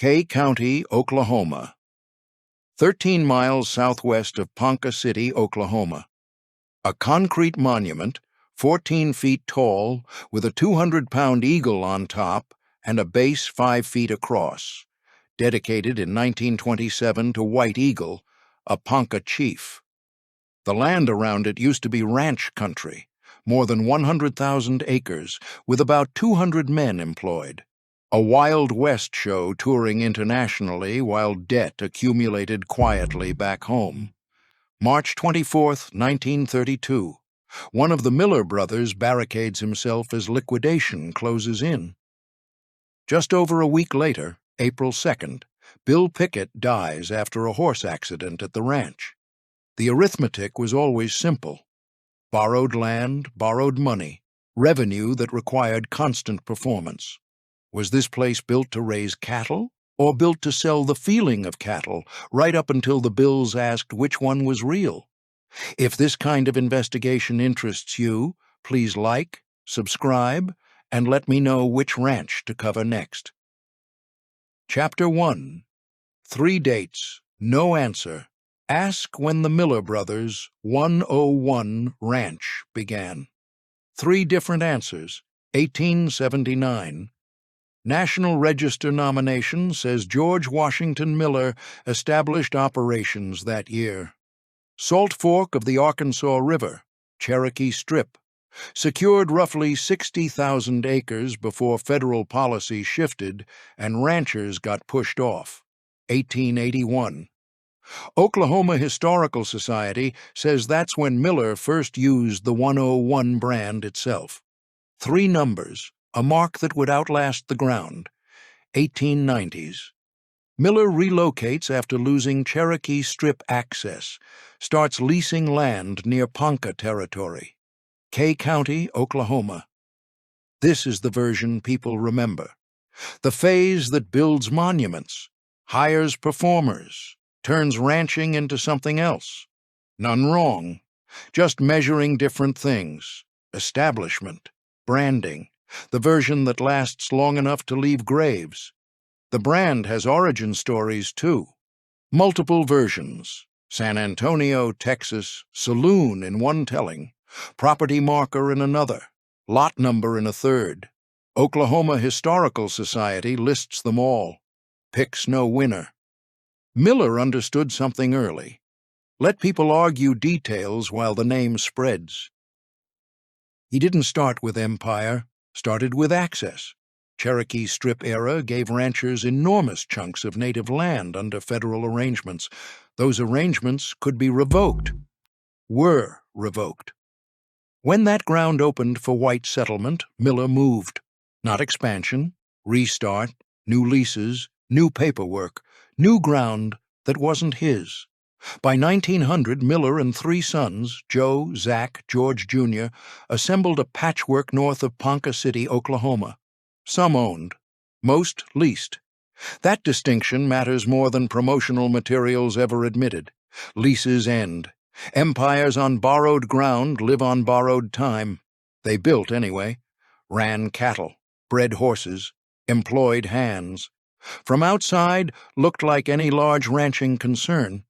Kay County, Oklahoma. 13 miles southwest of Ponca City, Oklahoma. A concrete monument, 14 feet tall, with a 200-pound eagle on top and a base 5 feet across, dedicated in 1927 to White Eagle, a Ponca chief. The land around it used to be ranch country, more than 100,000 acres, with about 200 men employed. A Wild West show touring internationally while debt accumulated quietly back home. March 24, 1932. One of the Miller brothers barricades himself as liquidation closes in. Just over a week later, April 2nd, Bill Pickett dies after a horse accident at the ranch. The arithmetic was always simple. Borrowed land, borrowed money, revenue that required constant performance. Was this place built to raise cattle, or built to sell the feeling of cattle, right up until the bills asked which one was real? If this kind of investigation interests you, please like, subscribe, and let me know which ranch to cover next. Chapter 1. 3 dates, no answer. Ask when the Miller Brothers' 101 Ranch began. 3 different answers. 1879. National Register nomination says George Washington Miller established operations that year. Salt Fork of the Arkansas River, Cherokee Strip, secured roughly 60,000 acres before federal policy shifted and ranchers got pushed off. 1881. Oklahoma Historical Society says that's when Miller first used the 101 brand itself. 3 numbers, a mark that would outlast the ground. 1890s. Miller relocates after losing Cherokee Strip access, starts leasing land near Ponca territory. Kay County, Oklahoma. This is the version people remember. The phase that builds monuments, hires performers, turns ranching into something else. None wrong, just measuring different things. Establishment, branding, the version that lasts long enough to leave graves. The brand has origin stories, too. Multiple versions. San Antonio, Texas, saloon in one telling, property marker in another, lot number in a third. Oklahoma Historical Society lists them all. Picks no winner. Miller understood something early. Let people argue details while the name spreads. He didn't start with empire, started with access. Cherokee Strip era gave ranchers enormous chunks of native land under federal arrangements. Those arrangements could be revoked. Were revoked. When that ground opened for white settlement, Miller moved. Not expansion, restart, new leases, new paperwork, new ground that wasn't his. By 1900, Miller and 3 sons, Joe, Zach, George Jr., assembled a patchwork north of Ponca City, Oklahoma. Some owned, most leased. That distinction matters more than promotional materials ever admitted. Leases end. Empires on borrowed ground live on borrowed time. They built anyway. Ran cattle, bred horses, employed hands. From outside, looked like any large ranching concern.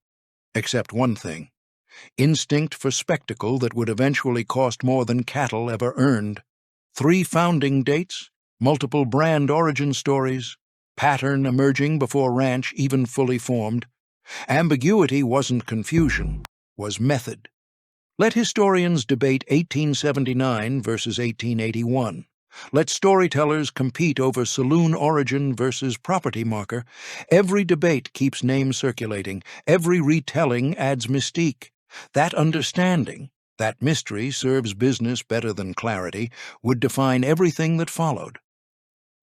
Except one thing. Instinct for spectacle that would eventually cost more than cattle ever earned. 3 founding dates, multiple brand origin stories, pattern emerging before ranch even fully formed. Ambiguity wasn't confusion, was method. Let historians debate 1879 versus 1881. Let storytellers compete over saloon origin versus property marker. Every debate keeps names circulating. Every retelling adds mystique. That understanding, that mystery serves business better than clarity, would define everything that followed.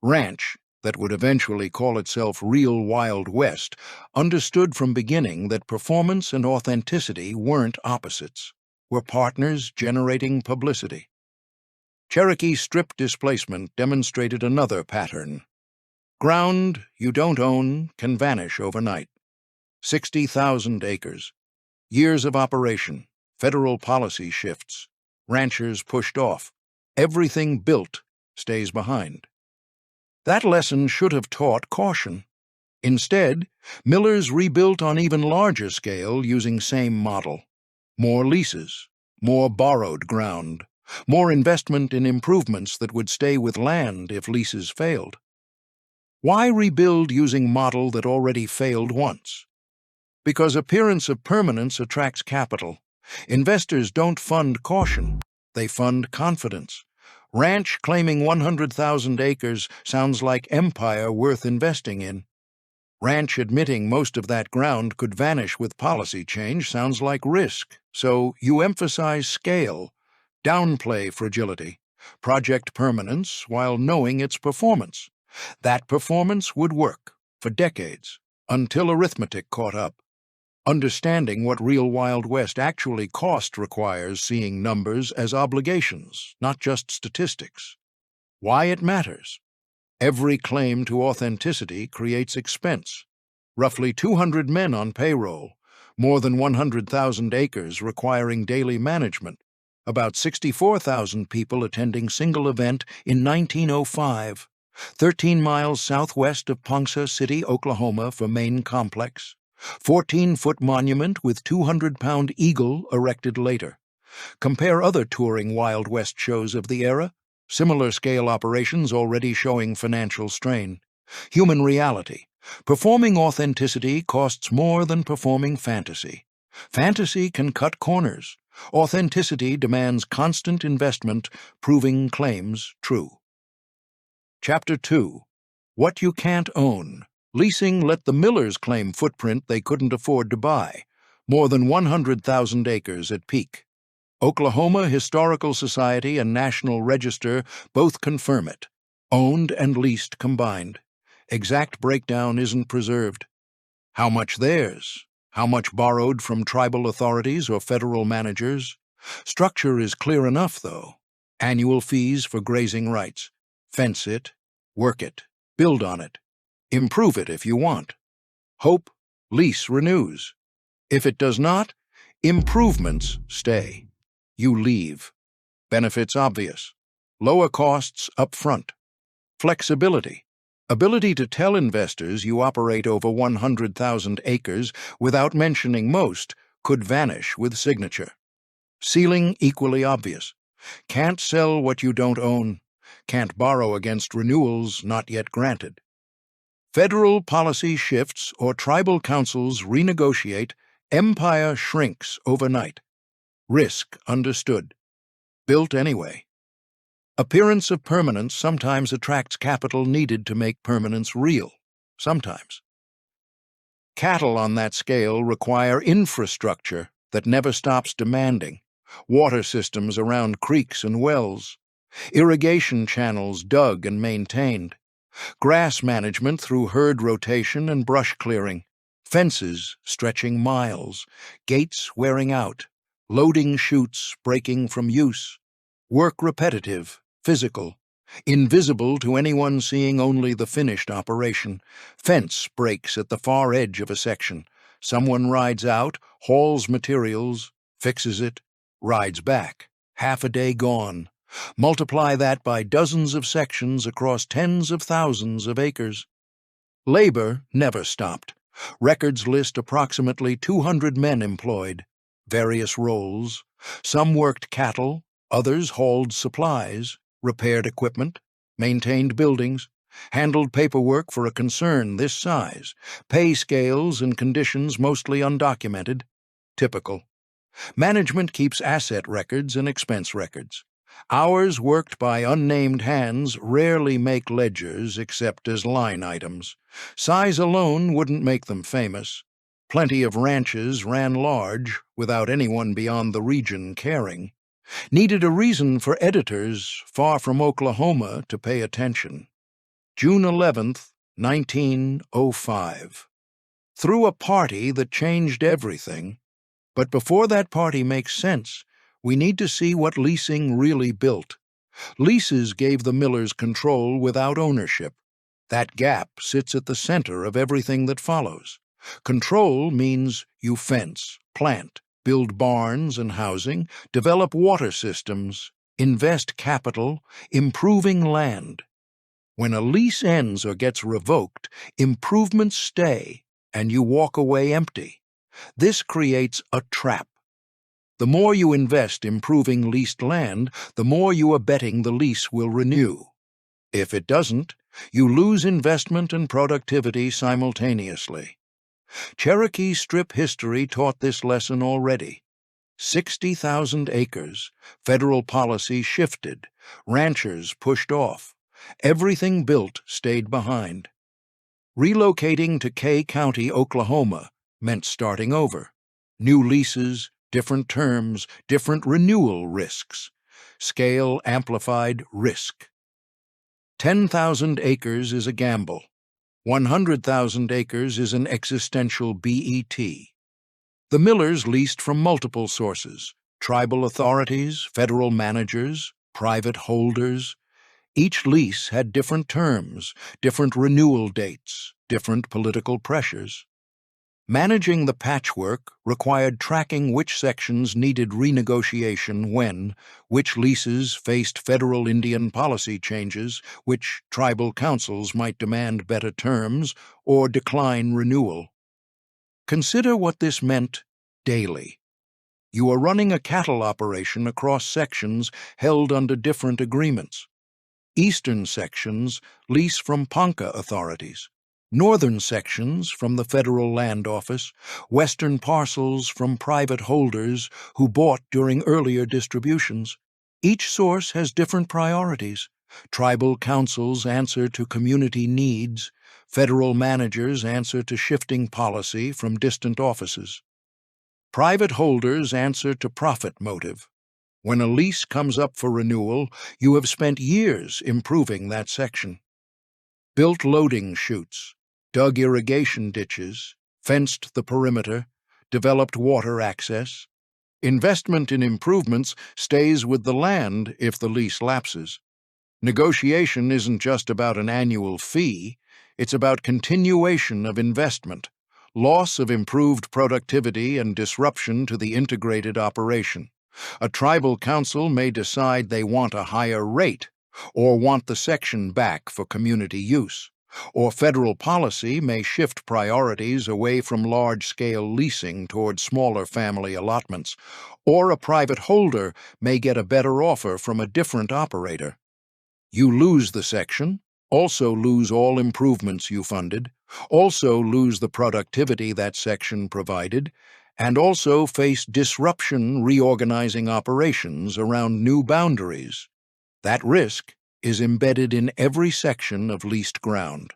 Ranch, that would eventually call itself Real Wild West, understood from beginning that performance and authenticity weren't opposites, were partners generating publicity. Cherokee Strip displacement demonstrated another pattern. Ground you don't own can vanish overnight. 60,000 acres. Years of operation. Federal policy shifts. Ranchers pushed off. Everything built stays behind. That lesson should have taught caution. Instead, millers rebuilt on even larger scale using same model. More leases, more borrowed ground, more investment in improvements that would stay with land if leases failed. Why rebuild using model that already failed once? Because appearance of permanence attracts capital. Investors don't fund caution, they fund confidence. Ranch claiming 100,000 acres sounds like empire worth investing in. Ranch admitting most of that ground could vanish with policy change sounds like risk, so you emphasize scale, downplay fragility, project permanence while knowing its performance. That performance would work for decades, until arithmetic caught up. Understanding what real Wild West actually cost requires seeing numbers as obligations, not just statistics. Why it matters. Every claim to authenticity creates expense. Roughly 200 men on payroll, more than 100,000 acres requiring daily management, about 64,000 people attending single event in 1905, 13 miles southwest of Ponca City, Oklahoma for main complex, 14-foot monument with 200-pound eagle erected later. Compare other touring Wild West shows of the era. Similar scale operations already showing financial strain. Human reality. Performing authenticity costs more than performing fantasy. Fantasy can cut corners. Authenticity demands constant investment, proving claims true. Chapter 2. What you can't own. Leasing let the millers claim footprint they couldn't afford to buy. More than 100,000 acres at peak. Oklahoma Historical Society and National Register both confirm it. Owned and leased combined. Exact breakdown isn't preserved. How much theirs? How much borrowed from tribal authorities or federal managers? Structure is clear enough, though. Annual fees for grazing rights. Fence it, work it, build on it. Improve it if you want. Hope, lease renews. If it does not, improvements stay. You leave. Benefits obvious. Lower costs up front. Flexibility. Ability to tell investors you operate over 100,000 acres without mentioning most could vanish with signature. Ceiling equally obvious. Can't sell what you don't own. Can't borrow against renewals not yet granted. Federal policy shifts or tribal councils renegotiate. Empire shrinks overnight. Risk understood. Built anyway. Appearance of permanence sometimes attracts capital needed to make permanence real. Sometimes. Cattle on that scale require infrastructure that never stops demanding. Water systems around creeks and wells. Irrigation channels dug and maintained. Grass management through herd rotation and brush clearing. Fences stretching miles. Gates wearing out. Loading chutes breaking from use. Work repetitive, physical, invisible to anyone seeing only the finished operation. Fence breaks at the far edge of a section. Someone rides out, hauls materials, fixes it, rides back. Half a day gone. Multiply that by dozens of sections across tens of thousands of acres. Labor never stopped. Records list approximately 200 men employed. Various roles. Some worked cattle, others hauled supplies, repaired equipment, maintained buildings, handled paperwork for a concern this size, pay scales and conditions mostly undocumented. Typical. Management keeps asset records and expense records. Hours worked by unnamed hands rarely make ledgers except as line items. Size alone wouldn't make them famous. Plenty of ranches ran large without anyone beyond the region caring. Needed a reason for editors far from Oklahoma to pay attention. June 11th, 1905. Threw a party that changed everything. But before that party makes sense, we need to see what leasing really built. Leases gave the millers control without ownership. That gap sits at the center of everything that follows. Control means you fence, plant, build barns and housing, develop water systems, invest capital, improving land. When a lease ends or gets revoked, improvements stay, and you walk away empty. This creates a trap. The more you invest improving leased land, the more you are betting the lease will renew. If it doesn't, you lose investment and productivity simultaneously. Cherokee Strip history taught this lesson already. 60,000 acres, federal policy shifted, ranchers pushed off. Everything built stayed behind. Relocating to Kay County, Oklahoma, meant starting over. New leases, different terms, different renewal risks. Scale amplified risk. 10,000 acres is a gamble. 100,000 acres is an existential bet. The Millers leased from multiple sources: tribal authorities, federal managers, private holders. Each lease had different terms, different renewal dates, different political pressures. Managing the patchwork required tracking which sections needed renegotiation when, which leases faced federal Indian policy changes, which tribal councils might demand better terms or decline renewal. Consider what this meant daily. You are running a cattle operation across sections held under different agreements. Eastern sections lease from Ponca authorities. Northern sections from the Federal Land Office, western parcels from private holders who bought during earlier distributions. Each source has different priorities. Tribal councils answer to community needs. Federal managers answer to shifting policy from distant offices. Private holders answer to profit motive. When a lease comes up for renewal, you have spent years improving that section. Built loading chutes, dug irrigation ditches, fenced the perimeter, developed water access. Investment in improvements stays with the land if the lease lapses. Negotiation isn't just about an annual fee, it's about continuation of investment, loss of improved productivity and disruption to the integrated operation. A tribal council may decide they want a higher rate, or want the section back for community use, or federal policy may shift priorities away from large-scale leasing toward smaller family allotments, or a private holder may get a better offer from a different operator. You lose the section, also lose all improvements you funded, also lose the productivity that section provided, and also face disruption reorganizing operations around new boundaries. That risk is embedded in every section of leased ground.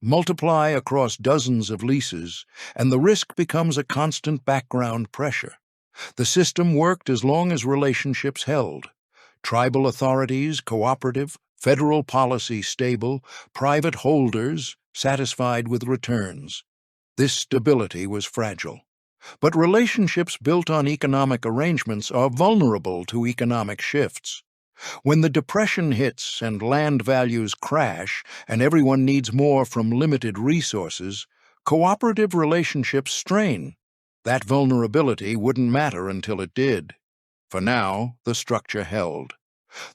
Multiply across dozens of leases, and the risk becomes a constant background pressure. The system worked as long as relationships held. Tribal authorities cooperative, federal policy stable, private holders satisfied with returns. This stability was fragile. But relationships built on economic arrangements are vulnerable to economic shifts. When the depression hits and land values crash and everyone needs more from limited resources, cooperative relationships strain. That vulnerability wouldn't matter until it did. For now, the structure held.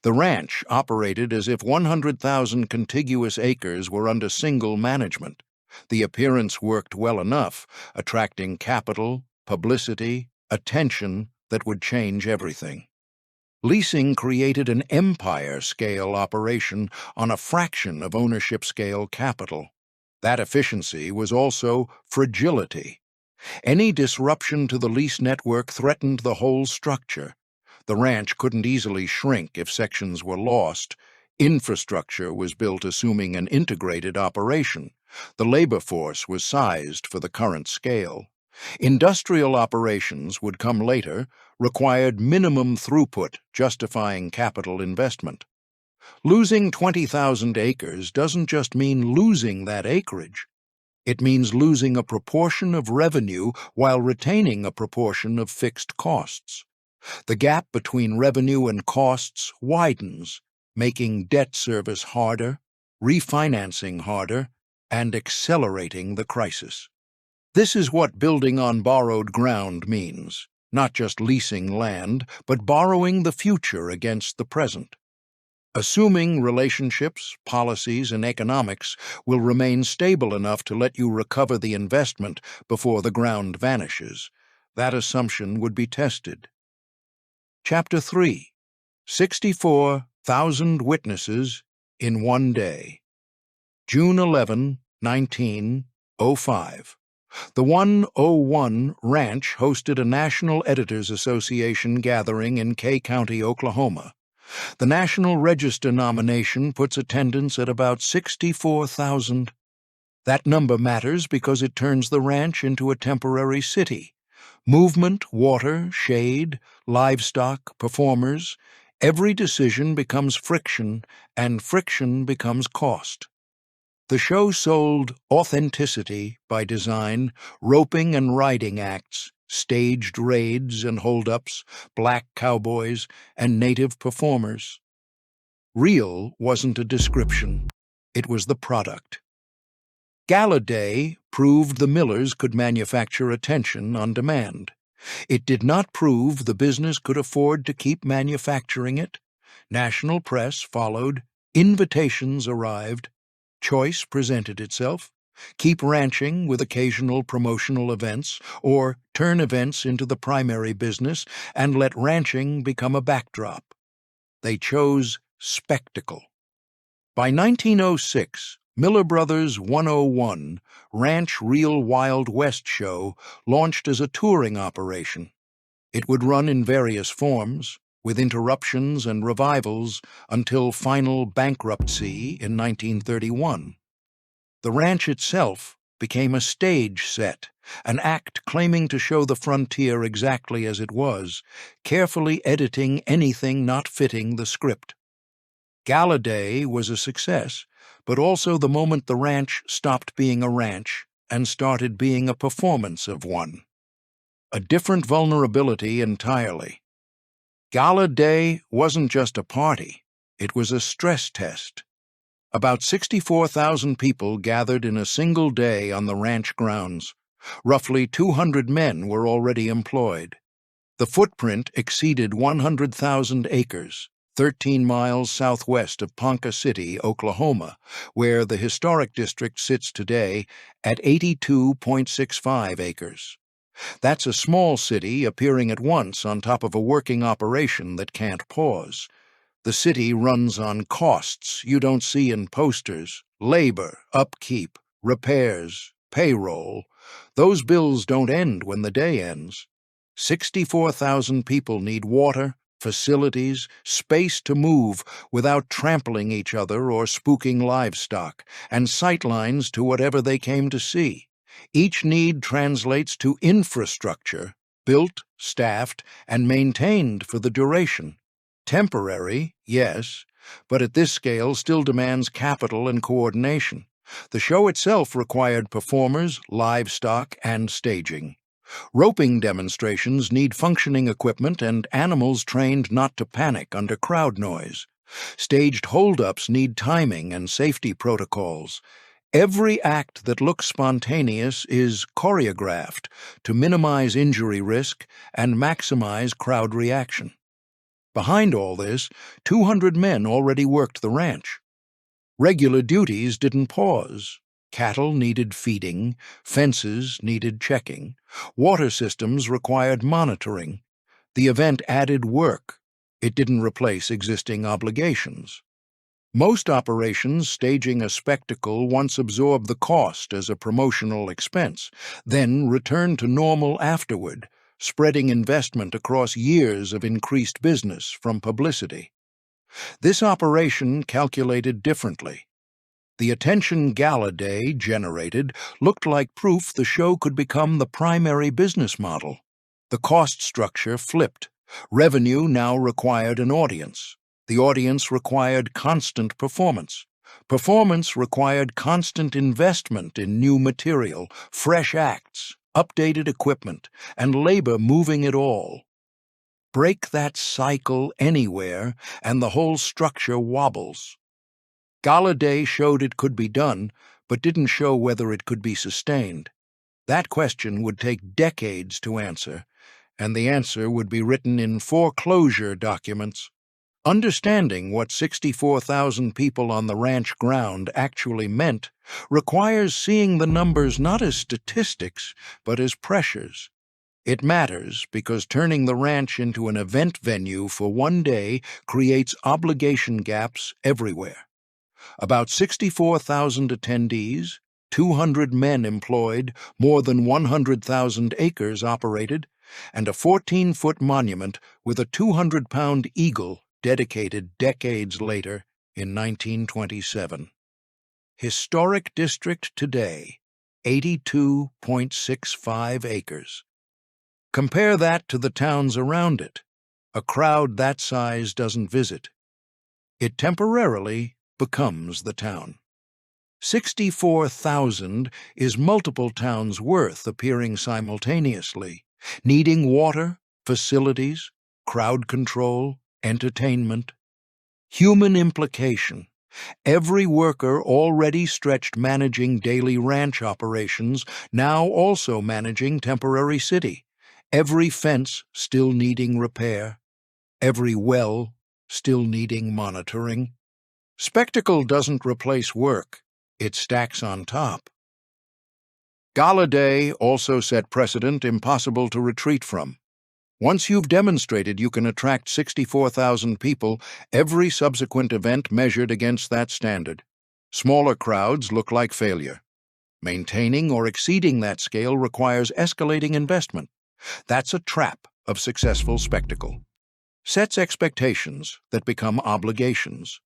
The ranch operated as if 100,000 contiguous acres were under single management. The appearance worked well enough, attracting capital, publicity, attention that would change everything. Leasing created an empire-scale operation on a fraction of ownership-scale capital. That efficiency was also fragility. Any disruption to the lease network threatened the whole structure. The ranch couldn't easily shrink if sections were lost. Infrastructure was built assuming an integrated operation. The labor force was sized for the current scale. Industrial operations would come later, required minimum throughput, justifying capital investment. Losing 20,000 acres doesn't just mean losing that acreage. It means losing a proportion of revenue while retaining a proportion of fixed costs. The gap between revenue and costs widens, making debt service harder, refinancing harder, and accelerating the crisis. This is what building on borrowed ground means, not just leasing land, but borrowing the future against the present. assuming relationships, policies, and economics will remain stable enough to let you recover the investment before the ground vanishes. That assumption would be tested. Chapter 3. 64,000 Witnesses in One Day. June 11, 1905. The 101 Ranch hosted a National Editors Association gathering in Kay County, Oklahoma. The National Register nomination puts attendance at about 64,000. That number matters because it turns the ranch into a temporary city. Movement, water, shade, livestock, performers, every decision becomes friction, and friction becomes cost. The show sold authenticity by design, roping and riding acts, staged raids and holdups, black cowboys, and native performers. Real wasn't a description, it was the product. Gala Day proved the millers could manufacture attention on demand. It did not prove the business could afford to keep manufacturing it. National press followed, invitations arrived, choice presented itself. Keep ranching with occasional promotional events, or turn events into the primary business and let ranching become a backdrop. They chose spectacle. By 1906, Miller Brothers' 101 Ranch Real Wild West show launched as a touring operation. It would run in various forms, with interruptions and revivals until final bankruptcy in 1931. The ranch itself became a stage set, an act claiming to show the frontier exactly as it was, carefully editing anything not fitting the script. Gala Day was a success, but also the moment the ranch stopped being a ranch and started being a performance of one. A different vulnerability entirely. Gala Day wasn't just a party, it was a stress test. About 64,000 people gathered in a single day on the ranch grounds. Roughly 200 men were already employed. The footprint exceeded 100,000 acres, 13 miles southwest of Ponca City, Oklahoma, where the historic district sits today at 82.65 acres. That's a small city appearing at once on top of a working operation that can't pause. The city runs on costs you don't see in posters: labor, upkeep, repairs, payroll. Those bills don't end when the day ends. 64,000 people need water, facilities, space to move without trampling each other or spooking livestock, and sightlines to whatever they came to see. Each need translates to infrastructure, built, staffed, and maintained for the duration. Temporary, yes, but at this scale still demands capital and coordination. The show itself required performers, livestock, and staging. Roping demonstrations need functioning equipment and animals trained not to panic under crowd noise. Staged holdups need timing and safety protocols. Every act that looks spontaneous is choreographed to minimize injury risk and maximize crowd reaction. Behind all this, 200 men already worked the ranch. Regular duties didn't pause. Cattle needed feeding, fences needed checking, water systems required monitoring. The event added work. It didn't replace existing obligations. Most operations staging a spectacle once absorbed the cost as a promotional expense, then returned to normal afterward, spreading investment across years of increased business from publicity. This operation calculated differently. The attention Gala Day generated looked like proof the show could become the primary business model. The cost structure flipped. Revenue now required an audience. The audience required constant performance. Performance required constant investment in new material, fresh acts, updated equipment, and labor moving it all. Break that cycle anywhere, and the whole structure wobbles. Gala Day showed it could be done, but didn't show whether it could be sustained. That question would take decades to answer, and the answer would be written in foreclosure documents. Understanding what 64,000 people on the ranch ground actually meant requires seeing the numbers not as statistics, but as pressures. It matters because turning the ranch into an event venue for one day creates obligation gaps everywhere. About 64,000 attendees, 200 men employed, more than 100,000 acres operated, and a 14-foot monument with a 200-pound eagle dedicated decades later in 1927. Historic district today, 82.65 acres. Compare that to the towns around it. A crowd that size doesn't visit. It temporarily becomes the town. 64,000 is multiple towns' worth appearing simultaneously, needing water, facilities, crowd control, entertainment. Human implication. Every worker already stretched managing daily ranch operations, now also managing temporary city. Every fence still needing repair. Every well still needing monitoring. Spectacle doesn't replace work. It stacks on top. Gala Day also set precedent impossible to retreat from. Once you've demonstrated you can attract 64,000 people, every subsequent event measured against that standard. Smaller crowds look like failure. Maintaining or exceeding that scale requires escalating investment. That's a trap of successful spectacle. Sets expectations that become obligations.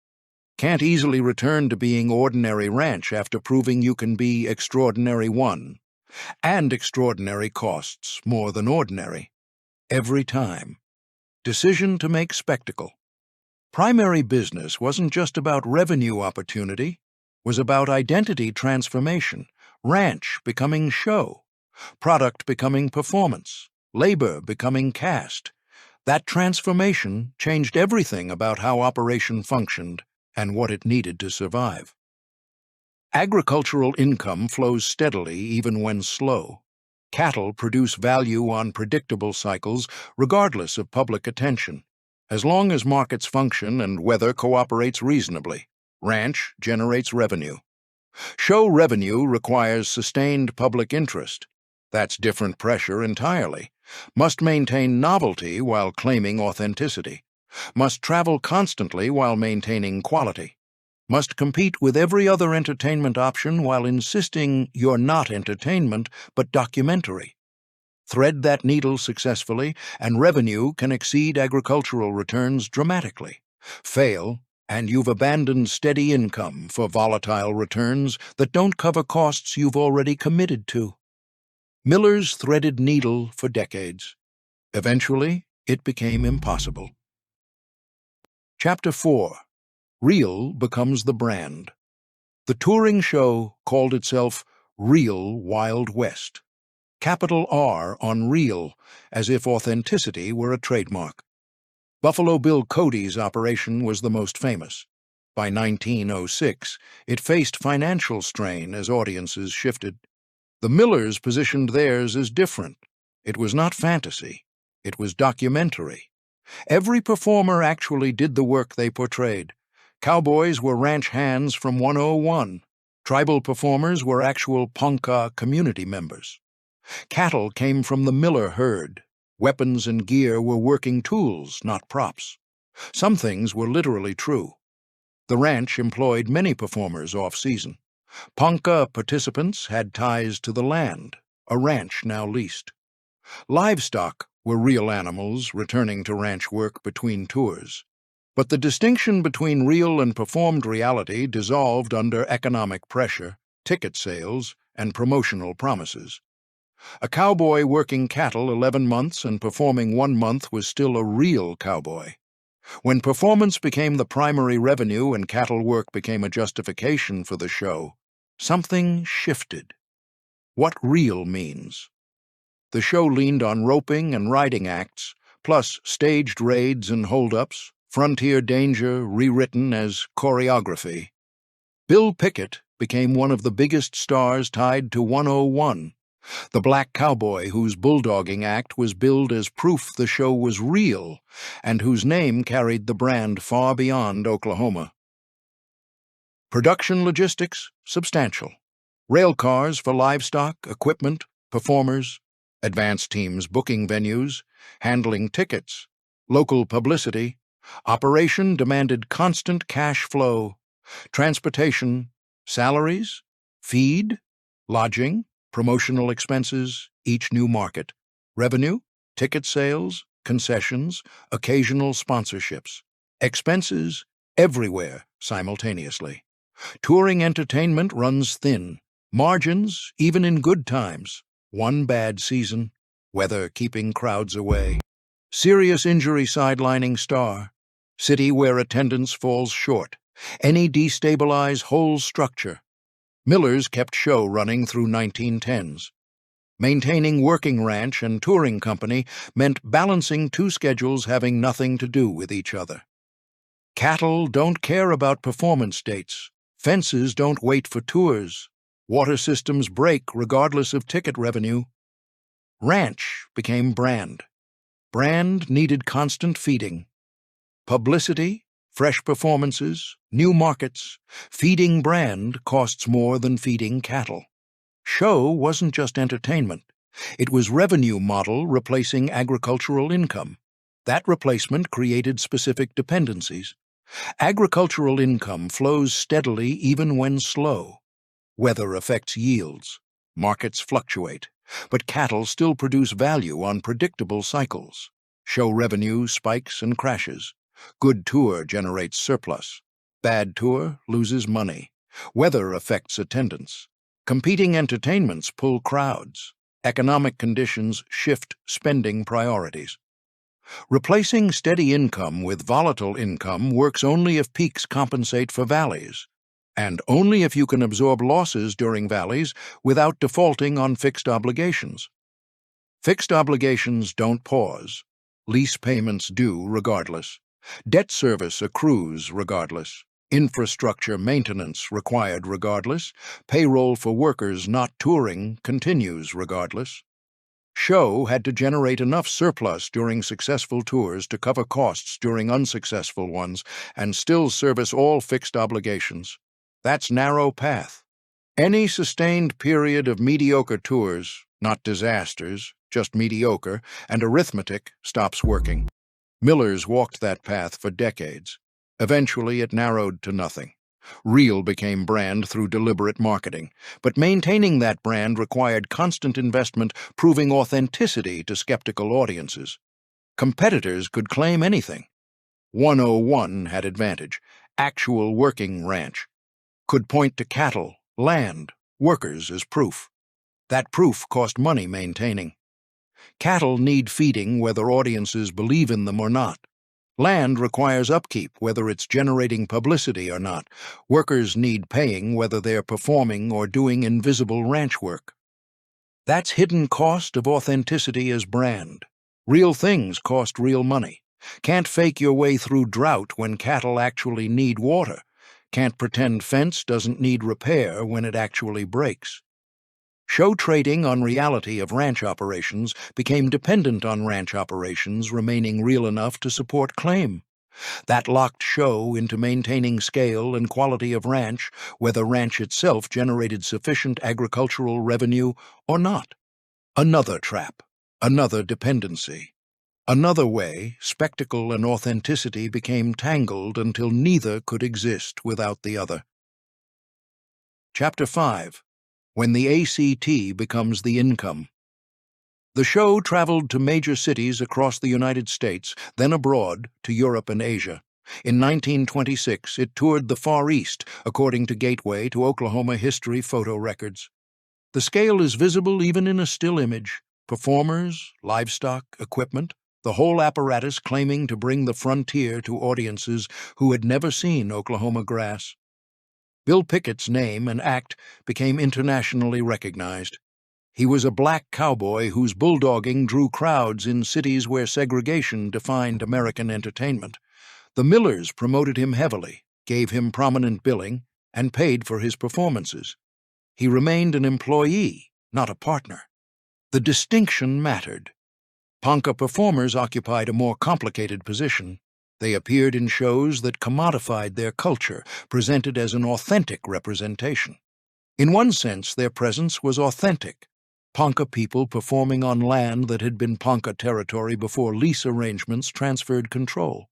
Can't easily return to being ordinary ranch after proving you can be extraordinary one. And extraordinary costs more than ordinary. Every time. Decision to make spectacle. Primary business wasn't just about revenue opportunity, was about identity transformation, ranch becoming show, product becoming performance, labor becoming caste. That transformation changed everything about how operation functioned and what it needed to survive. Agricultural income flows steadily even when slow. Cattle produce value on predictable cycles regardless of public attention. As long as markets function and weather cooperates reasonably, ranch generates revenue. Show revenue requires sustained public interest. That's different pressure entirely. Must maintain novelty while claiming authenticity. Must travel constantly while maintaining quality. Must compete with every other entertainment option while insisting you're not entertainment, but documentary. Thread that needle successfully, and revenue can exceed agricultural returns dramatically. Fail, and you've abandoned steady income for volatile returns that don't cover costs you've already committed to. Millers threaded needle for decades. Eventually, it became impossible. Chapter 4. Real becomes the brand. The touring show called itself Real Wild West. Capital R on real, as if authenticity were a trademark. Buffalo Bill Cody's operation was the most famous. By 1906, it faced financial strain as audiences shifted. The Millers positioned theirs as different. It was not fantasy. It was documentary. Every performer actually did the work they portrayed. Cowboys were ranch hands from 101. Tribal performers were actual Ponca community members. Cattle came from the Miller herd. Weapons and gear were working tools, not props. Some things were literally true. The ranch employed many performers off-season. Ponca participants had ties to the land, a ranch now leased. Livestock were real animals returning to ranch work between tours. But the distinction between real and performed reality dissolved under economic pressure, ticket sales, and promotional promises. A cowboy working cattle 11 months and performing 1 month was still a real cowboy. When performance became the primary revenue and cattle work became a justification for the show, something shifted. What real means. The show leaned on roping and riding acts, plus staged raids and holdups, frontier danger rewritten as choreography. Bill Pickett became one of the biggest stars tied to 101, The black cowboy whose bulldogging act was billed as proof the show was real and whose name carried the brand far beyond Oklahoma. Production logistics, substantial. Rail cars for livestock, equipment, performers, advance teams booking venues, handling tickets, local publicity. Operation demanded constant cash flow. Transportation, salaries, feed, lodging, promotional expenses, each new market. Revenue, ticket sales, concessions, occasional sponsorships. Expenses, everywhere simultaneously. Touring entertainment runs thin. Margins, even in good times. One bad season. Weather keeping crowds away. Serious injury sidelining star. City where attendance falls short. Any destabilize whole structure. Miller's kept show running through 1910s. Maintaining working ranch and touring company meant balancing two schedules having nothing to do with each other. Cattle don't care about performance dates. Fences don't wait for tours. Water systems break regardless of ticket revenue. Ranch became brand. Brand needed constant feeding. Publicity, fresh performances, new markets. Feeding brand costs more than feeding cattle. Show wasn't just entertainment. It was revenue model replacing agricultural income. That replacement created specific dependencies. Agricultural income flows steadily even when slow. Weather affects yields. Markets fluctuate. But cattle still produce value on predictable cycles. Show revenue spikes and crashes. Good tour generates surplus. Bad tour loses money. Weather affects attendance. Competing entertainments pull crowds. Economic conditions shift spending priorities. Replacing steady income with volatile income works only if peaks compensate for valleys, and only if you can absorb losses during valleys without defaulting on fixed obligations. Fixed obligations don't pause. Lease payments do regardless. Debt service accrues regardless. Infrastructure maintenance required regardless. Payroll for workers not touring continues regardless. Show had to generate enough surplus during successful tours to cover costs during unsuccessful ones and still service all fixed obligations. That's narrow path. Any sustained period of mediocre tours, not disasters, just mediocre, and arithmetic stops working. Miller's walked that path for decades. Eventually it narrowed to nothing. Real became brand through deliberate marketing, but maintaining that brand required constant investment, proving authenticity to skeptical audiences. Competitors could claim anything. 101 had advantage, actual working ranch. Could point to cattle, land, workers as proof. That proof cost money maintaining. Cattle need feeding whether audiences believe in them or not. Land requires upkeep, whether it's generating publicity or not. Workers need paying, whether they're performing or doing invisible ranch work. That's hidden cost of authenticity as brand. Real things cost real money. Can't fake your way through drought when cattle actually need water. Can't pretend fence doesn't need repair when it actually breaks. Show trading on reality of ranch operations became dependent on ranch operations remaining real enough to support claim. That locked show into maintaining scale and quality of ranch, whether ranch itself generated sufficient agricultural revenue or not. Another trap, another dependency. Another way, spectacle and authenticity became tangled until neither could exist without the other. Chapter 5. When the ACT becomes the income. The show traveled to major cities across the United States, then abroad to Europe and Asia. In 1926, it toured the Far East, according to Gateway to Oklahoma History photo records. The scale is visible even in a still image. Performers, livestock, equipment, the whole apparatus claiming to bring the frontier to audiences who had never seen Oklahoma grass. Bill Pickett's name and act became internationally recognized. He was a black cowboy whose bulldogging drew crowds in cities where segregation defined American entertainment. The Millers promoted him heavily, gave him prominent billing, and paid for his performances. He remained an employee, not a partner. The distinction mattered. Ponca performers occupied a more complicated position. They appeared in shows that commodified their culture, presented as an authentic representation. In one sense, their presence was authentic. Ponca people performing on land that had been Ponca territory before lease arrangements transferred control.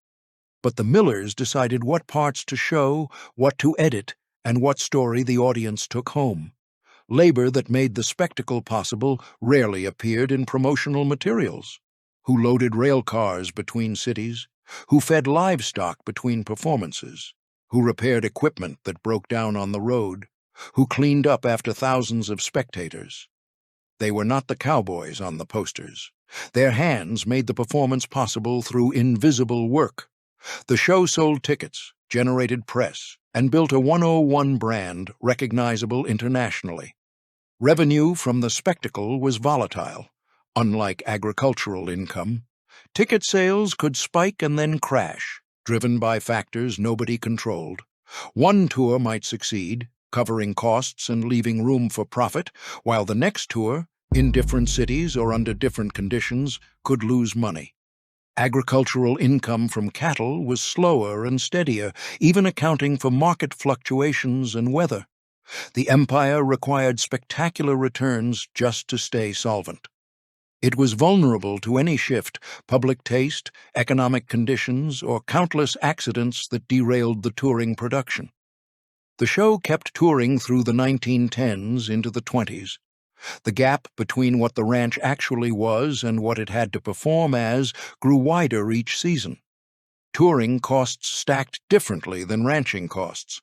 But the millers decided what parts to show, what to edit, and what story the audience took home. Labor that made the spectacle possible rarely appeared in promotional materials. Who loaded rail cars between cities? Who fed livestock between performances? Who repaired equipment that broke down on the road? Who cleaned up after thousands of spectators? They were not the cowboys on the posters. Their hands made the performance possible through invisible work. The show sold tickets, generated press, and built a 101 brand recognizable internationally. Revenue from the spectacle was volatile. Unlike agricultural income, ticket sales could spike and then crash, driven by factors nobody controlled. One tour might succeed, covering costs and leaving room for profit, while the next tour, in different cities or under different conditions, could lose money. Agricultural income from cattle was slower and steadier, even accounting for market fluctuations and weather. The empire required spectacular returns just to stay solvent. It was vulnerable to any shift, public taste, economic conditions, or countless accidents that derailed the touring production. The show kept touring through the 1910s into the 20s. The gap between what the ranch actually was and what it had to perform as grew wider each season. Touring costs stacked differently than ranching costs.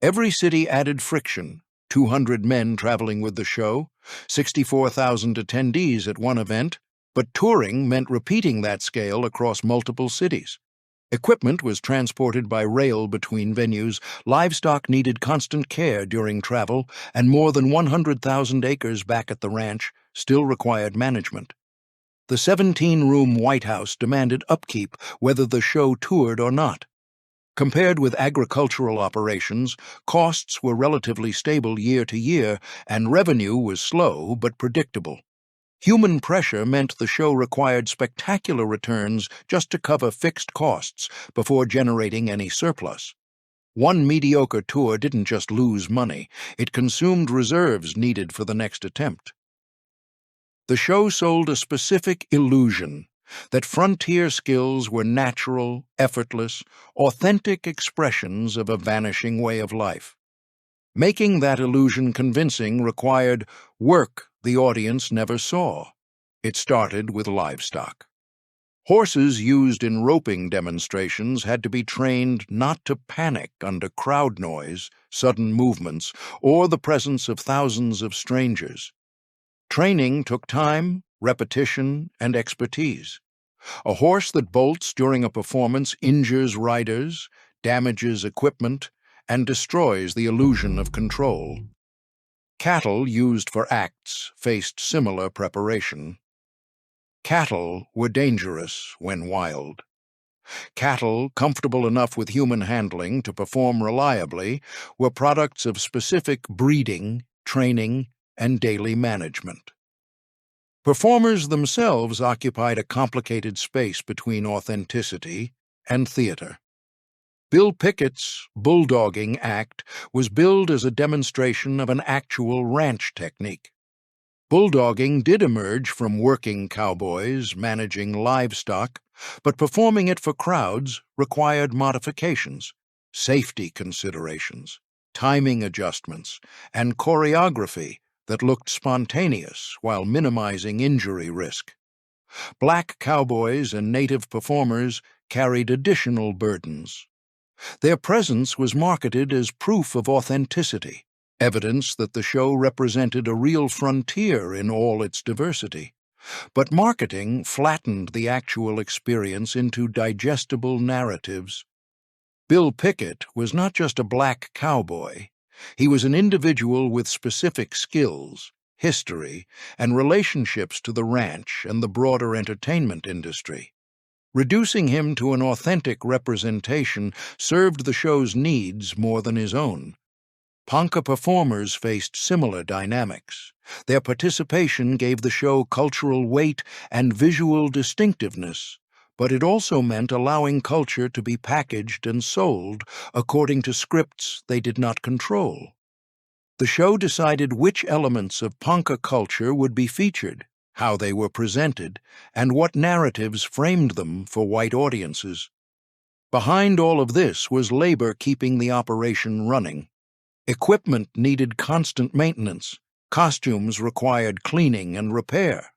Every city added friction, 200 men traveling with the show, 64,000 attendees at one event, but touring meant repeating that scale across multiple cities. Equipment was transported by rail between venues, livestock needed constant care during travel, and more than 100,000 acres back at the ranch still required management. The 17-room White House demanded upkeep whether the show toured or not. Compared with agricultural operations, costs were relatively stable year to year, and revenue was slow but predictable. Human pressure meant the show required spectacular returns just to cover fixed costs before generating any surplus. One mediocre tour didn't just lose money, it consumed reserves needed for the next attempt. The show sold a specific illusion that frontier skills were natural, effortless, authentic expressions of a vanishing way of life. Making that illusion convincing required work the audience never saw. It started with livestock. Horses used in roping demonstrations had to be trained not to panic under crowd noise, sudden movements, or the presence of thousands of strangers. Training took time, repetition, and expertise. A horse that bolts during a performance injures riders, damages equipment, and destroys the illusion of control. Cattle used for acts faced similar preparation. Cattle were dangerous when wild. Cattle, comfortable enough with human handling to perform reliably, were products of specific breeding, training, and daily management. Performers themselves occupied a complicated space between authenticity and theater. Bill Pickett's bulldogging act was billed as a demonstration of an actual ranch technique. Bulldogging did emerge from working cowboys managing livestock, but performing it for crowds required modifications, safety considerations, timing adjustments, and choreography that looked spontaneous while minimizing injury risk. Black cowboys and native performers carried additional burdens. Their presence was marketed as proof of authenticity, evidence that the show represented a real frontier in all its diversity. But marketing flattened the actual experience into digestible narratives. Bill Pickett was not just a black cowboy. He was an individual with specific skills, history, and relationships to the ranch and the broader entertainment industry. Reducing him to an authentic representation served the show's needs more than his own. Ponca performers faced similar dynamics. Their participation gave the show cultural weight and visual distinctiveness, but it also meant allowing culture to be packaged and sold according to scripts they did not control. The show decided which elements of Ponca culture would be featured, how they were presented, and what narratives framed them for white audiences. Behind all of this was labor keeping the operation running. Equipment needed constant maintenance. Costumes required cleaning and repair.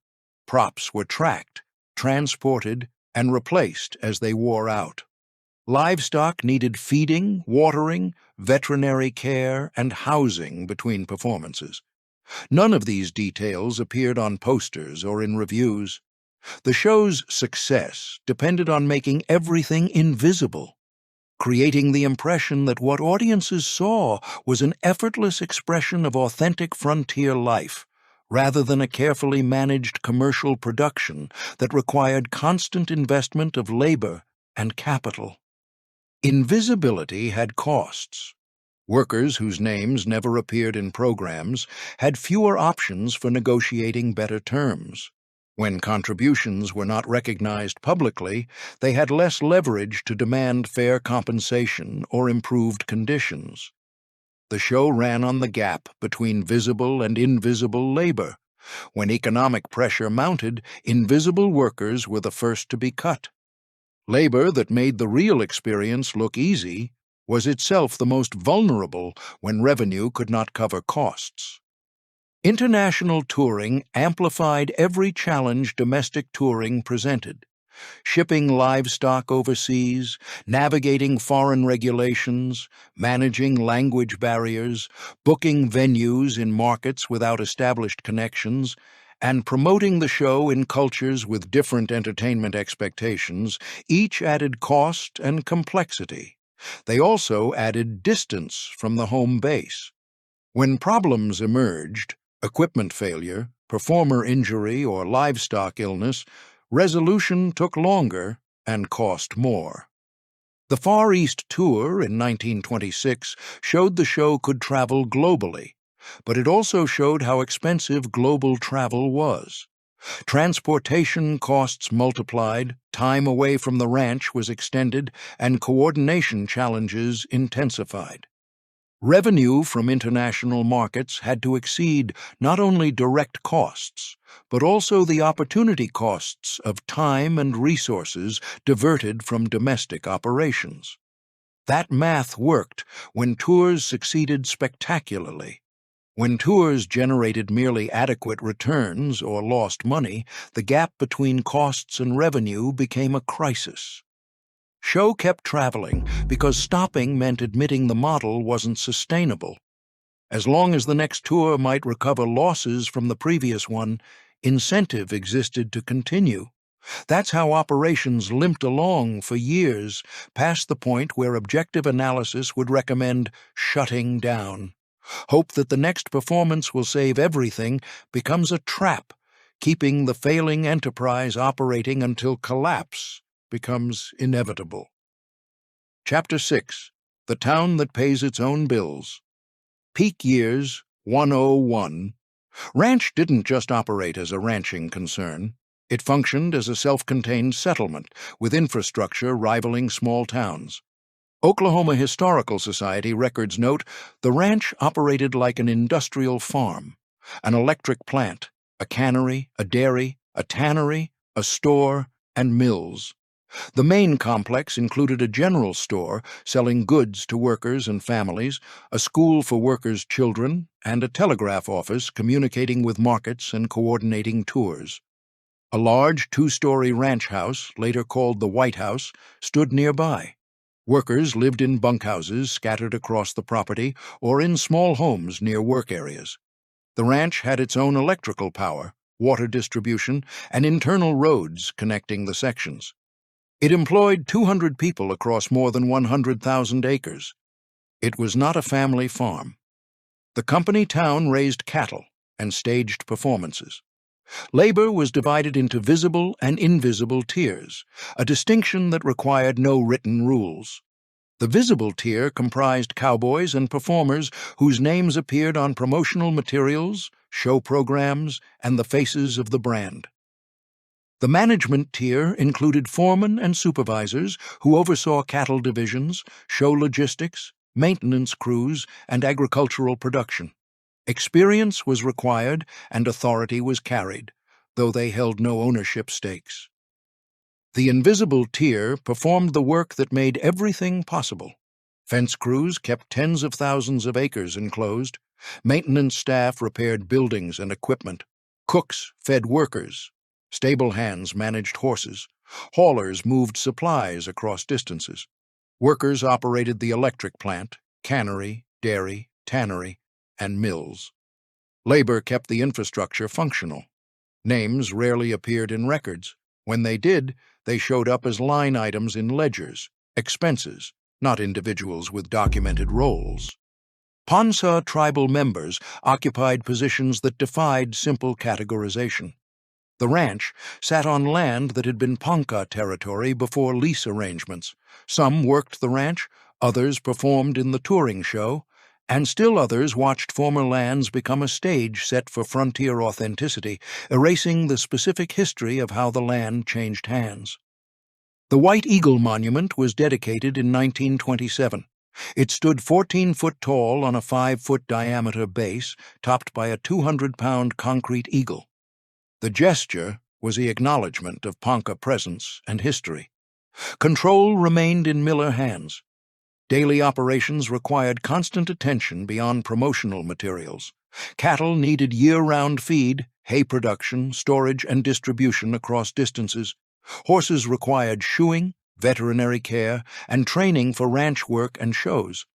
Props were tracked, transported, and replaced as they wore out. Livestock needed feeding, watering, veterinary care, and housing between performances. None of these details appeared on posters or in reviews. The show's success depended on making everything invisible, creating the impression that what audiences saw was an effortless expression of authentic frontier life, rather than a carefully managed commercial production that required constant investment of labor and capital. Invisibility had costs. Workers whose names never appeared in programs had fewer options for negotiating better terms. When contributions were not recognized publicly, they had less leverage to demand fair compensation or improved conditions. The show ran on the gap between visible and invisible labor. When economic pressure mounted, invisible workers were the first to be cut. Labor that made the real experience look easy was itself the most vulnerable when revenue could not cover costs. International touring amplified every challenge domestic touring presented. Shipping livestock overseas, navigating foreign regulations, managing language barriers, booking venues in markets without established connections, and promoting the show in cultures with different entertainment expectations, each added cost and complexity. They also added distance from the home base. When problems emerged, equipment failure, performer injury, or livestock illness, resolution took longer and cost more. The Far East Tour in 1926 showed the show could travel globally, but it also showed how expensive global travel was. Transportation costs multiplied, time away from the ranch was extended, and coordination challenges intensified. Revenue from international markets had to exceed not only direct costs, but also the opportunity costs of time and resources diverted from domestic operations. That math worked when tours succeeded spectacularly. When tours generated merely adequate returns or lost money, the gap between costs and revenue became a crisis. Show kept traveling because stopping meant admitting the model wasn't sustainable. As long as the next tour might recover losses from the previous one, incentive existed to continue. That's how operations limped along for years, past the point where objective analysis would recommend shutting down. Hope that the next performance will save everything becomes a trap, keeping the failing enterprise operating until collapse becomes inevitable. Chapter 6. The Town That Pays Its Own Bills. Peak years 101. Ranch didn't just operate as a ranching concern. It functioned as a self-contained settlement, with infrastructure rivaling small towns. Oklahoma Historical Society records note the ranch operated like an industrial farm, an electric plant, a cannery, a dairy, a tannery, a store, and mills. The main complex included a general store selling goods to workers and families, a school for workers' children, and a telegraph office communicating with markets and coordinating tours. A large two-story ranch house, later called the White House, stood nearby. Workers lived in bunkhouses scattered across the property or in small homes near work areas. The ranch had its own electrical power, water distribution, and internal roads connecting the sections. It employed 200 people across more than 100,000 acres. It was not a family farm. The company town raised cattle and staged performances. Labor was divided into visible and invisible tiers, a distinction that required no written rules. The visible tier comprised cowboys and performers whose names appeared on promotional materials, show programs, and the faces of the brand. The management tier included foremen and supervisors who oversaw cattle divisions, show logistics, maintenance crews, and agricultural production. Experience was required and authority was carried, though they held no ownership stakes. The invisible tier performed the work that made everything possible. Fence crews kept tens of thousands of acres enclosed. Maintenance staff repaired buildings and equipment. Cooks fed workers. Stable hands managed horses. Haulers moved supplies across distances. Workers operated the electric plant, cannery, dairy, tannery, and mills. Labor kept the infrastructure functional. Names rarely appeared in records. When they did, they showed up as line items in ledgers, expenses, not individuals with documented roles. Ponca tribal members occupied positions that defied simple categorization. The ranch sat on land that had been Ponca territory before lease arrangements. Some worked the ranch, others performed in the touring show, and still others watched former lands become a stage set for frontier authenticity, erasing the specific history of how the land changed hands. The White Eagle Monument was dedicated in 1927. It stood 14 foot tall on a 5-foot diameter base, topped by a 200-pound concrete eagle. The gesture was the acknowledgement of Ponca presence and history. Control remained in Miller hands. Daily operations required constant attention beyond promotional materials. Cattle needed year-round feed, hay production, storage, and distribution across distances. Horses required shoeing, veterinary care, and training for ranch work and shows.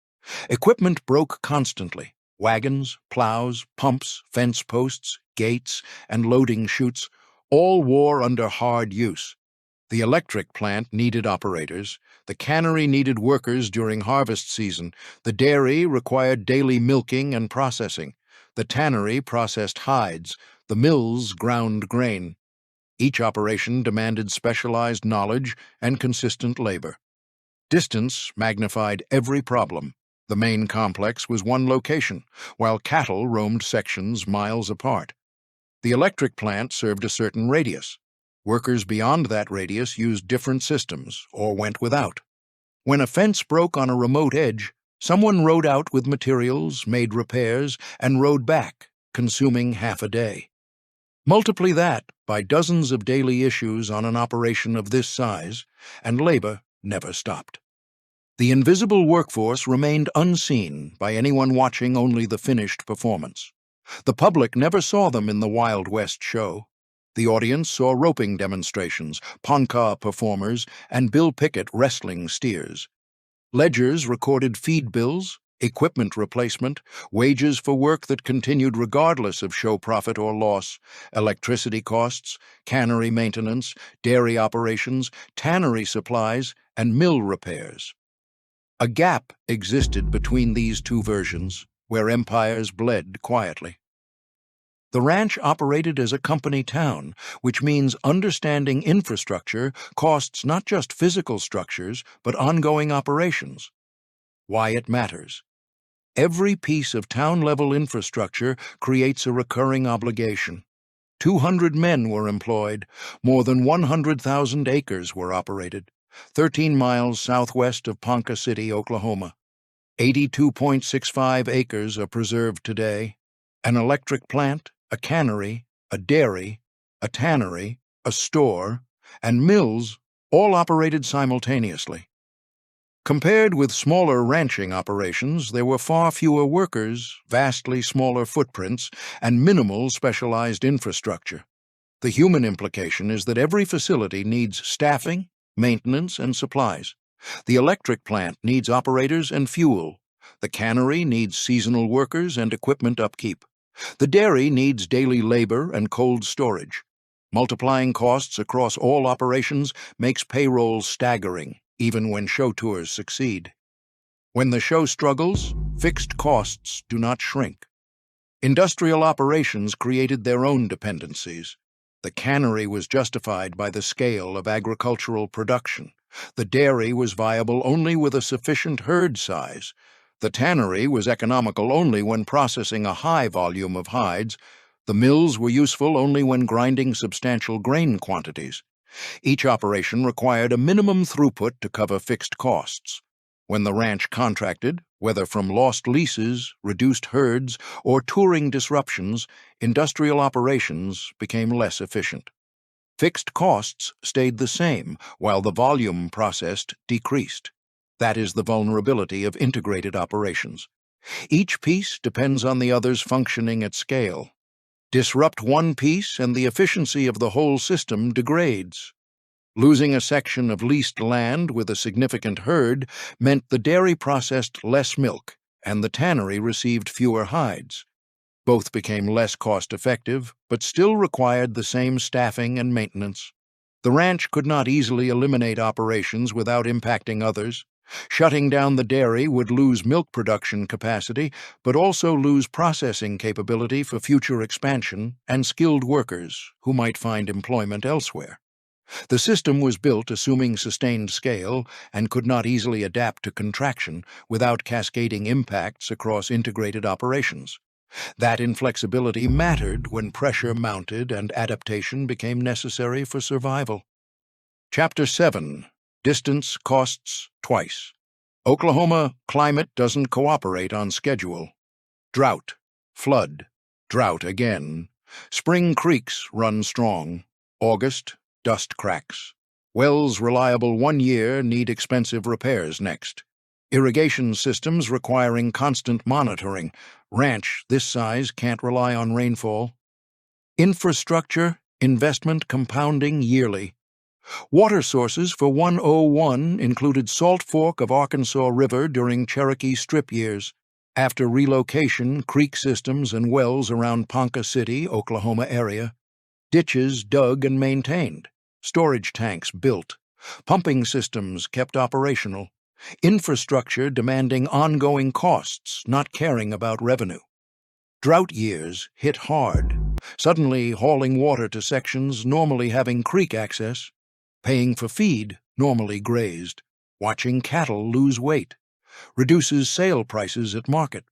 Equipment broke constantly. Wagons, plows, pumps, fence posts, gates, and loading chutes all wore under hard use. The electric plant needed operators. The cannery needed workers during harvest season. The dairy required daily milking and processing. The tannery processed hides. The mills ground grain. Each operation demanded specialized knowledge and consistent labor. Distance magnified every problem. The main complex was one location, while cattle roamed sections miles apart. The electric plant served a certain radius. Workers beyond that radius used different systems or went without. When a fence broke on a remote edge, someone rode out with materials, made repairs, and rode back, consuming half a day. Multiply that by dozens of daily issues on an operation of this size, and labor never stopped. The invisible workforce remained unseen by anyone watching only the finished performance. The public never saw them in the Wild West show. The audience saw roping demonstrations, Ponca performers, and Bill Pickett wrestling steers. Ledgers recorded feed bills, equipment replacement, wages for work that continued regardless of show profit or loss, electricity costs, cannery maintenance, dairy operations, tannery supplies, and mill repairs. A gap existed between these two versions, where empires bled quietly. The ranch operated as a company town, which means understanding infrastructure costs not just physical structures, but ongoing operations. Why it matters. Every piece of town-level infrastructure creates a recurring obligation. 200 men were employed. More than 100,000 acres were operated. 13 miles southwest of Ponca City, Oklahoma. 82.65 acres are preserved today. An electric plant, a cannery, a dairy, a tannery, a store, and mills all operated simultaneously. Compared with smaller ranching operations, there were far fewer workers, vastly smaller footprints, and minimal specialized infrastructure. The human implication is that every facility needs staffing, maintenance, and supplies. The electric plant needs operators and fuel. The cannery needs seasonal workers and equipment upkeep. The dairy needs daily labor and cold storage. Multiplying costs across all operations makes payroll staggering, even when show tours succeed. When the show struggles, fixed costs do not shrink. Industrial operations created their own dependencies. The cannery was justified by the scale of agricultural production. The dairy was viable only with a sufficient herd size. The tannery was economical only when processing a high volume of hides. The mills were useful only when grinding substantial grain quantities. Each operation required a minimum throughput to cover fixed costs. When the ranch contracted, whether from lost leases, reduced herds, or touring disruptions, industrial operations became less efficient. Fixed costs stayed the same, while the volume processed decreased. That is the vulnerability of integrated operations. Each piece depends on the others functioning at scale. Disrupt one piece and the efficiency of the whole system degrades. Losing a section of leased land with a significant herd meant the dairy processed less milk and the tannery received fewer hides. Both became less cost-effective, but still required the same staffing and maintenance. The ranch could not easily eliminate operations without impacting others. Shutting down the dairy would lose milk production capacity, but also lose processing capability for future expansion and skilled workers who might find employment elsewhere. The system was built assuming sustained scale and could not easily adapt to contraction without cascading impacts across integrated operations. That inflexibility mattered when pressure mounted and adaptation became necessary for survival. Chapter 7. Distance Costs Twice. Oklahoma climate doesn't cooperate on schedule. Drought, flood, drought again. Spring creeks run strong. August, dust cracks. Wells reliable 1 year need expensive repairs next. Irrigation systems requiring constant monitoring. Ranch this size can't rely on rainfall. Infrastructure, investment compounding yearly. Water sources for 101 included Salt Fork of Arkansas River during Cherokee Strip years. After relocation, creek systems and wells around Ponca City, Oklahoma area. Ditches dug and maintained. Storage tanks built. Pumping systems kept operational. Infrastructure demanding ongoing costs, not caring about revenue. Drought years hit hard, suddenly hauling water to sections normally having creek access, paying for feed normally grazed, watching cattle lose weight, reduces sale prices at market.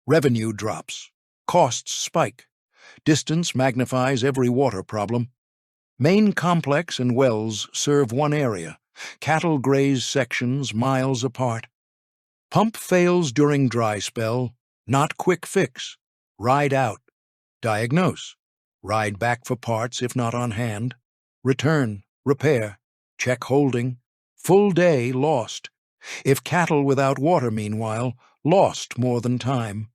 Revenue drops, costs spike, distance magnifies every water problem. Main complex and wells serve one area. Cattle graze sections miles apart. Pump fails during dry spell, not quick fix. Ride out. Diagnose. Ride back for parts if not on hand. Return. Repair. Check holding. Full day lost. If cattle without water, meanwhile, lost more than time.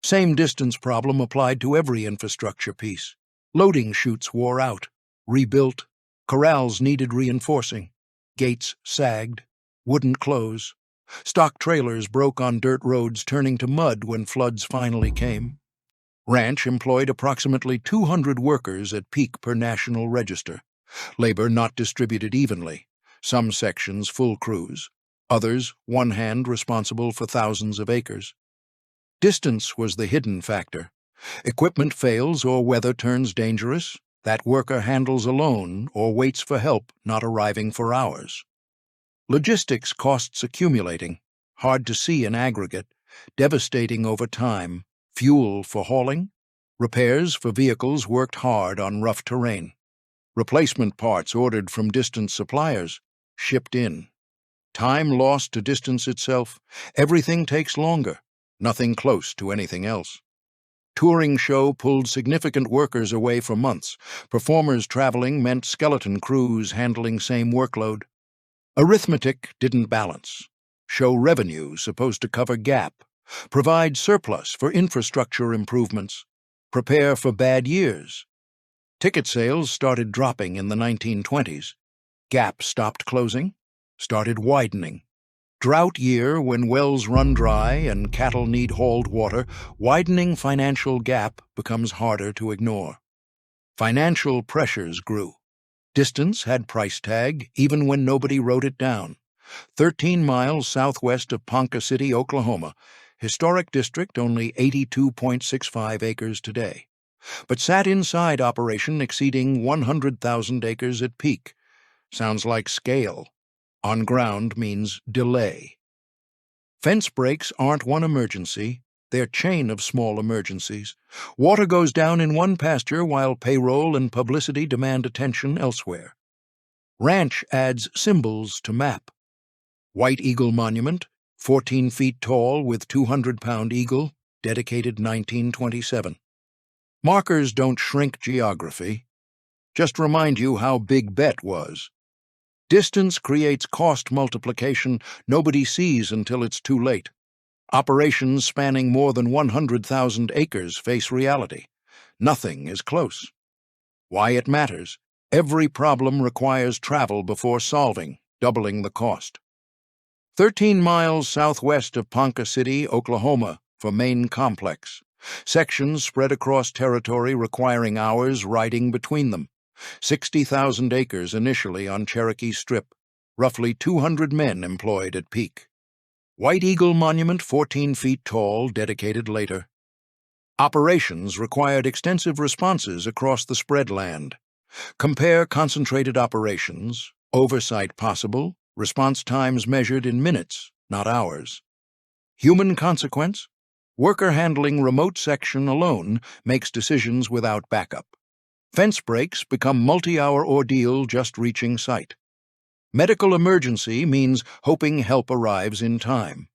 Same distance problem applied to every infrastructure piece. Loading chutes wore out. Rebuilt. Corrals needed reinforcing. Gates sagged. Wouldn't close. Stock trailers broke on dirt roads, turning to mud when floods finally came. Ranch employed approximately 200 workers at peak per national register. Labor not distributed evenly. Some sections full crews. Others one hand responsible for thousands of acres. Distance was the hidden factor. Equipment fails or weather turns dangerous. That worker handles alone or waits for help not arriving for hours. Logistics costs accumulating, hard to see in aggregate, devastating over time, fuel for hauling, repairs for vehicles worked hard on rough terrain, replacement parts ordered from distant suppliers, shipped in. Time lost to distance itself, everything takes longer, nothing close to anything else. Touring show pulled significant workers away for months. Performers traveling meant skeleton crews handling same workload. Arithmetic didn't balance. Show revenue supposed to cover gap. Provide surplus for infrastructure improvements. Prepare for bad years. Ticket sales started dropping in the 1920s. Gap stopped closing, started widening. Drought year when wells run dry and cattle need hauled water, widening financial gap becomes harder to ignore. Financial pressures grew. Distance had price tag even when nobody wrote it down. 13 miles southwest of Ponca City, Oklahoma, historic district only 82.65 acres today, but sat inside operation exceeding 100,000 acres at peak. Sounds like scale, On ground means delay. Fence breaks aren't one emergency, they're chain of small emergencies. Water goes down in one pasture while payroll and publicity demand attention elsewhere. Ranch adds symbols to map. White Eagle Monument, 14 feet tall with 200-pound eagle, dedicated 1927. Markers don't shrink geography. Just remind you how big bet was. Distance creates cost multiplication nobody sees until it's too late. Operations spanning more than 100,000 acres face reality. Nothing is close. Why it matters. Every problem requires travel before solving, doubling the cost. 13 miles southwest of Ponca City, Oklahoma, for main complex. Sections spread across territory requiring hours riding between them. 60,000 acres initially on Cherokee Strip. Roughly 200 men employed at peak. White Eagle Monument, 14 feet tall, dedicated later. Operations required extensive responses across the spread land. Compare concentrated operations, oversight possible, response times measured in minutes, not hours. Human consequence? Worker handling remote section alone makes decisions without backup. Fence breaks become multi-hour ordeal just reaching site. Medical emergency means hoping help arrives in time.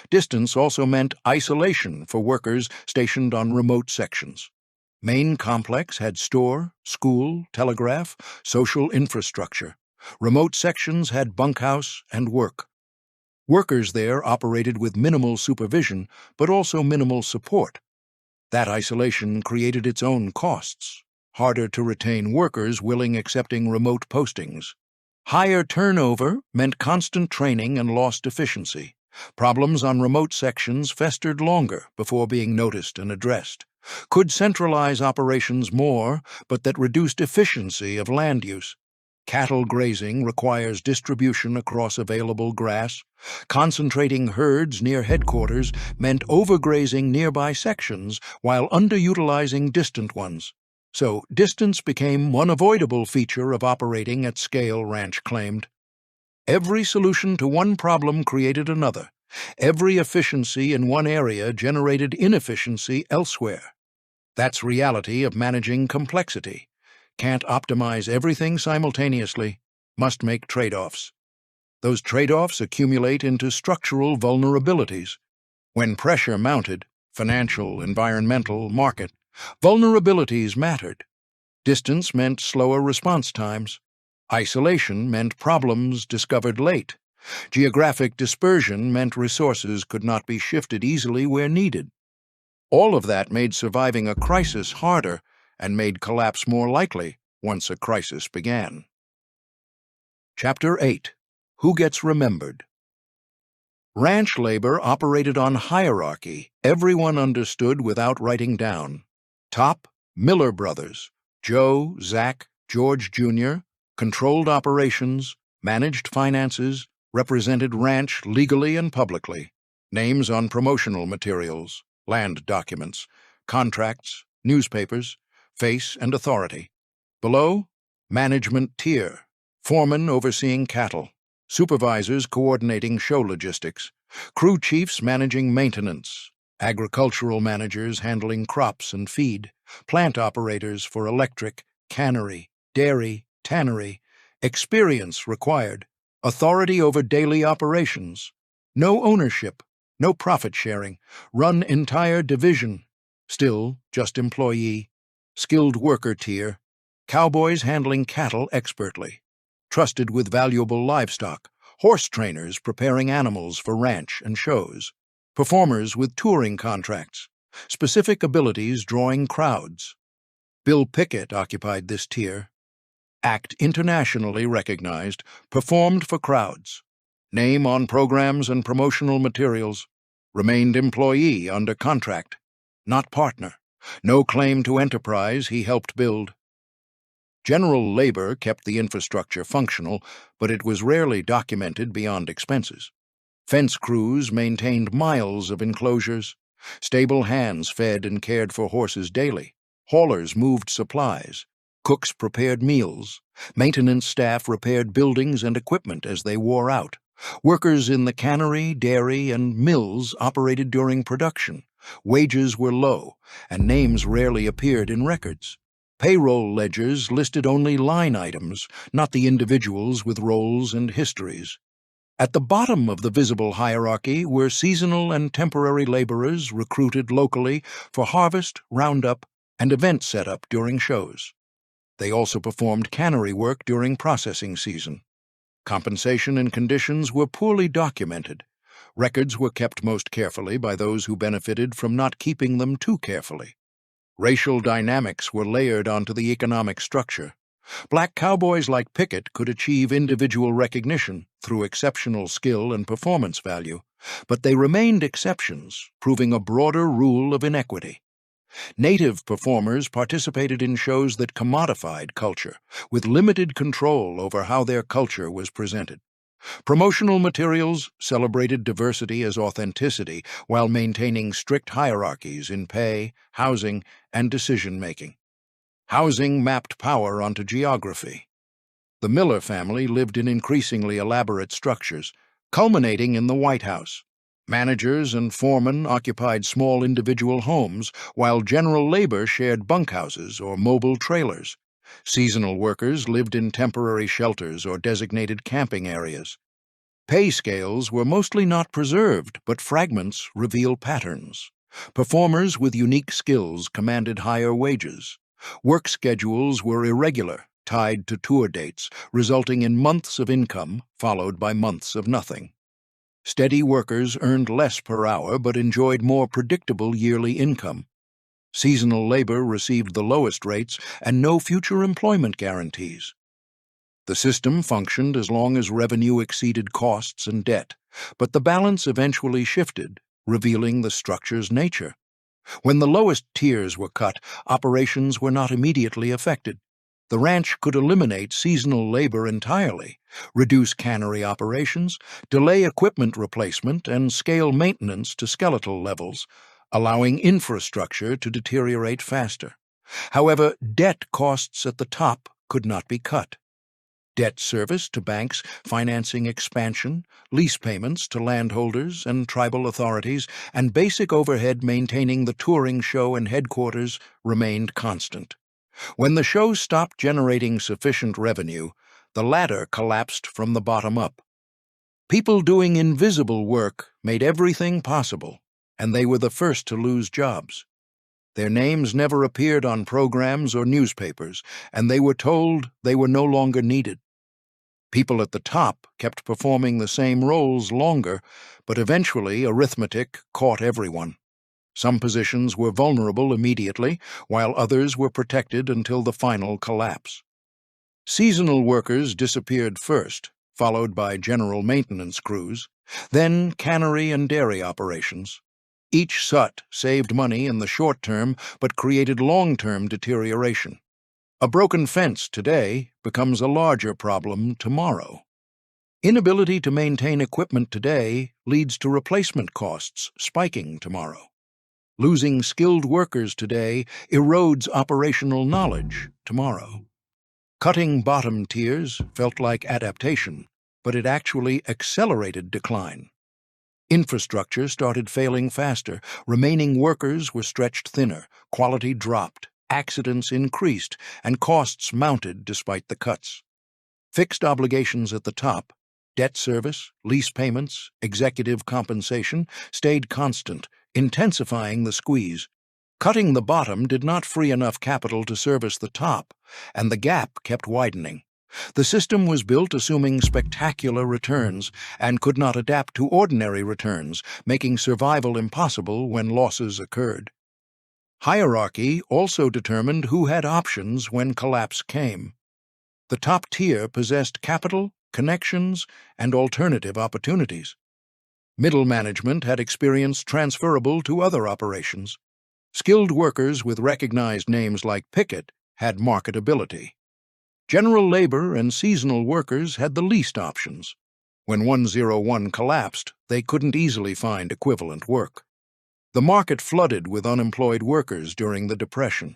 Distance also meant isolation for workers stationed on remote sections. Main complex had store, school, telegraph, social infrastructure. Remote sections had bunkhouse and work. Workers there operated with minimal supervision, but also minimal support. That isolation created its own costs. Harder to retain workers willing accepting remote postings. Higher turnover meant constant training and lost efficiency. Problems on remote sections festered longer before being noticed and addressed. Could centralize operations more, but that reduced efficiency of land use. Cattle grazing requires distribution across available grass. Concentrating herds near headquarters meant overgrazing nearby sections while underutilizing distant ones. So distance became one avoidable feature of operating at scale, Ranch claimed. Every solution to one problem created another. Every efficiency in one area generated inefficiency elsewhere. That's reality of managing complexity. Can't optimize everything simultaneously. Must make trade-offs. Those trade-offs accumulate into structural vulnerabilities. When pressure mounted, financial, environmental, market, vulnerabilities mattered. Distance meant slower response times. Isolation meant problems discovered late. Geographic dispersion meant resources could not be shifted easily where needed. All of that made surviving a crisis harder and made collapse more likely once a crisis began. Chapter 8. Who Gets Remembered? Ranch labor operated on hierarchy everyone understood without writing down. Top, Miller Brothers, Joe, Zach, George Jr., controlled operations, managed finances, represented ranch legally and publicly, names on promotional materials, land documents, contracts, newspapers, face and authority. Below, management tier, foreman overseeing cattle, supervisors coordinating show logistics, crew chiefs managing maintenance, agricultural managers handling crops and feed, plant operators for electric, cannery, dairy, tannery, experience required, authority over daily operations, no ownership, no profit sharing, run entire division, still just employee, skilled worker tier, cowboys handling cattle expertly, trusted with valuable livestock, horse trainers preparing animals for ranch and shows, performers with touring contracts, specific abilities drawing crowds. Bill Pickett occupied this tier. Act internationally recognized, performed for crowds. Name on programs and promotional materials. Remained employee under contract. Not partner. No claim to enterprise he helped build. General labor kept the infrastructure functional, but it was rarely documented beyond expenses. Fence crews maintained miles of enclosures. Stable hands fed and cared for horses daily. Haulers moved supplies. Cooks prepared meals. Maintenance staff repaired buildings and equipment as they wore out. Workers in the cannery, dairy, and mills operated during production. Wages were low, and names rarely appeared in records. Payroll ledgers listed only line items, not the individuals with roles and histories. At the bottom of the visible hierarchy were seasonal and temporary laborers recruited locally for harvest, roundup, and event setup during shows. They also performed cannery work during processing season. Compensation and conditions were poorly documented. Records were kept most carefully by those who benefited from not keeping them too carefully. Racial dynamics were layered onto the economic structure. Black cowboys like Pickett could achieve individual recognition through exceptional skill and performance value, but they remained exceptions, proving a broader rule of inequity. Native performers participated in shows that commodified culture, with limited control over how their culture was presented. Promotional materials celebrated diversity as authenticity while maintaining strict hierarchies in pay, housing, and decision-making. Housing mapped power onto geography. The Miller family lived in increasingly elaborate structures, culminating in the White House. Managers and foremen occupied small individual homes, while general labor shared bunkhouses or mobile trailers. Seasonal workers lived in temporary shelters or designated camping areas. Pay scales were mostly not preserved, but fragments reveal patterns. Performers with unique skills commanded higher wages. Work schedules were irregular, tied to tour dates, resulting in months of income followed by months of nothing. Steady workers earned less per hour but enjoyed more predictable yearly income. Seasonal labor received the lowest rates and no future employment guarantees. The system functioned as long as revenue exceeded costs and debt, but the balance eventually shifted, revealing the structure's nature. When the lowest tiers were cut, operations were not immediately affected. The ranch could eliminate seasonal labor entirely, reduce cannery operations, delay equipment replacement, and scale maintenance to skeletal levels, allowing infrastructure to deteriorate faster. However, debt costs at the top could not be cut. Debt service to banks financing expansion, lease payments to landholders and tribal authorities, and basic overhead maintaining the touring show and headquarters remained constant. When the show stopped generating sufficient revenue, the ladder collapsed from the bottom up. People doing invisible work made everything possible, and they were the first to lose jobs. Their names never appeared on programs or newspapers, and they were told they were no longer needed. People at the top kept performing the same roles longer, but eventually arithmetic caught everyone. Some positions were vulnerable immediately, while others were protected until the final collapse. Seasonal workers disappeared first, followed by general maintenance crews, then cannery and dairy operations. Each sut saved money in the short term but created long-term deterioration. A broken fence today becomes a larger problem tomorrow. Inability to maintain equipment today leads to replacement costs spiking tomorrow. Losing skilled workers today erodes operational knowledge tomorrow. Cutting bottom tiers felt like adaptation, but it actually accelerated decline. Infrastructure started failing faster, remaining workers were stretched thinner, quality dropped, accidents increased, and costs mounted despite the cuts. Fixed obligations at the top, debt service, lease payments, executive compensation, stayed constant, intensifying the squeeze. Cutting the bottom did not free enough capital to service the top, and the gap kept widening. The system was built assuming spectacular returns and could not adapt to ordinary returns, making survival impossible when losses occurred. Hierarchy also determined who had options when collapse came. The top tier possessed capital, connections, and alternative opportunities. Middle management had experience transferable to other operations. Skilled workers with recognized names like Pickett had marketability. General labor and seasonal workers had the least options. When 101 collapsed, they couldn't easily find equivalent work. The market flooded with unemployed workers during the Depression.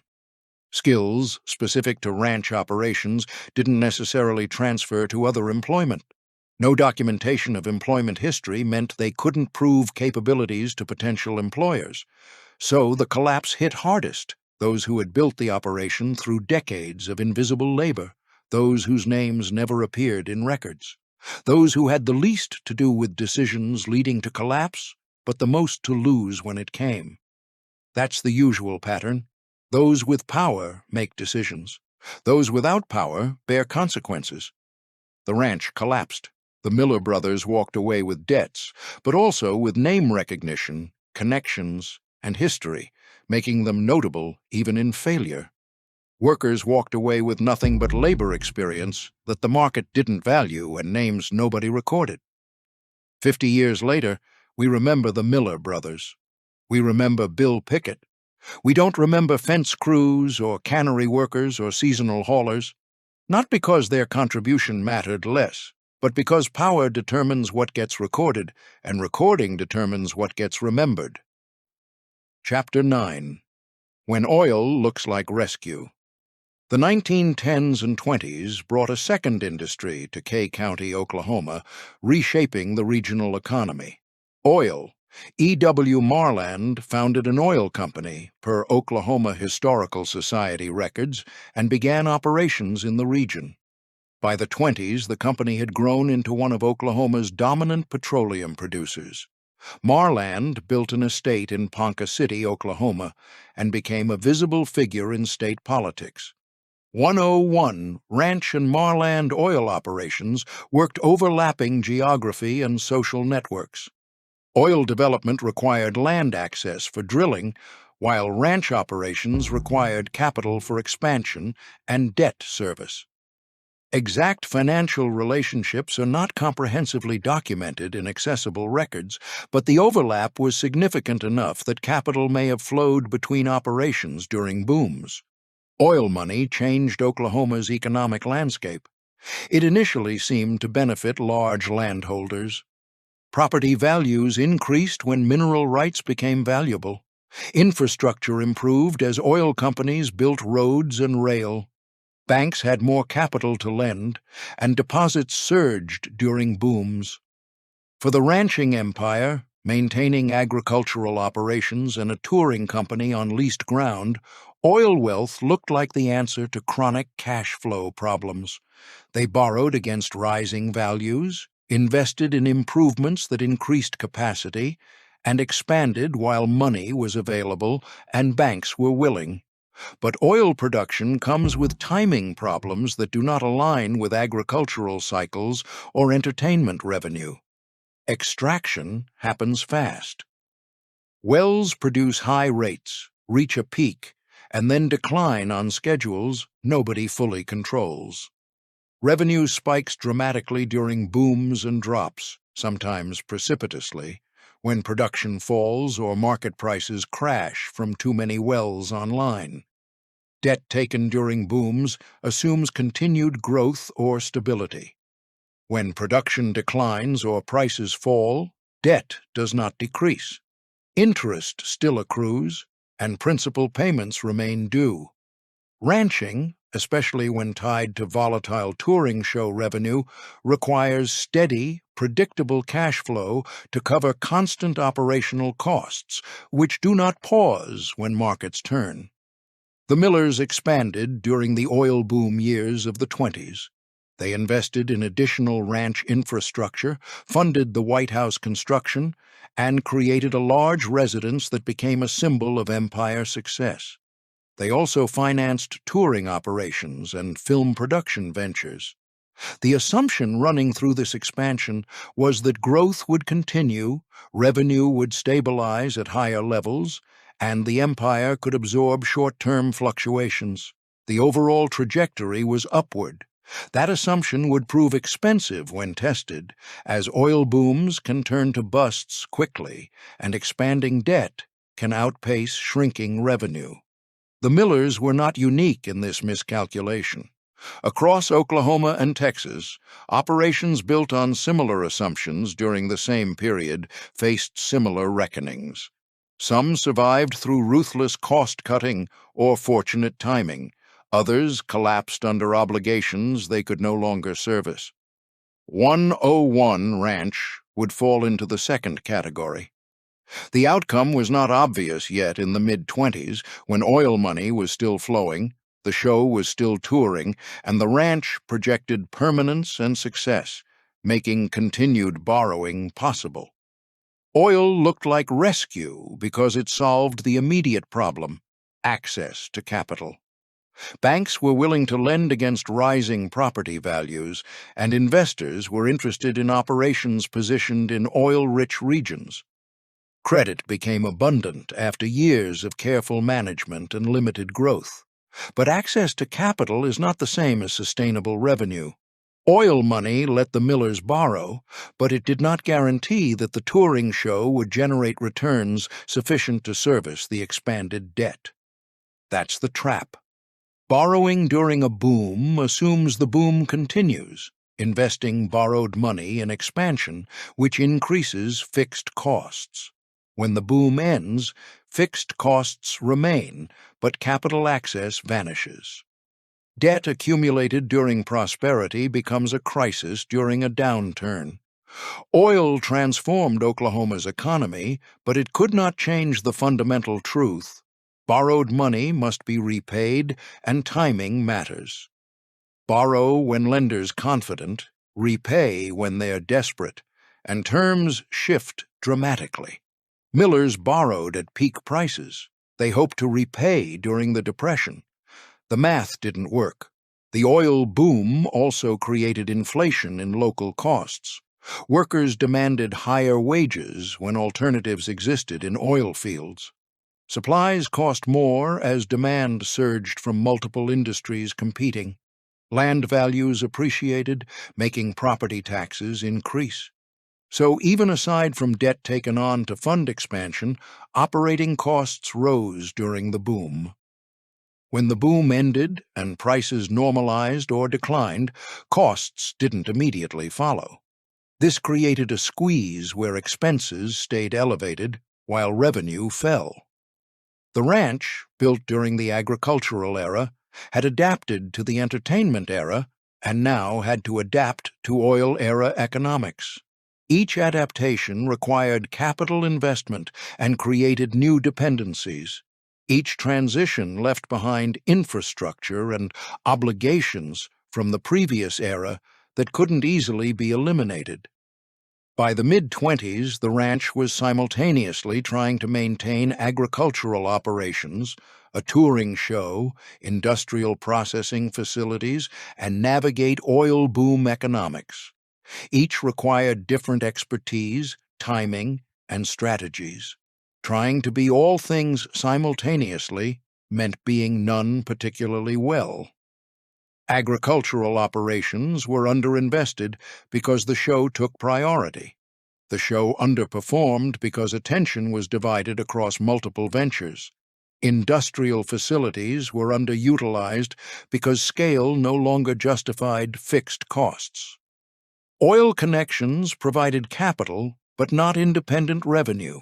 Skills specific to ranch operations didn't necessarily transfer to other employment. No documentation of employment history meant they couldn't prove capabilities to potential employers. So the collapse hit hardest those who had built the operation through decades of invisible labor, those whose names never appeared in records, those who had the least to do with decisions leading to collapse, but the most to lose when it came. That's the usual pattern. Those with power make decisions. Those without power bear consequences. The ranch collapsed. The Miller brothers walked away with debts, but also with name recognition, connections, and history, making them notable even in failure. Workers walked away with nothing but labor experience that the market didn't value and names nobody recorded. 50 years later, we remember the Miller brothers. We remember Bill Pickett. We don't remember fence crews or cannery workers or seasonal haulers, not because their contribution mattered less, but because power determines what gets recorded, and recording determines what gets remembered. Chapter 9. When Oil Looks Like Rescue. The 1910s and 20s brought a second industry to Kay County, Oklahoma, reshaping the regional economy. Oil. E.W. Marland founded an oil company, per Oklahoma Historical Society records, and began operations in the region. By the 20s, the company had grown into one of Oklahoma's dominant petroleum producers. Marland built an estate in Ponca City, Oklahoma, and became a visible figure in state politics. 101 ranch and Marland oil operations worked overlapping geography and social networks. Oil development required land access for drilling, while ranch operations required capital for expansion and debt service. Exact financial relationships are not comprehensively documented in accessible records, but the overlap was significant enough that capital may have flowed between operations during booms. Oil money changed Oklahoma's economic landscape. It initially seemed to benefit large landholders. Property values increased when mineral rights became valuable. Infrastructure improved as oil companies built roads and rail. Banks had more capital to lend, and deposits surged during booms. For the ranching empire, maintaining agricultural operations and a touring company on leased ground, oil wealth looked like the answer to chronic cash flow problems. They borrowed against rising values, invested in improvements that increased capacity, and expanded while money was available and banks were willing. But oil production comes with timing problems that do not align with agricultural cycles or entertainment revenue. Extraction happens fast. Wells produce high rates, reach a peak, and then decline on schedules nobody fully controls. Revenue spikes dramatically during booms and drops, sometimes precipitously, when production falls or market prices crash from too many wells online. Debt taken during booms assumes continued growth or stability. When production declines or prices fall, debt does not decrease. Interest still accrues, and principal payments remain due. Ranching, especially when tied to volatile touring show revenue, requires steady, predictable cash flow to cover constant operational costs, which do not pause when markets turn. The Millers expanded during the oil boom years of the 20s. They invested in additional ranch infrastructure, funded the White House construction, and created a large residence that became a symbol of empire success. They also financed touring operations and film production ventures. The assumption running through this expansion was that growth would continue, revenue would stabilize at higher levels, and the empire could absorb short-term fluctuations. The overall trajectory was upward. That assumption would prove expensive when tested, as oil booms can turn to busts quickly, and expanding debt can outpace shrinking revenue. The Millers were not unique in this miscalculation. Across Oklahoma and Texas, operations built on similar assumptions during the same period faced similar reckonings. Some survived through ruthless cost-cutting or fortunate timing. Others collapsed under obligations they could no longer service. 101 Ranch would fall into the second category. The outcome was not obvious yet in the mid-20s, when oil money was still flowing, the show was still touring, and the ranch projected permanence and success, making continued borrowing possible. Oil looked like rescue because it solved the immediate problem: access to capital. Banks were willing to lend against rising property values, and investors were interested in operations positioned in oil-rich regions. Credit became abundant after years of careful management and limited growth. But access to capital is not the same as sustainable revenue. Oil money let the millers borrow, but it did not guarantee that the touring show would generate returns sufficient to service the expanded debt. That's the trap. Borrowing during a boom assumes the boom continues, investing borrowed money in expansion, which increases fixed costs. When the boom ends, fixed costs remain, but capital access vanishes. Debt accumulated during prosperity becomes a crisis during a downturn. Oil transformed Oklahoma's economy, but it could not change the fundamental truth: borrowed money must be repaid, and timing matters. Borrow when lenders confident, repay when they're desperate, and terms shift dramatically. Millers borrowed at peak prices. They hoped to repay during the Depression. The math didn't work. The oil boom also created inflation in local costs. Workers demanded higher wages when alternatives existed in oil fields. Supplies cost more as demand surged from multiple industries competing. Land values appreciated, making property taxes increase. So even aside from debt taken on to fund expansion, operating costs rose during the boom. When the boom ended and prices normalized or declined, costs didn't immediately follow. This created a squeeze where expenses stayed elevated while revenue fell. The ranch, built during the agricultural era, had adapted to the entertainment era and now had to adapt to oil-era economics. Each adaptation required capital investment and created new dependencies. Each transition left behind infrastructure and obligations from the previous era that couldn't easily be eliminated. By the mid-20s, the ranch was simultaneously trying to maintain agricultural operations, a touring show, industrial processing facilities, and navigate oil boom economics. Each required different expertise, timing, and strategies. Trying to be all things simultaneously meant being none particularly well. Agricultural operations were underinvested because the show took priority. The show underperformed because attention was divided across multiple ventures. Industrial facilities were underutilized because scale no longer justified fixed costs. Oil connections provided capital, but not independent revenue.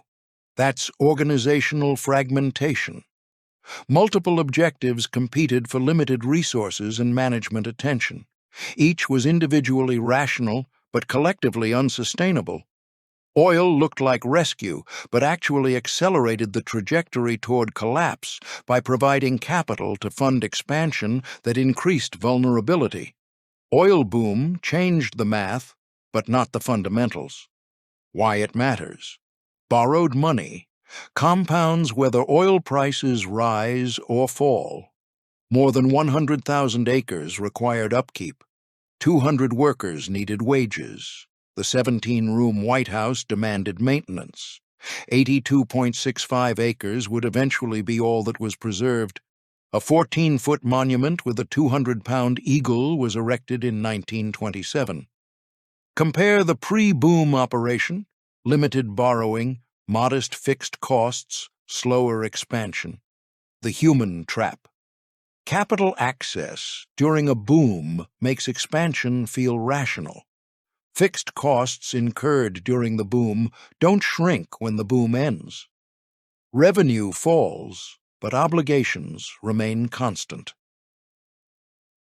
That's organizational fragmentation. Multiple objectives competed for limited resources and management attention. Each was individually rational, but collectively unsustainable. Oil looked like rescue, but actually accelerated the trajectory toward collapse by providing capital to fund expansion that increased vulnerability. Oil boom changed the math, but not the fundamentals. Why it matters. Borrowed money compounds whether oil prices rise or fall. More than 100,000 acres required upkeep. 200 workers needed wages. The 17-room White House demanded maintenance. 82.65 acres would eventually be all that was preserved. A 14-foot monument with a 200-pound eagle was erected in 1927. Compare the pre-boom operation, limited borrowing, modest fixed costs, slower expansion. The human trap. Capital access during a boom makes expansion feel rational. Fixed costs incurred during the boom don't shrink when the boom ends. Revenue falls, but obligations remain constant.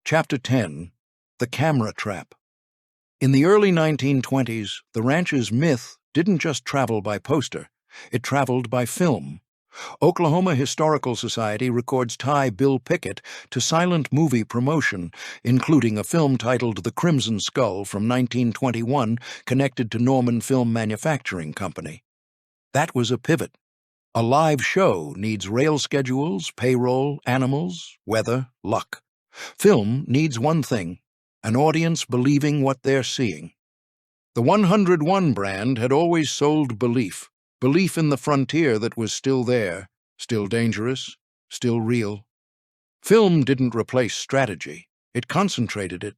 Chapter 10. The Camera Trap. In the early 1920s, the ranch's myth didn't just travel by poster, it traveled by film. Oklahoma Historical Society records tie Bill Pickett to silent movie promotion, including a film titled The Crimson Skull from 1921 connected to Norman Film Manufacturing Company. That was a pivot. A live show needs rail schedules, payroll, animals, weather, luck. Film needs one thing: an audience believing what they're seeing. The 101 brand had always sold belief in the frontier that was still there, still dangerous, still real. Film didn't replace strategy, it concentrated it.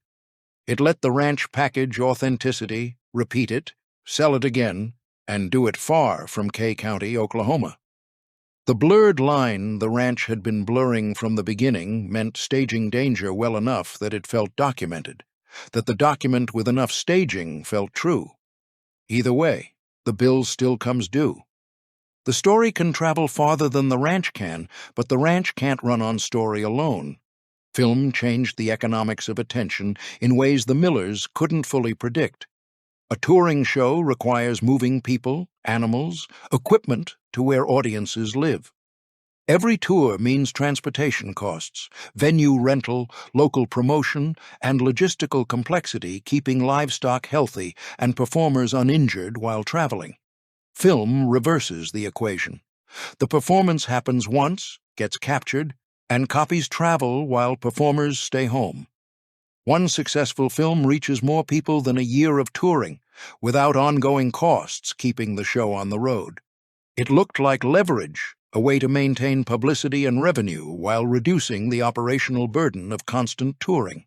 It let the ranch package authenticity, repeat it, sell it again, and do it far from Kay County, Oklahoma. The blurred line the ranch had been blurring from the beginning meant staging danger well enough that it felt documented, that the document with enough staging felt true. Either way, the bill still comes due. The story can travel farther than the ranch can, but the ranch can't run on story alone. Film changed the economics of attention in ways the Millers couldn't fully predict. A touring show requires moving people, animals, equipment to where audiences live. Every tour means transportation costs, venue rental, local promotion, and logistical complexity keeping livestock healthy and performers uninjured while traveling. Film reverses the equation. The performance happens once, gets captured, and copies travel while performers stay home. One successful film reaches more people than a year of touring, without ongoing costs keeping the show on the road. It looked like leverage, a way to maintain publicity and revenue while reducing the operational burden of constant touring.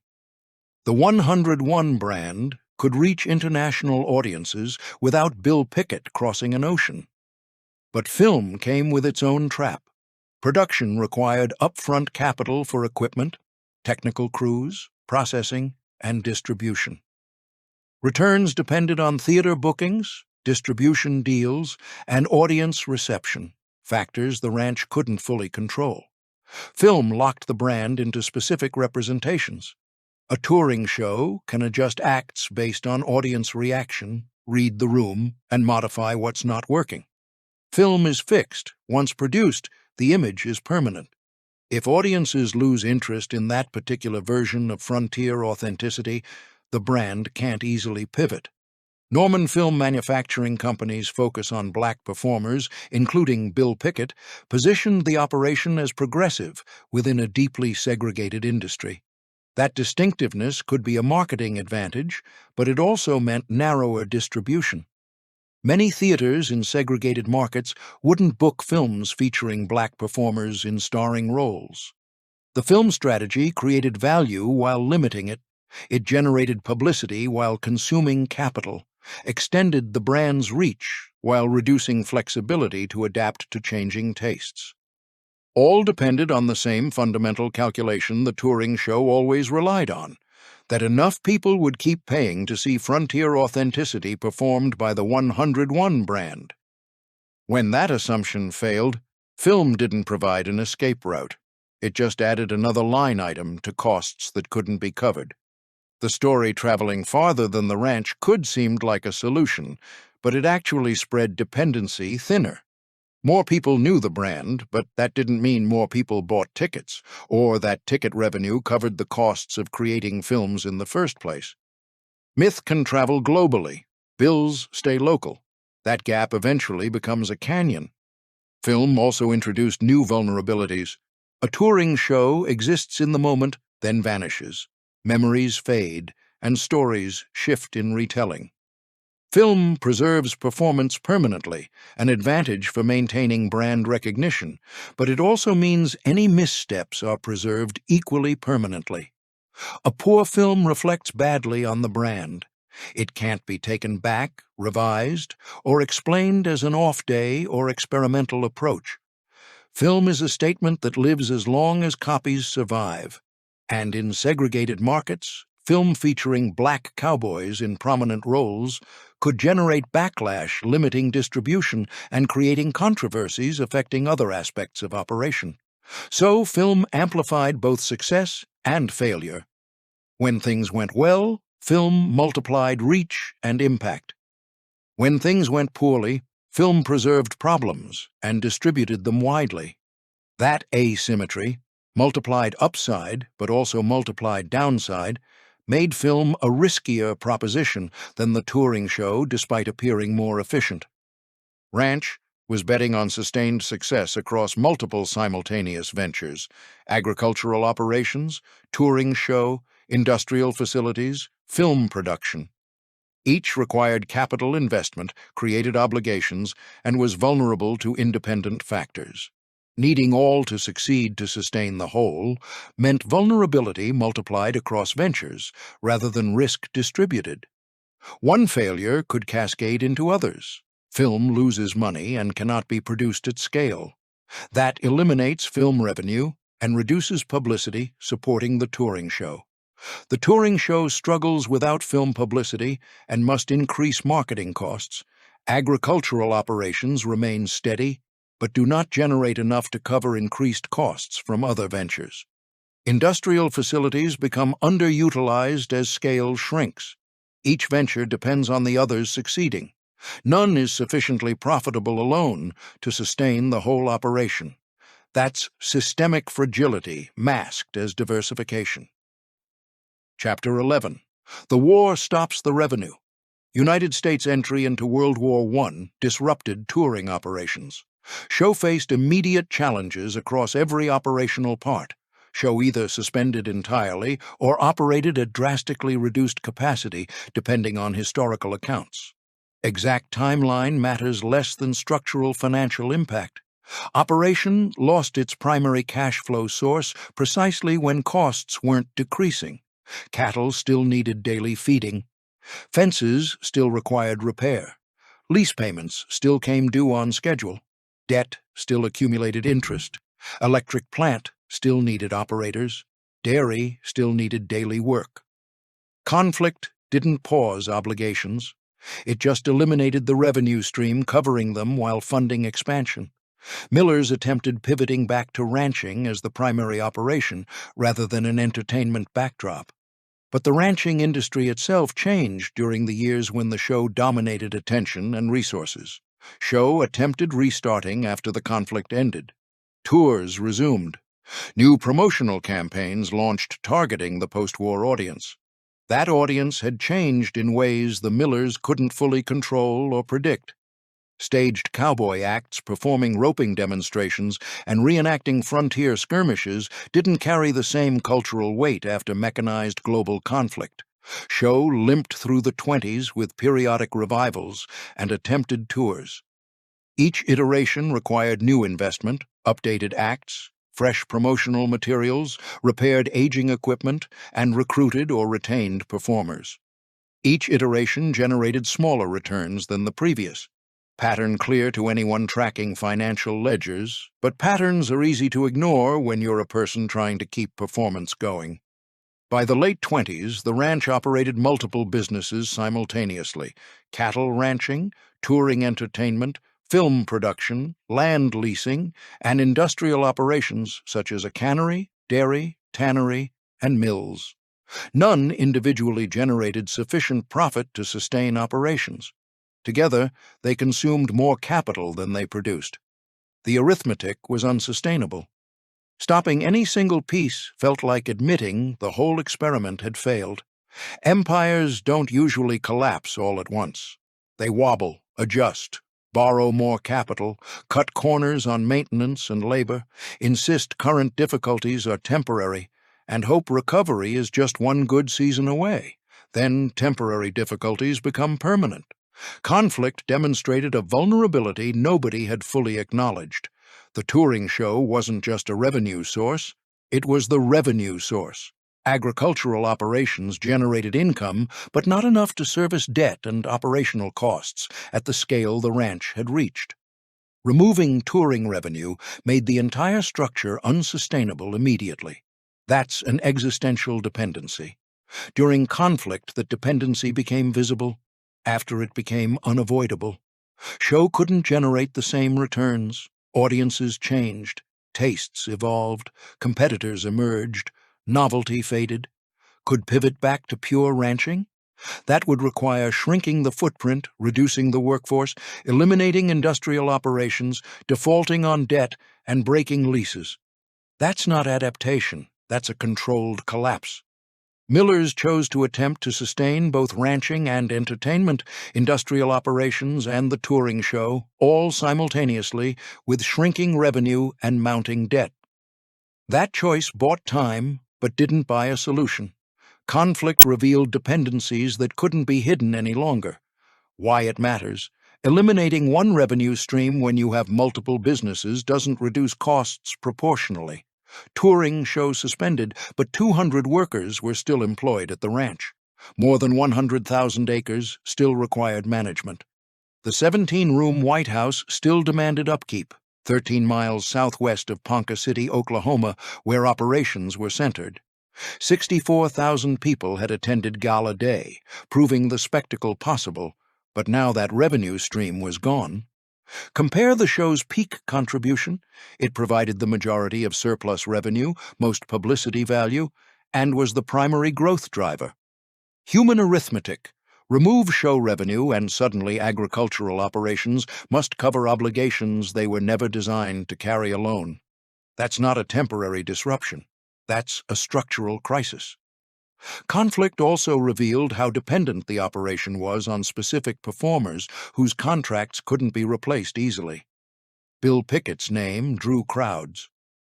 The 101 brand could reach international audiences without Bill Pickett crossing an ocean. But film came with its own trap. Production required upfront capital for equipment, technical crews, processing, and distribution. Returns depended on theater bookings, distribution deals, and audience reception, factors the ranch couldn't fully control. Film locked the brand into specific representations. A touring show can adjust acts based on audience reaction, read the room, and modify what's not working. Film is fixed. Once produced, the image is permanent. If audiences lose interest in that particular version of frontier authenticity, the brand can't easily pivot. Norman Film Manufacturing Company's focus on black performers, including Bill Pickett, positioned the operation as progressive within a deeply segregated industry. That distinctiveness could be a marketing advantage, but it also meant narrower distribution. Many theaters in segregated markets wouldn't book films featuring black performers in starring roles. The film strategy created value while limiting it. It generated publicity while consuming capital, extended the brand's reach while reducing flexibility to adapt to changing tastes. All depended on the same fundamental calculation the touring show always relied on: that enough people would keep paying to see frontier authenticity performed by the 101 brand. When that assumption failed, film didn't provide an escape route. It just added another line item to costs that couldn't be covered. The story traveling farther than the ranch could seem like a solution, but it actually spread dependency thinner. More people knew the brand, but that didn't mean more people bought tickets, or that ticket revenue covered the costs of creating films in the first place. Myth can travel globally. Bills stay local. That gap eventually becomes a canyon. Film also introduced new vulnerabilities. A touring show exists in the moment, then vanishes. Memories fade, and stories shift in retelling. Film preserves performance permanently, an advantage for maintaining brand recognition, but it also means any missteps are preserved equally permanently. A poor film reflects badly on the brand. It can't be taken back, revised, or explained as an off day or experimental approach. Film is a statement that lives as long as copies survive, and in segregated markets, film featuring black cowboys in prominent roles could generate backlash, limiting distribution and creating controversies affecting other aspects of operation. So film amplified both success and failure. When things went well, film multiplied reach and impact. When things went poorly, film preserved problems and distributed them widely. That asymmetry, multiplied upside but also multiplied downside, made film a riskier proposition than the touring show despite appearing more efficient. Ranch was betting on sustained success across multiple simultaneous ventures: agricultural operations, touring show, industrial facilities, film production. Each required capital investment, created obligations, and was vulnerable to independent factors. Needing all to succeed to sustain the whole meant vulnerability multiplied across ventures rather than risk distributed. One failure could cascade into others. Film loses money and cannot be produced at scale. That eliminates film revenue and reduces publicity supporting the touring show. The touring show struggles without film publicity and must increase marketing costs. Agricultural operations remain steady, but do not generate enough to cover increased costs from other ventures. Industrial facilities become underutilized as scale shrinks. Each venture depends on the others succeeding. None is sufficiently profitable alone to sustain the whole operation. That's systemic fragility masked as diversification. Chapter 11. The War Stops the Revenue. United States entry into World War I disrupted touring operations. Show faced immediate challenges across every operational part. Show either suspended entirely or operated at drastically reduced capacity, depending on historical accounts. Exact timeline matters less than structural financial impact. Operation lost its primary cash flow source precisely when costs weren't decreasing. Cattle still needed daily feeding. Fences still required repair. Lease payments still came due on schedule. Debt still accumulated interest. Electric plant still needed operators. Dairy still needed daily work. Conflict didn't pause obligations. It just eliminated the revenue stream covering them while funding expansion. Millers attempted pivoting back to ranching as the primary operation rather than an entertainment backdrop. But the ranching industry itself changed during the years when the show dominated attention and resources. Show attempted restarting after the conflict ended. Tours resumed. New promotional campaigns launched targeting the post-war audience. That audience had changed in ways the Millers couldn't fully control or predict. Staged cowboy acts performing roping demonstrations and reenacting frontier skirmishes didn't carry the same cultural weight after mechanized global conflict. Show limped through the 20s with periodic revivals and attempted tours. Each iteration required new investment, updated acts, fresh promotional materials, repaired aging equipment, and recruited or retained performers. Each iteration generated smaller returns than the previous. Pattern clear to anyone tracking financial ledgers, but patterns are easy to ignore when you're a person trying to keep performance going. By the late 20s, the ranch operated multiple businesses simultaneously: cattle ranching, touring entertainment, film production, land leasing, and industrial operations such as a cannery, dairy, tannery, and mills. None individually generated sufficient profit to sustain operations. Together, they consumed more capital than they produced. The arithmetic was unsustainable. Stopping any single piece felt like admitting the whole experiment had failed. Empires don't usually collapse all at once. They wobble, adjust, borrow more capital, cut corners on maintenance and labor, insist current difficulties are temporary, and hope recovery is just one good season away. Then temporary difficulties become permanent. Conflict demonstrated a vulnerability nobody had fully acknowledged. The touring show wasn't just a revenue source, it was the revenue source. Agricultural operations generated income, but not enough to service debt and operational costs at the scale the ranch had reached. Removing touring revenue made the entire structure unsustainable immediately. That's an existential dependency. During conflict, that dependency became visible. After it became unavoidable. Show couldn't generate the same returns. Audiences changed. Tastes evolved. Competitors emerged. Novelty faded. Could pivot back to pure ranching? That would require shrinking the footprint, reducing the workforce, eliminating industrial operations, defaulting on debt, and breaking leases. That's not adaptation. That's a controlled collapse. Millers chose to attempt to sustain both ranching and entertainment, industrial operations and the touring show, all simultaneously, with shrinking revenue and mounting debt. That choice bought time, but didn't buy a solution. Conflict revealed dependencies that couldn't be hidden any longer. Why it matters. Eliminating one revenue stream when you have multiple businesses doesn't reduce costs proportionally. Touring show suspended, but 200 workers were still employed at the ranch. More than 100,000 acres still required management. The 17-room White House still demanded upkeep, 13 miles southwest of Ponca City, Oklahoma, where operations were centered. 64,000 people had attended Gala Day, proving the spectacle possible, but now that revenue stream was gone. Compare the show's peak contribution. It provided the majority of surplus revenue, most publicity value, and was the primary growth driver. Human arithmetic. Remove show revenue and suddenly agricultural operations must cover obligations they were never designed to carry alone. That's not a temporary disruption. That's a structural crisis. Conflict also revealed how dependent the operation was on specific performers whose contracts couldn't be replaced easily. Bill Pickett's name drew crowds.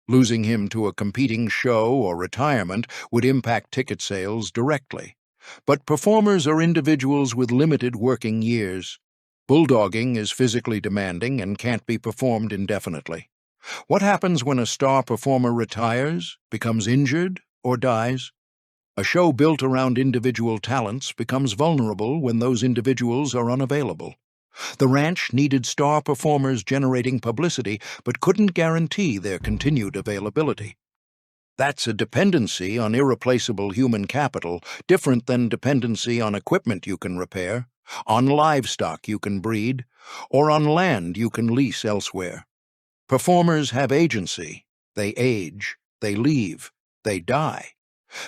Losing him to a competing show or retirement would impact ticket sales directly. But performers are individuals with limited working years. Bulldogging is physically demanding and can't be performed indefinitely. What happens when a star performer retires, becomes injured, or dies? A show built around individual talents becomes vulnerable when those individuals are unavailable. The ranch needed star performers generating publicity but couldn't guarantee their continued availability. That's a dependency on irreplaceable human capital, different than dependency on equipment you can repair, on livestock you can breed, or on land you can lease elsewhere. Performers have agency. They age, they leave, they die.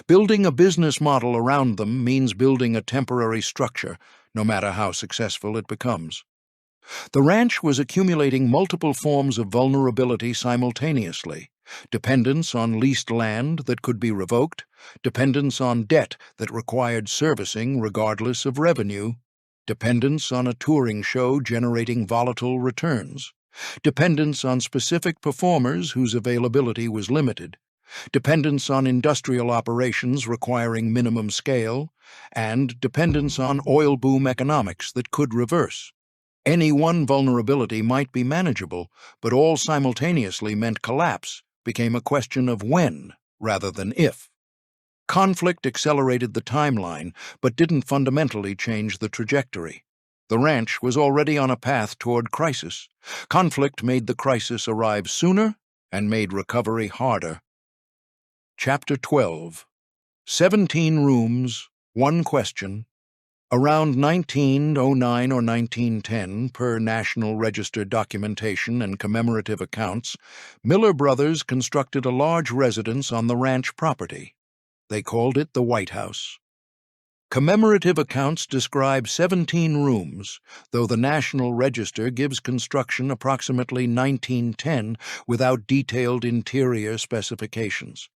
Building a business model around them means building a temporary structure, no matter how successful it becomes. The ranch was accumulating multiple forms of vulnerability simultaneously. Dependence on leased land that could be revoked, dependence on debt that required servicing regardless of revenue, dependence on a touring show generating volatile returns, dependence on specific performers whose availability was limited, dependence on industrial operations requiring minimum scale, and dependence on oil boom economics that could reverse. Any one vulnerability might be manageable, but all simultaneously meant collapse became a question of when rather than if. Conflict accelerated the timeline, but didn't fundamentally change the trajectory. The ranch was already on a path toward crisis. Conflict made the crisis arrive sooner and made recovery harder. Chapter 12. 17 rooms, one question. Around 1909 or 1910, per National Register documentation and commemorative accounts, Miller brothers constructed a large residence on the ranch property. They called it the White House. Commemorative accounts describe 17 rooms, though the National Register gives construction approximately 1910 without detailed interior specifications.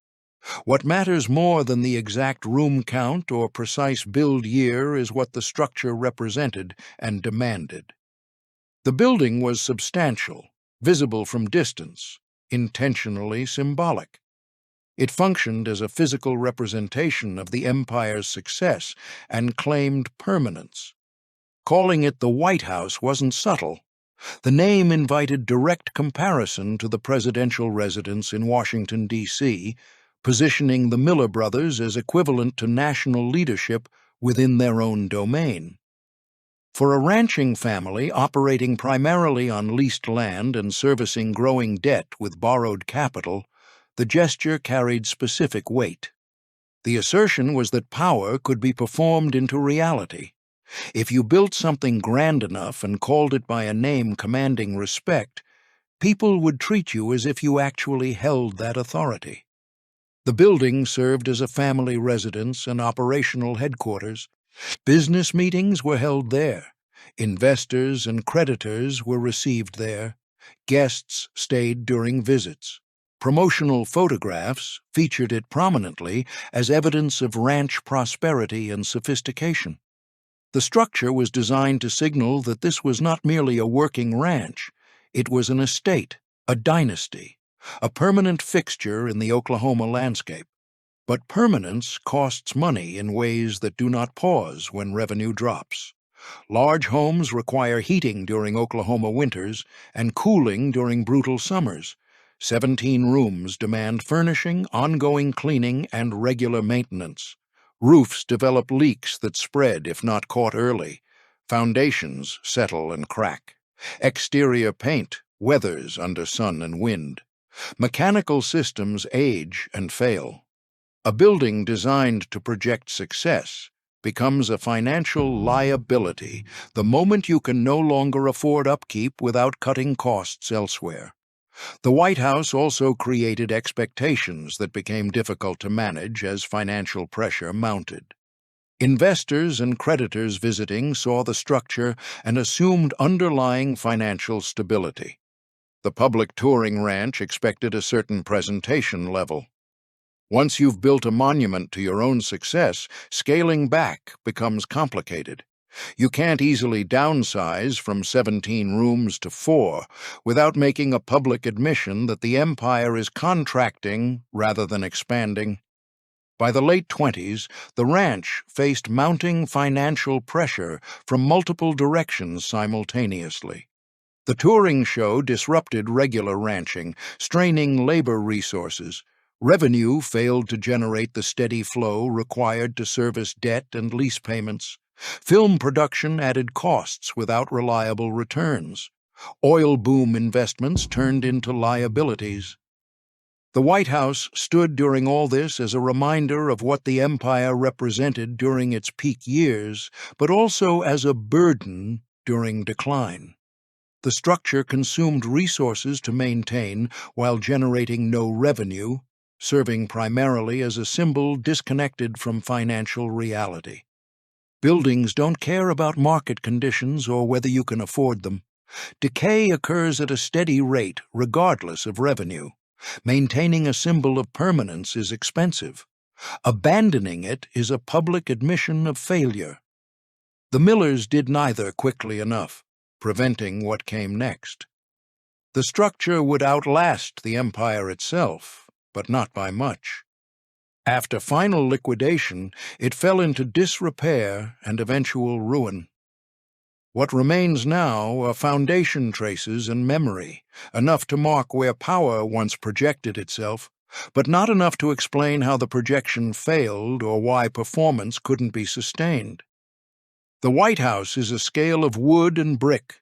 What matters more than the exact room count or precise build year is what the structure represented and demanded. The building was substantial, visible from distance, intentionally symbolic. It functioned as a physical representation of the empire's success and claimed permanence. Calling it the White House wasn't subtle. The name invited direct comparison to the presidential residence in Washington, D.C., positioning the Miller brothers as equivalent to national leadership within their own domain. For a ranching family operating primarily on leased land and servicing growing debt with borrowed capital, the gesture carried specific weight. The assertion was that power could be performed into reality. If you built something grand enough and called it by a name commanding respect, people would treat you as if you actually held that authority. The building served as a family residence and operational headquarters. Business meetings were held there. Investors and creditors were received there. Guests stayed during visits. Promotional photographs featured it prominently as evidence of ranch prosperity and sophistication. The structure was designed to signal that this was not merely a working ranch. It was an estate, a dynasty, a permanent fixture in the Oklahoma landscape. But permanence costs money in ways that do not pause when revenue drops. Large homes require heating during Oklahoma winters and cooling during brutal summers. 17 rooms demand furnishing, ongoing cleaning, and regular maintenance. Roofs develop leaks that spread if not caught early. Foundations settle and crack. Exterior paint weathers under sun and wind. Mechanical systems age and fail. A building designed to project success becomes a financial liability the moment you can no longer afford upkeep without cutting costs elsewhere. The White House also created expectations that became difficult to manage as financial pressure mounted. Investors and creditors visiting saw the structure and assumed underlying financial stability. The public touring ranch expected a certain presentation level. Once you've built a monument to your own success, scaling back becomes complicated. You can't easily downsize from 17 rooms to 4 without making a public admission that the empire is contracting rather than expanding. By the late 20s, the ranch faced mounting financial pressure from multiple directions simultaneously. The touring show disrupted regular ranching, straining labor resources. Revenue failed to generate the steady flow required to service debt and lease payments. Film production added costs without reliable returns. Oil boom investments turned into liabilities. The White House stood during all this as a reminder of what the empire represented during its peak years, but also as a burden during decline. The structure consumed resources to maintain while generating no revenue, serving primarily as a symbol disconnected from financial reality. Buildings don't care about market conditions or whether you can afford them. Decay occurs at a steady rate regardless of revenue. Maintaining a symbol of permanence is expensive. Abandoning it is a public admission of failure. The Millers did neither quickly enough, preventing what came next. The structure would outlast the empire itself, but not by much. After final liquidation, it fell into disrepair and eventual ruin. What remains now are foundation traces and memory, enough to mark where power once projected itself, but not enough to explain how the projection failed or why performance couldn't be sustained. The White House is a scale of wood and brick.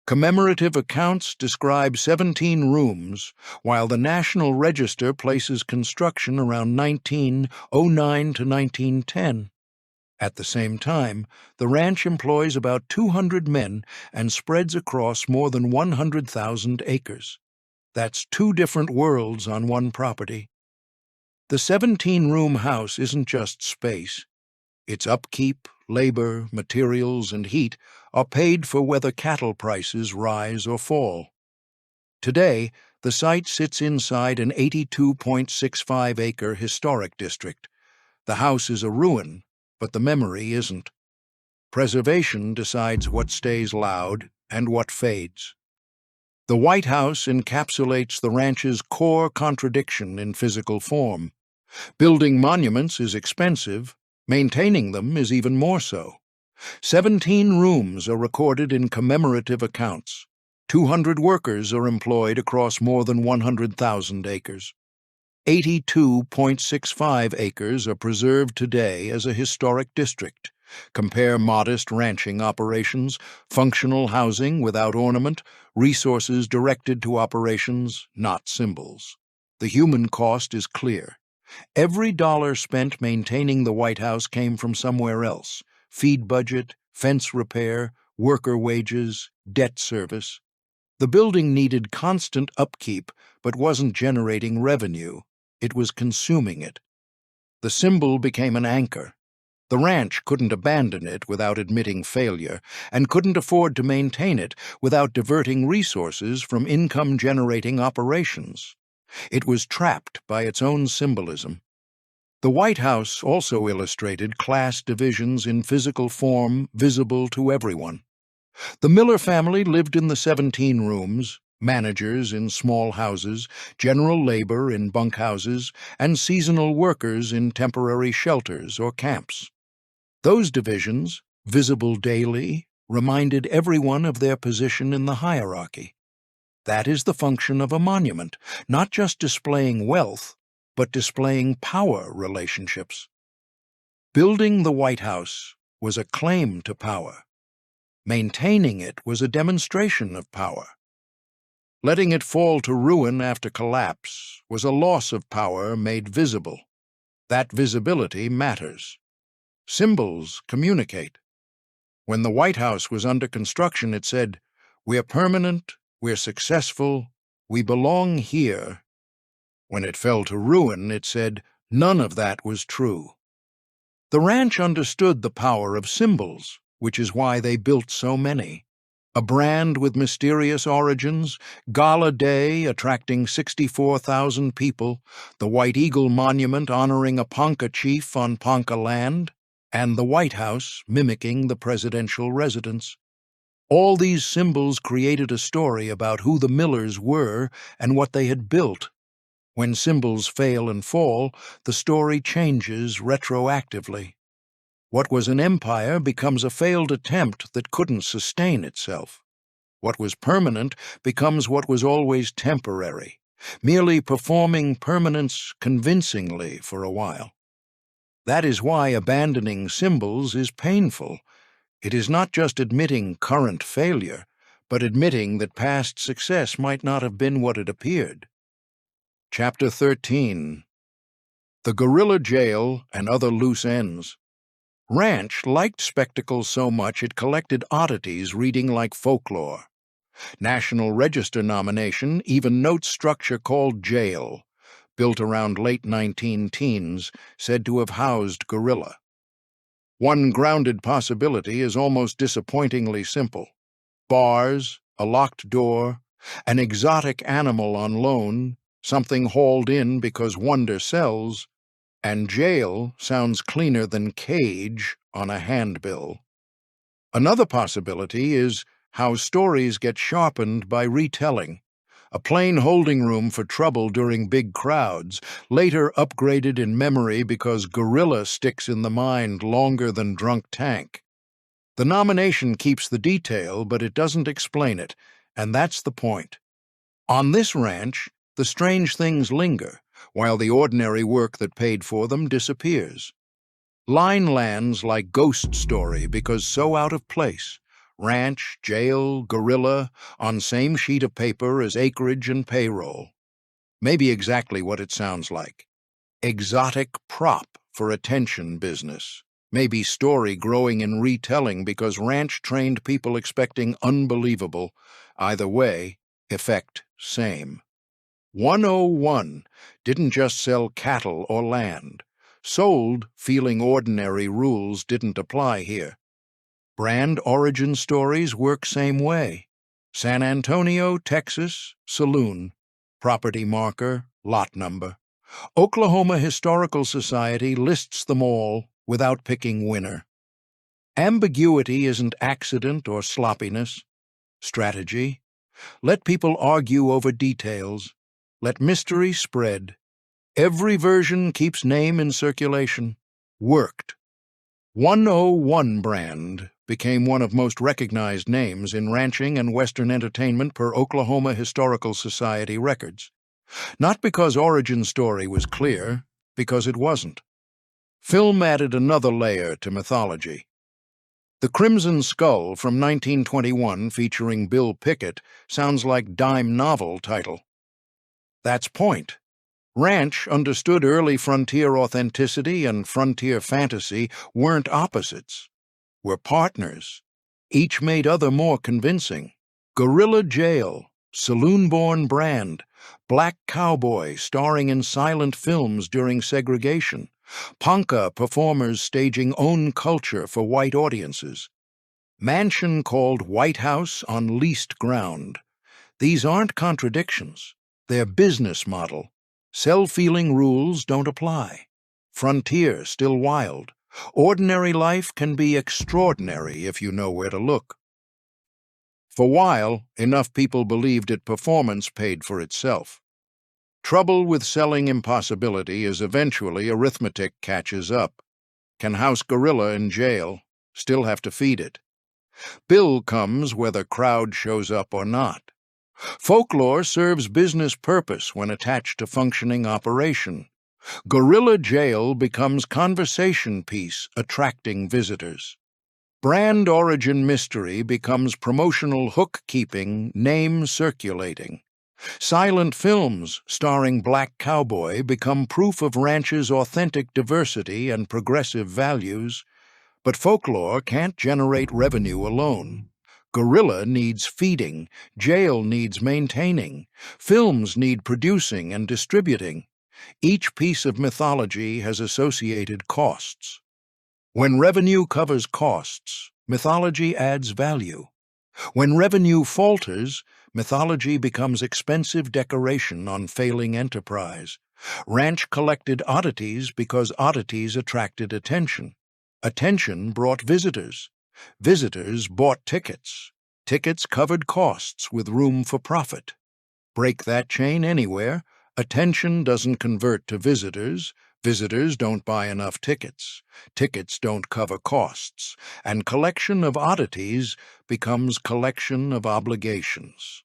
Commemorative accounts describe 17 rooms, while the National Register places construction around 1909 to 1910. At the same time, the ranch employs about 200 men and spreads across more than 100,000 acres. That's 2 different worlds on one property. The 17-room house isn't just space. Its upkeep, labor, materials, and heat are paid for whether cattle prices rise or fall. Today, the site sits inside an 82.65-acre historic district. The house is a ruin, but the memory isn't. Preservation decides what stays loud and what fades. The White House encapsulates the ranch's core contradiction in physical form. Building monuments is expensive. Maintaining them is even more so. 17 rooms are recorded in commemorative accounts. 200 workers are employed across more than 100,000 acres. 82.65 acres are preserved today as a historic district. Compare modest ranching operations, functional housing without ornament, resources directed to operations, not symbols. The human cost is clear. Every dollar spent maintaining the White House came from somewhere else: feed budget, fence repair, worker wages, debt service. The building needed constant upkeep, but wasn't generating revenue. It was consuming it. The symbol became an anchor. The ranch couldn't abandon it without admitting failure, and couldn't afford to maintain it without diverting resources from income-generating operations. It was trapped by its own symbolism. The White House also illustrated class divisions in physical form visible to everyone. The Miller family lived in the 17 rooms, managers in small houses, general labor in bunkhouses, and seasonal workers in temporary shelters or camps. Those divisions, visible daily, reminded everyone of their position in the hierarchy. That is the function of a monument, not just displaying wealth, but displaying power relationships. Building the White House was a claim to power. Maintaining it was a demonstration of power. Letting it fall to ruin after collapse was a loss of power made visible. That visibility matters. Symbols communicate. When the White House was under construction, it said, "We're permanent, we're successful, we belong here." When it fell to ruin, it said, none of that was true. The ranch understood the power of symbols, which is why they built so many. A brand with mysterious origins, Gala Day attracting 64,000 people, the White Eagle Monument honoring a Ponca chief on Ponca land, and the White House mimicking the presidential residence. All these symbols created a story about who the Millers were and what they had built. When symbols fail and fall, the story changes retroactively. What was an empire becomes a failed attempt that couldn't sustain itself. What was permanent becomes what was always temporary, merely performing permanence convincingly for a while. That is why abandoning symbols is painful. It is not just admitting current failure, but admitting that past success might not have been what it appeared. Chapter 13. The Gorilla Jail and Other Loose Ends. Ranch liked spectacle so much it collected oddities reading like Folklore. National Register nomination even notes structure called jail, built around late 19-teens, said to have housed gorilla. One grounded possibility is almost disappointingly simple. Bars, a locked door, an exotic animal on loan, something hauled in because wonder sells, and jail sounds cleaner than cage on a handbill. Another possibility is how stories get sharpened by retelling. A plain holding room for trouble during big crowds, later upgraded in memory because gorilla sticks in the mind longer than drunk tank. The nomination keeps the detail, but it doesn't explain it, and that's the point. On this ranch, the strange things linger, while the ordinary work that paid for them disappears. Line lands like ghost story because so out of place. Ranch, jail, gorilla, on same sheet of paper as acreage and payroll. Maybe exactly what it sounds like. Exotic prop for attention business. Maybe story growing in retelling because ranch trained people expecting unbelievable. Either way, effect same. 101 didn't just sell cattle or land. Sold, feeling ordinary rules didn't apply here. Brand origin stories work same way. San Antonio, Texas, saloon. Property marker, lot number. Oklahoma Historical Society lists them all without picking winner. Ambiguity isn't accident or sloppiness. Strategy. Let people argue over details. Let mystery spread. Every version keeps name in circulation. Worked. 101 brand became one of most recognized names in ranching and Western entertainment per Oklahoma Historical Society records. Not because origin story was clear, because it wasn't. Film added another layer to mythology. The Crimson Skull from 1921 featuring Bill Pickett sounds like dime novel title. That's point. Ranch understood early frontier authenticity and frontier fantasy weren't opposites, were partners. Each made other more convincing. Guerrilla Jail, saloon-born brand, black cowboy starring in silent films during segregation, Ponca performers staging own culture for white audiences. Mansion called White House on leased ground. These aren't contradictions. They're business model. Self-feeling rules don't apply. Frontier still wild. Ordinary life can be extraordinary if you know where to look. For a while, enough people believed it performance paid for itself. Trouble with selling impossibility is eventually arithmetic catches up. Can house gorilla in jail, still have to feed it. Bill comes whether crowd shows up or not. Folklore serves business purpose when attached to functioning operation. Gorilla jail becomes conversation piece attracting visitors. Brand origin mystery becomes promotional hook-keeping, name circulating. Silent films starring Black Cowboy become proof of ranch's authentic diversity and progressive values. But folklore can't generate revenue alone. Gorilla needs feeding, jail needs maintaining, films need producing and distributing. Each piece of mythology has associated costs. When revenue covers costs, mythology adds value. When revenue falters, mythology becomes expensive decoration on failing enterprise. Ranch collected oddities because oddities attracted attention. Attention brought visitors. Visitors bought tickets. Tickets covered costs with room for profit. Break that chain anywhere, attention doesn't convert to visitors, visitors don't buy enough tickets, tickets don't cover costs, and collection of oddities becomes collection of obligations.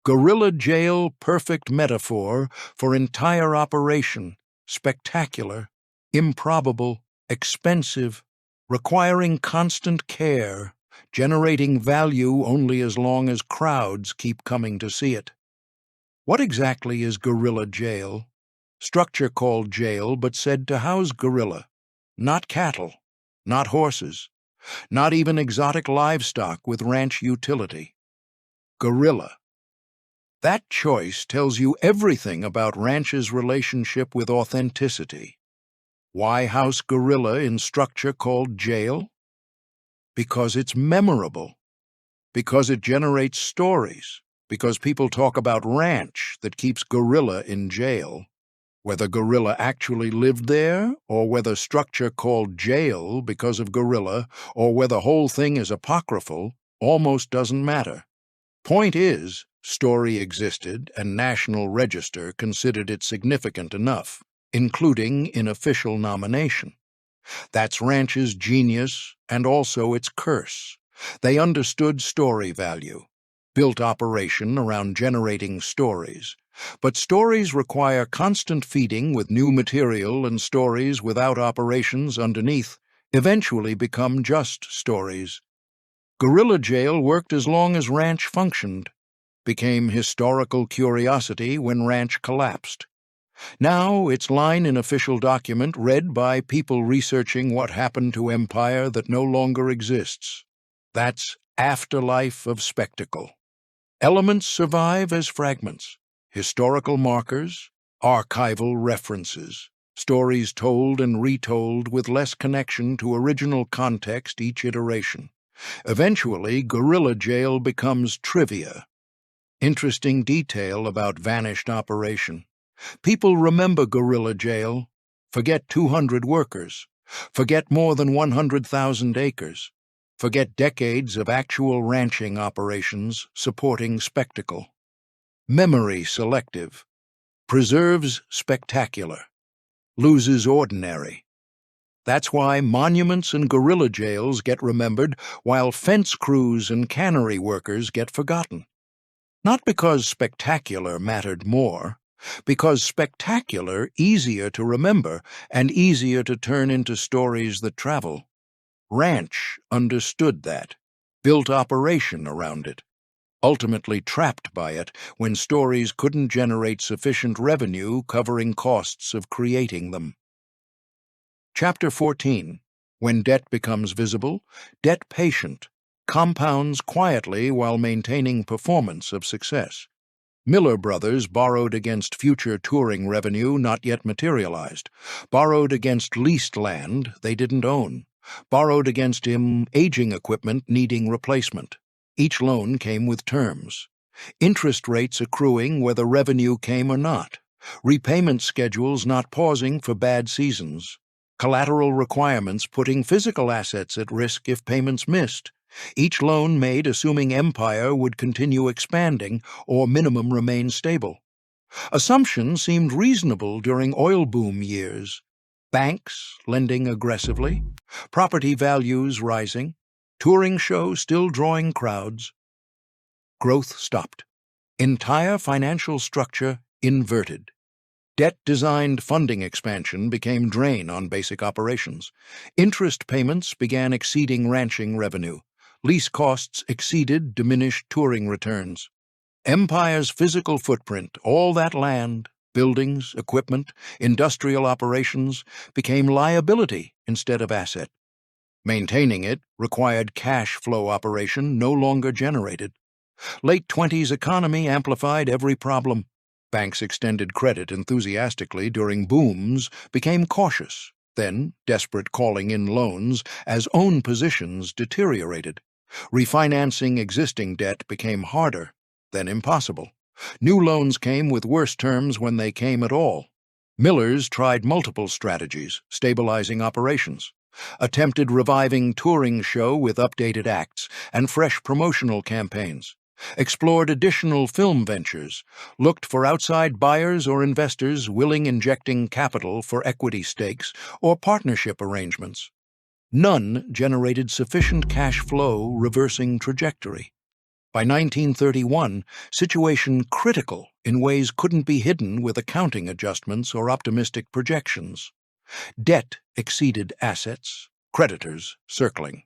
Gorilla jail, perfect metaphor for entire operation, spectacular, improbable, expensive, requiring constant care, generating value only as long as crowds keep coming to see it. What exactly is gorilla jail? Structure called jail but said to house gorilla. Not cattle, not horses, not even exotic livestock with ranch utility. Gorilla. That choice tells you everything about ranch's relationship with authenticity. Why house gorilla in structure called jail? Because it's memorable. Because it generates stories. Because people talk about ranch that keeps gorilla in jail. Whether gorilla actually lived there, or whether structure called jail because of gorilla, or whether whole thing is apocryphal, almost doesn't matter. Point is, story existed and National Register considered it significant enough, including in official nomination. That's ranch's genius and also its curse. They understood story value, built operation around generating stories. But stories require constant feeding with new material, and stories without operations underneath eventually become just stories. Gorilla jail worked as long as ranch functioned, became historical curiosity when ranch collapsed. Now it's line in official document read by people researching what happened to empire that no longer exists. That's afterlife of spectacle. Elements survive as fragments, historical markers, archival references, stories told and retold with less connection to original context each iteration. Eventually, gorilla jail becomes trivia. Interesting detail about vanished operation. People remember gorilla jail, forget 200 workers, forget more than 100,000 acres, forget decades of actual ranching operations supporting spectacle. Memory selective, preserves spectacular, loses ordinary. That's why monuments and gorilla jails get remembered while fence crews and cannery workers get forgotten. Not because spectacular mattered more, because spectacular easier to remember and easier to turn into stories that travel. Ranch understood that, built operation around it. ultimately trapped by it when stories couldn't generate sufficient revenue covering costs of creating them. Chapter 14. When debt becomes visible, debt patient, compounds quietly while maintaining performance of success. Miller Brothers borrowed against future touring revenue not yet materialized, borrowed against leased land they didn't own, borrowed against aging equipment needing replacement. Each loan came with terms, interest rates accruing whether revenue came or not, repayment schedules not pausing for bad seasons, collateral requirements putting physical assets at risk if payments missed. Each loan made assuming Empire would continue expanding or minimum remain stable. Assumptions seemed reasonable during oil boom years. Banks lending aggressively, property values rising, touring shows still drawing crowds. Growth stopped. Entire financial structure inverted. Debt-designed funding expansion became drain on basic operations. Interest payments began exceeding ranching revenue. Lease costs exceeded diminished touring returns. Empire's physical footprint, all that land, buildings, equipment, industrial operations, became liability instead of asset. Maintaining it required cash flow operation no longer generated. Late 20s economy amplified every problem. Banks extended credit enthusiastically during booms, became cautious, then desperate calling in loans as own positions deteriorated. Refinancing existing debt became harder, then impossible. New loans came with worse terms when they came at all. Miller's tried multiple strategies, stabilizing operations, attempted reviving touring show with updated acts and fresh promotional campaigns, explored additional film ventures, looked for outside buyers or investors willing injecting capital for equity stakes or partnership arrangements. None generated sufficient cash flow reversing trajectory. By 1931, situation critical in ways couldn't be hidden with accounting adjustments or optimistic projections. Debt exceeded assets, creditors circling.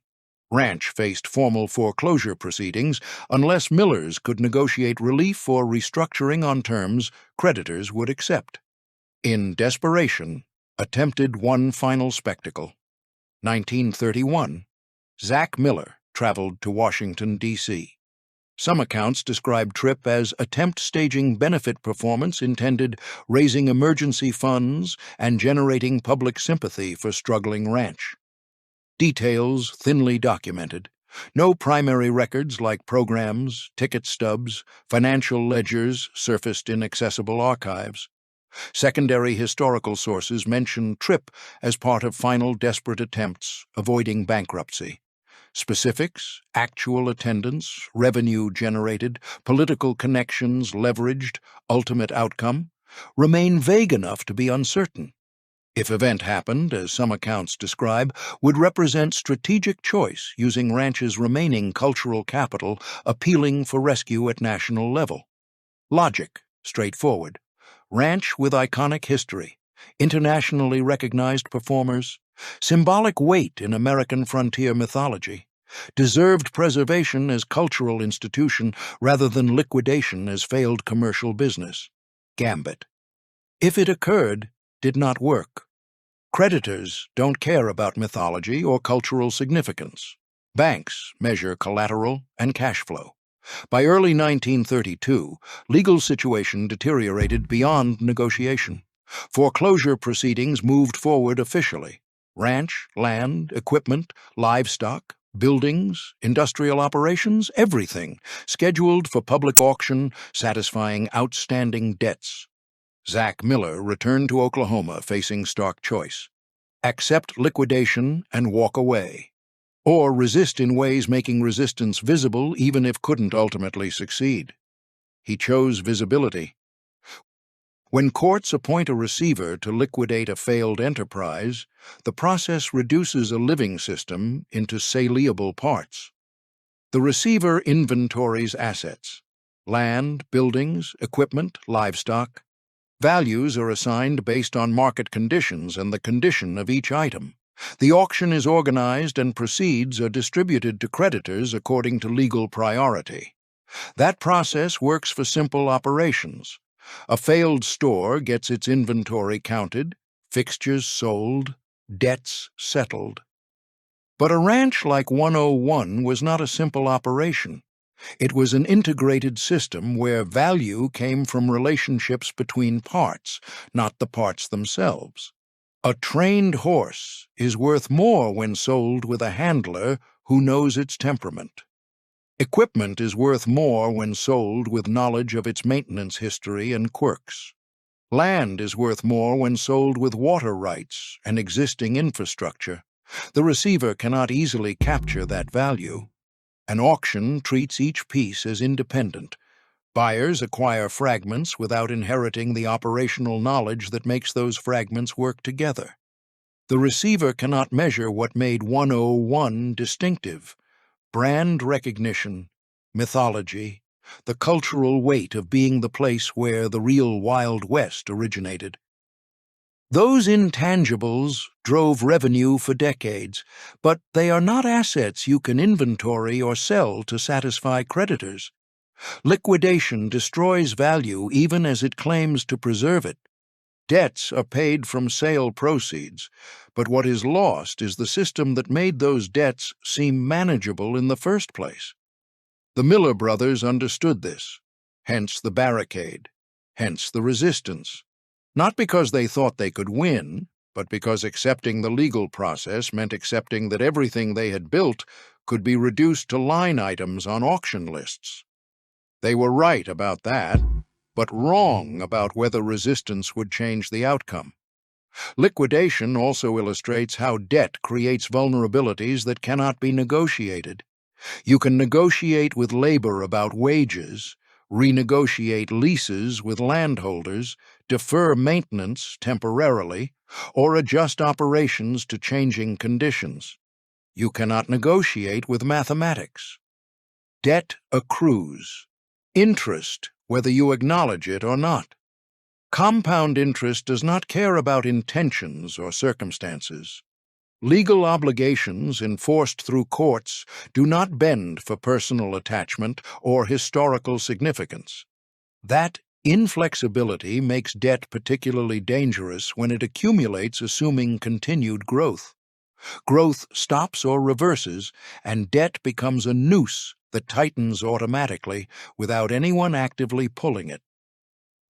Ranch faced formal foreclosure proceedings unless Millers could negotiate relief or restructuring on terms creditors would accept. In desperation, attempted one final spectacle. 1931, Zach Miller traveled to Washington, D.C. Some accounts describe trip as attempt staging benefit performance intended raising emergency funds and generating public sympathy for struggling ranch. Details thinly documented. No primary records like programs, ticket stubs, financial ledgers surfaced in accessible archives. Secondary historical sources mention trip as part of final desperate attempts avoiding bankruptcy. Specifics, actual attendance, revenue generated, political connections leveraged, ultimate outcome, remain vague enough to be uncertain. If event happened, as some accounts describe, would represent strategic choice using ranch's remaining cultural capital appealing for rescue at national level. Logic, straightforward. Ranch with iconic history, internationally recognized performers, symbolic weight in American frontier mythology, deserved preservation as cultural institution rather than liquidation as failed commercial business. Gambit. If it occurred, did not work. Creditors don't care about mythology or cultural significance. Banks measure collateral and cash flow. By early 1932, legal situation deteriorated beyond negotiation. Foreclosure proceedings moved forward officially. Ranch, land, equipment, livestock, buildings, industrial operations, everything, scheduled for public auction, satisfying outstanding debts. Zach Miller returned to Oklahoma facing stark choice. Accept liquidation and walk away, or resist in ways making resistance visible even if couldn't ultimately succeed. He chose visibility. When courts appoint a receiver to liquidate a failed enterprise, the process reduces a living system into saleable parts. The receiver inventories assets: land, buildings, equipment, livestock. Values are assigned based on market conditions and the condition of each item. The auction is organized and proceeds are distributed to creditors according to legal priority. That process works for simple operations. A failed store gets its inventory counted, fixtures sold, debts settled. But a ranch like 101 was not a simple operation. It was an integrated system where value came from relationships between parts, not the parts themselves. A trained horse is worth more when sold with a handler who knows its temperament. Equipment is worth more when sold with knowledge of its maintenance history and quirks. Land is worth more when sold with water rights and existing infrastructure. The receiver cannot easily capture that value. An auction treats each piece as independent. Buyers acquire fragments without inheriting the operational knowledge that makes those fragments work together. The receiver cannot measure what made 101 distinctive: brand recognition, mythology, the cultural weight of being the place where the real Wild West originated. Those intangibles drove revenue for decades, but they are not assets you can inventory or sell to satisfy creditors. Liquidation destroys value even as it claims to preserve it. Debts are paid from sale proceeds, but what is lost is the system that made those debts seem manageable in the first place. The Miller brothers understood this, hence the barricade, hence the resistance. Not because they thought they could win, but because accepting the legal process meant accepting that everything they had built could be reduced to line items on auction lists. They were right about that, but wrong about whether resistance would change the outcome. Liquidation also illustrates how debt creates vulnerabilities that cannot be negotiated. You can negotiate with labor about wages, renegotiate leases with landholders, defer maintenance temporarily, or adjust operations to changing conditions. You cannot negotiate with mathematics. Debt accrues. Interest, whether you acknowledge it or not. Compound interest does not care about intentions or circumstances. Legal obligations enforced through courts do not bend for personal attachment or historical significance. That inflexibility makes debt particularly dangerous when it accumulates assuming continued growth. Growth stops or reverses, and debt becomes a noose that tightens automatically without anyone actively pulling it.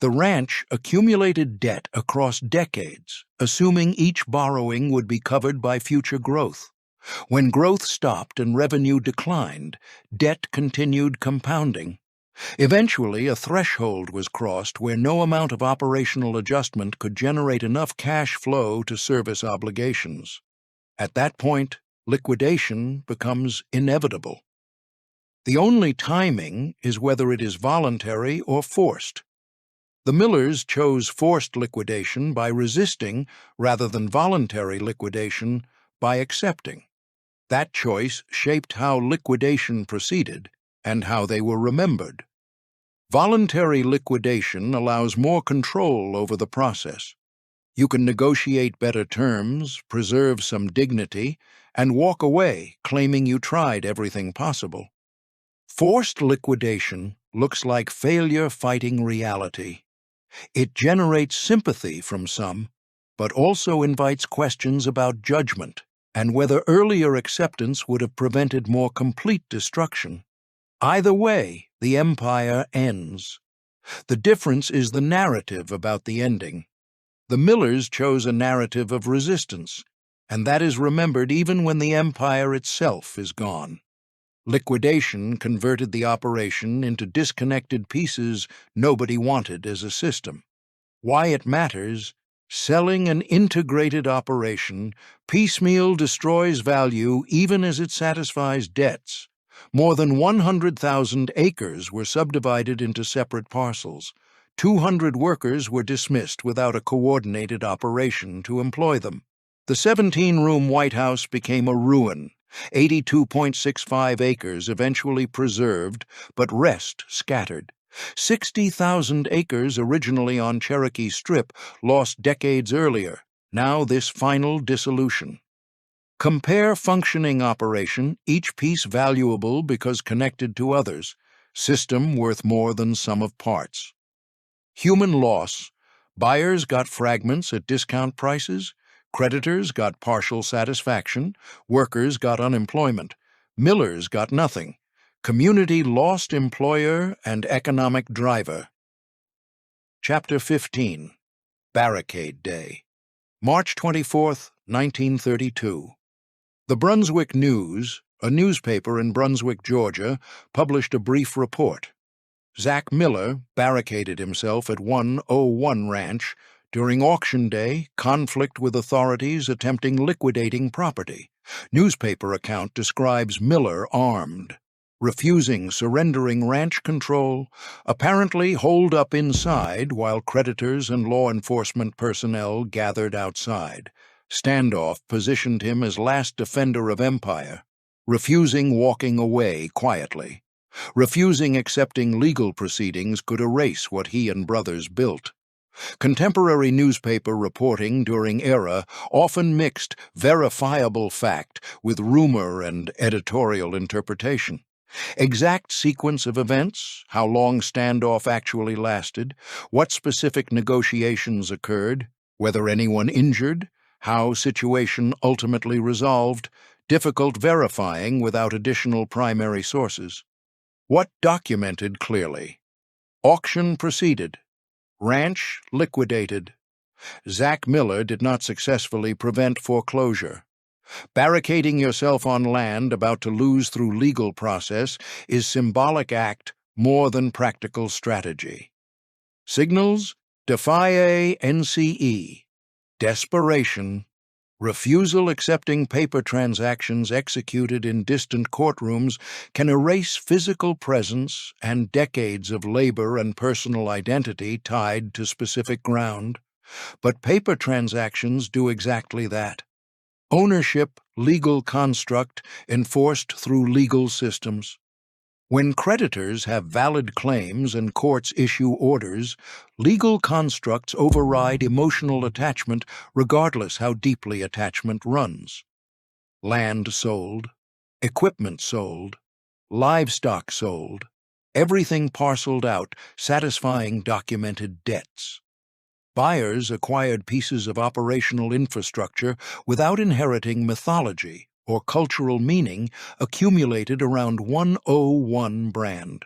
The ranch accumulated debt across decades, assuming each borrowing would be covered by future growth. When growth stopped and revenue declined, debt continued compounding. Eventually, a threshold was crossed where no amount of operational adjustment could generate enough cash flow to service obligations. At that point, liquidation becomes inevitable. The only timing is whether it is voluntary or forced. The Millers chose forced liquidation by resisting rather than voluntary liquidation by accepting. That choice shaped how liquidation proceeded and how they were remembered. Voluntary liquidation allows more control over the process. You can negotiate better terms, preserve some dignity, and walk away claiming you tried everything possible. Forced liquidation looks like failure fighting reality. It generates sympathy from some, but also invites questions about judgment and whether earlier acceptance would have prevented more complete destruction. Either way, the empire ends. The difference is the narrative about the ending. The Millers chose a narrative of resistance, and that is remembered even when the empire itself is gone. Liquidation converted the operation into disconnected pieces nobody wanted as a system. Why it matters: selling an integrated operation piecemeal destroys value even as it satisfies debts. More than 100,000 acres were subdivided into separate parcels. 200 workers were dismissed without a coordinated operation to employ them. The 17-room White House became a ruin. 82.65 acres eventually preserved, but rest scattered. 60,000 acres originally on Cherokee Strip lost decades earlier, now this final dissolution. Compare functioning operation, each piece valuable because connected to others, System worth more than sum of parts. Human loss. Buyers got fragments at discount prices. Creditors got partial satisfaction. Workers got unemployment. Millers got nothing. Community lost employer and economic driver. Chapter 15. Barricade Day. March 24, 1932. The Brunswick News, a newspaper in Brunswick, Georgia, published a brief report. Zach Miller barricaded himself at 101 Ranch during auction day, conflict with authorities attempting liquidating property. Newspaper account describes Miller armed, refusing surrendering ranch control, apparently holed up inside while creditors and law enforcement personnel gathered outside. Standoff positioned him as last defender of empire, refusing walking away quietly. Refusing accepting legal proceedings could erase what he and brothers built. Contemporary newspaper reporting during era often mixed verifiable fact with rumor and editorial interpretation. Exact sequence of events, how long standoff actually lasted, what specific negotiations occurred, whether anyone injured, how situation ultimately resolved, difficult verifying without additional primary sources. What documented clearly? Auction proceeded. Ranch liquidated. Zach Miller did not successfully prevent foreclosure. Barricading yourself on land about to lose through legal process is symbolic act more than practical strategy. Signals: defy NCE. Desperation. Refusal accepting paper transactions executed in distant courtrooms can erase physical presence and decades of labor and personal identity tied to specific ground. But paper transactions do exactly that. Ownership, legal construct, enforced through legal systems. When creditors have valid claims and courts issue orders, legal constructs override emotional attachment regardless how deeply attachment runs. Land sold, equipment sold, livestock sold, everything parceled out, satisfying documented debts. Buyers acquired pieces of operational infrastructure without inheriting mythology or cultural meaning accumulated around 101 brand.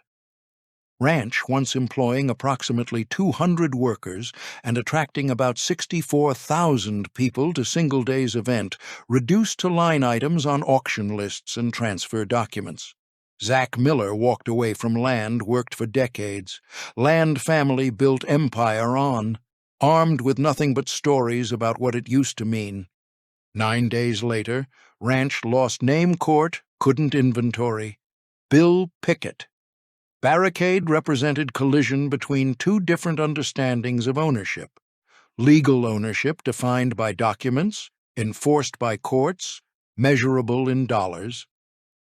Ranch, once employing approximately 200 workers and attracting about 64,000 people to single day's event, reduced to line items on auction lists and transfer documents. Zach Miller walked away from land worked for decades. Land family built empire on, armed with nothing but stories about what it used to mean. 9 days later, ranch lost name court, couldn't inventory. Bill Pickett. Barricade represented collision between two different understandings of ownership. Legal ownership defined by documents, enforced by courts, measurable in dollars.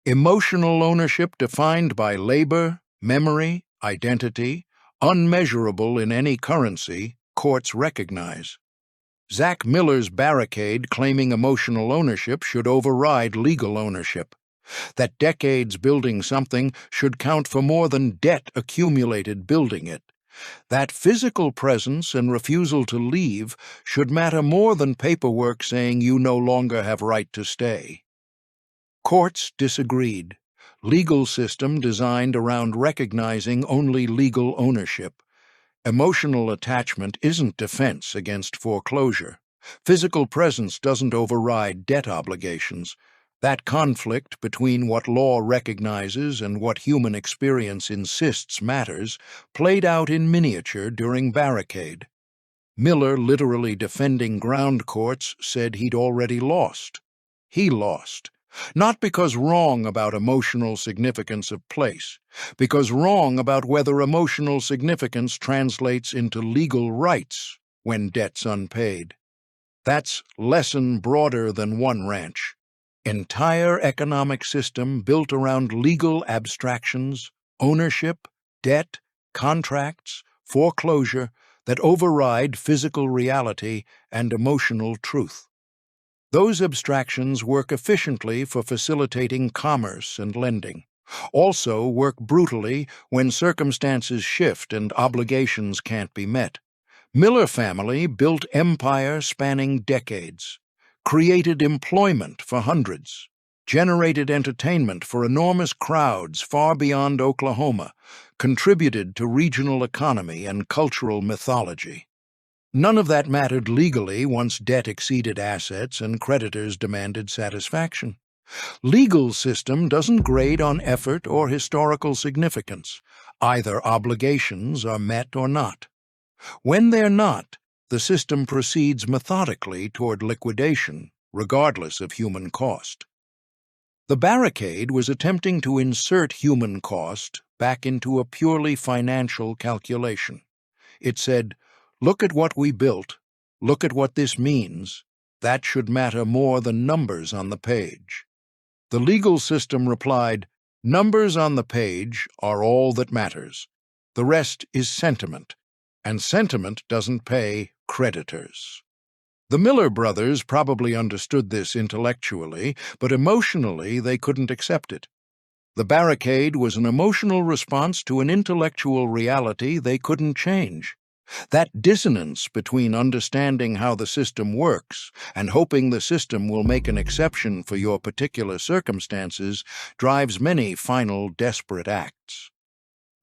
Emotional ownership defined by labor, memory, identity, unmeasurable in any currency, courts recognize. Zach Miller's barricade claiming emotional ownership should override legal ownership. That decades building something should count for more than debt accumulated building it. That physical presence and refusal to leave should matter more than paperwork saying you no longer have right to stay. Courts disagreed. Legal system designed around recognizing only legal ownership. Emotional attachment isn't defense against foreclosure. Physical presence doesn't override debt obligations. That conflict between what law recognizes and what human experience insists matters played out in miniature during barricade. Miller, literally defending ground courts, said he'd already lost. He lost. Not because wrong about emotional significance of place, because wrong about whether emotional significance translates into legal rights when debt's unpaid. That's lesson broader than one ranch. Entire economic system built around legal abstractions, ownership, debt, contracts, foreclosure that override physical reality and emotional truth. Those abstractions work efficiently for facilitating commerce and lending. Also, work brutally when circumstances shift and obligations can't be met. Miller family built empire spanning decades, created employment for hundreds, generated entertainment for enormous crowds far beyond Oklahoma, contributed to regional economy and cultural mythology. None of that mattered legally once debt exceeded assets and creditors demanded satisfaction. Legal system doesn't grade on effort or historical significance. Either obligations are met or not. When they're not, the system proceeds methodically toward liquidation, regardless of human cost. The barricade was attempting to insert human cost back into a purely financial calculation. It said, "Look at what we built. Look at what this means. That should matter more than numbers on the page." The legal system replied, "Numbers on the page are all that matters. The rest is sentiment, and sentiment doesn't pay creditors." The Miller brothers probably understood this intellectually, but emotionally they couldn't accept it. The barricade was an emotional response to an intellectual reality they couldn't change. That dissonance between understanding how the system works and hoping the system will make an exception for your particular circumstances drives many final desperate acts.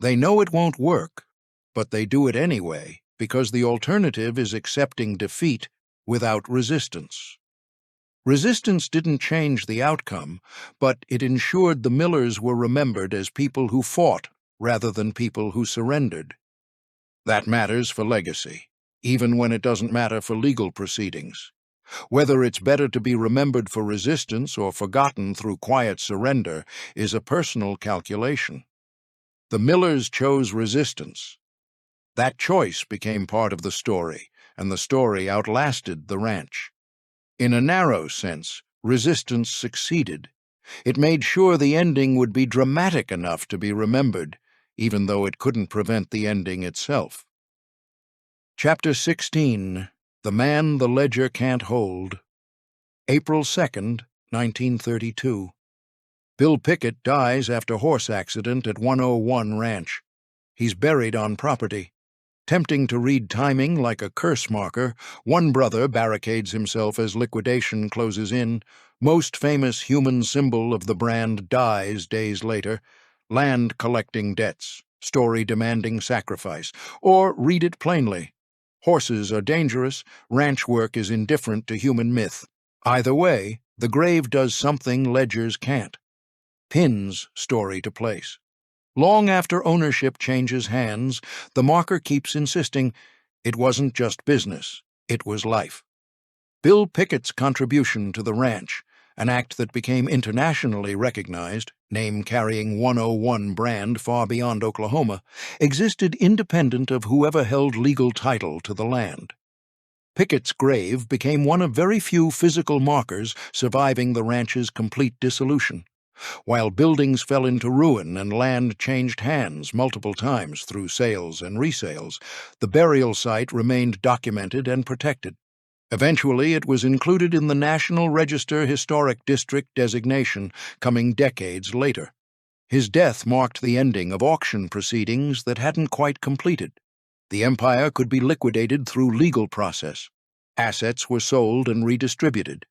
They know it won't work, but they do it anyway because the alternative is accepting defeat without resistance. Resistance didn't change the outcome, but it ensured the Millers were remembered as people who fought rather than people who surrendered. That matters for legacy, even when it doesn't matter for legal proceedings. Whether it's better to be remembered for resistance or forgotten through quiet surrender is a personal calculation. The Millers chose resistance. That choice became part of the story, and the story outlasted the ranch. In a narrow sense, resistance succeeded. It made sure the ending would be dramatic enough to be remembered, even though it couldn't prevent the ending itself. Chapter 16. The Man the Ledger Can't Hold. April 2nd, 1932. Bill Pickett dies after horse accident at 101 Ranch. He's buried on property. Tempting to read timing like a curse marker, one brother barricades himself as liquidation closes in. Most famous human symbol of the brand dies days later. Land collecting debts, story demanding sacrifice. Or read it plainly. Horses are dangerous, ranch work is indifferent to human myth. Either way, the grave does something ledgers can't. Pins story to place. Long after ownership changes hands, the marker keeps insisting it wasn't just business, it was life. Bill Pickett's contribution to the ranch, an act that became internationally recognized, name carrying 101 brand far beyond Oklahoma, existed independent of whoever held legal title to the land. Pickett's grave became one of very few physical markers surviving the ranch's complete dissolution. While buildings fell into ruin and land changed hands multiple times through sales and resales, the burial site remained documented and protected. Eventually, it was included in the National Register Historic District designation, coming decades later. His death marked the ending of auction proceedings that hadn't quite completed. The empire could be liquidated through legal process. Assets were sold and redistributed.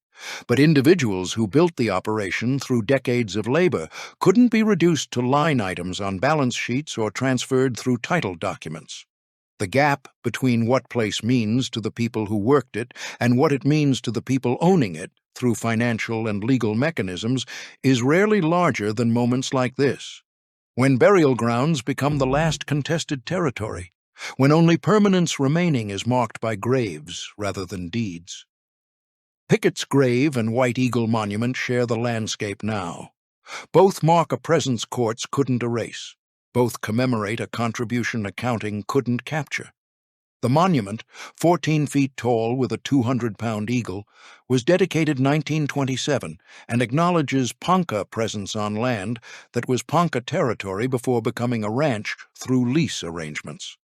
But individuals who built the operation through decades of labor couldn't be reduced to line items on balance sheets or transferred through title documents. The gap between what place means to the people who worked it and what it means to the people owning it through financial and legal mechanisms is rarely larger than moments like this, when burial grounds become the last contested territory, when only permanence remaining is marked by graves rather than deeds. Pickett's grave and White Eagle Monument share the landscape now. Both mark a presence courts couldn't erase. Both commemorate a contribution accounting couldn't capture. The monument, 14 feet tall with a 200-pound eagle, was dedicated 1927 and acknowledges Ponca presence on land that was Ponca territory before becoming a ranch through lease arrangements.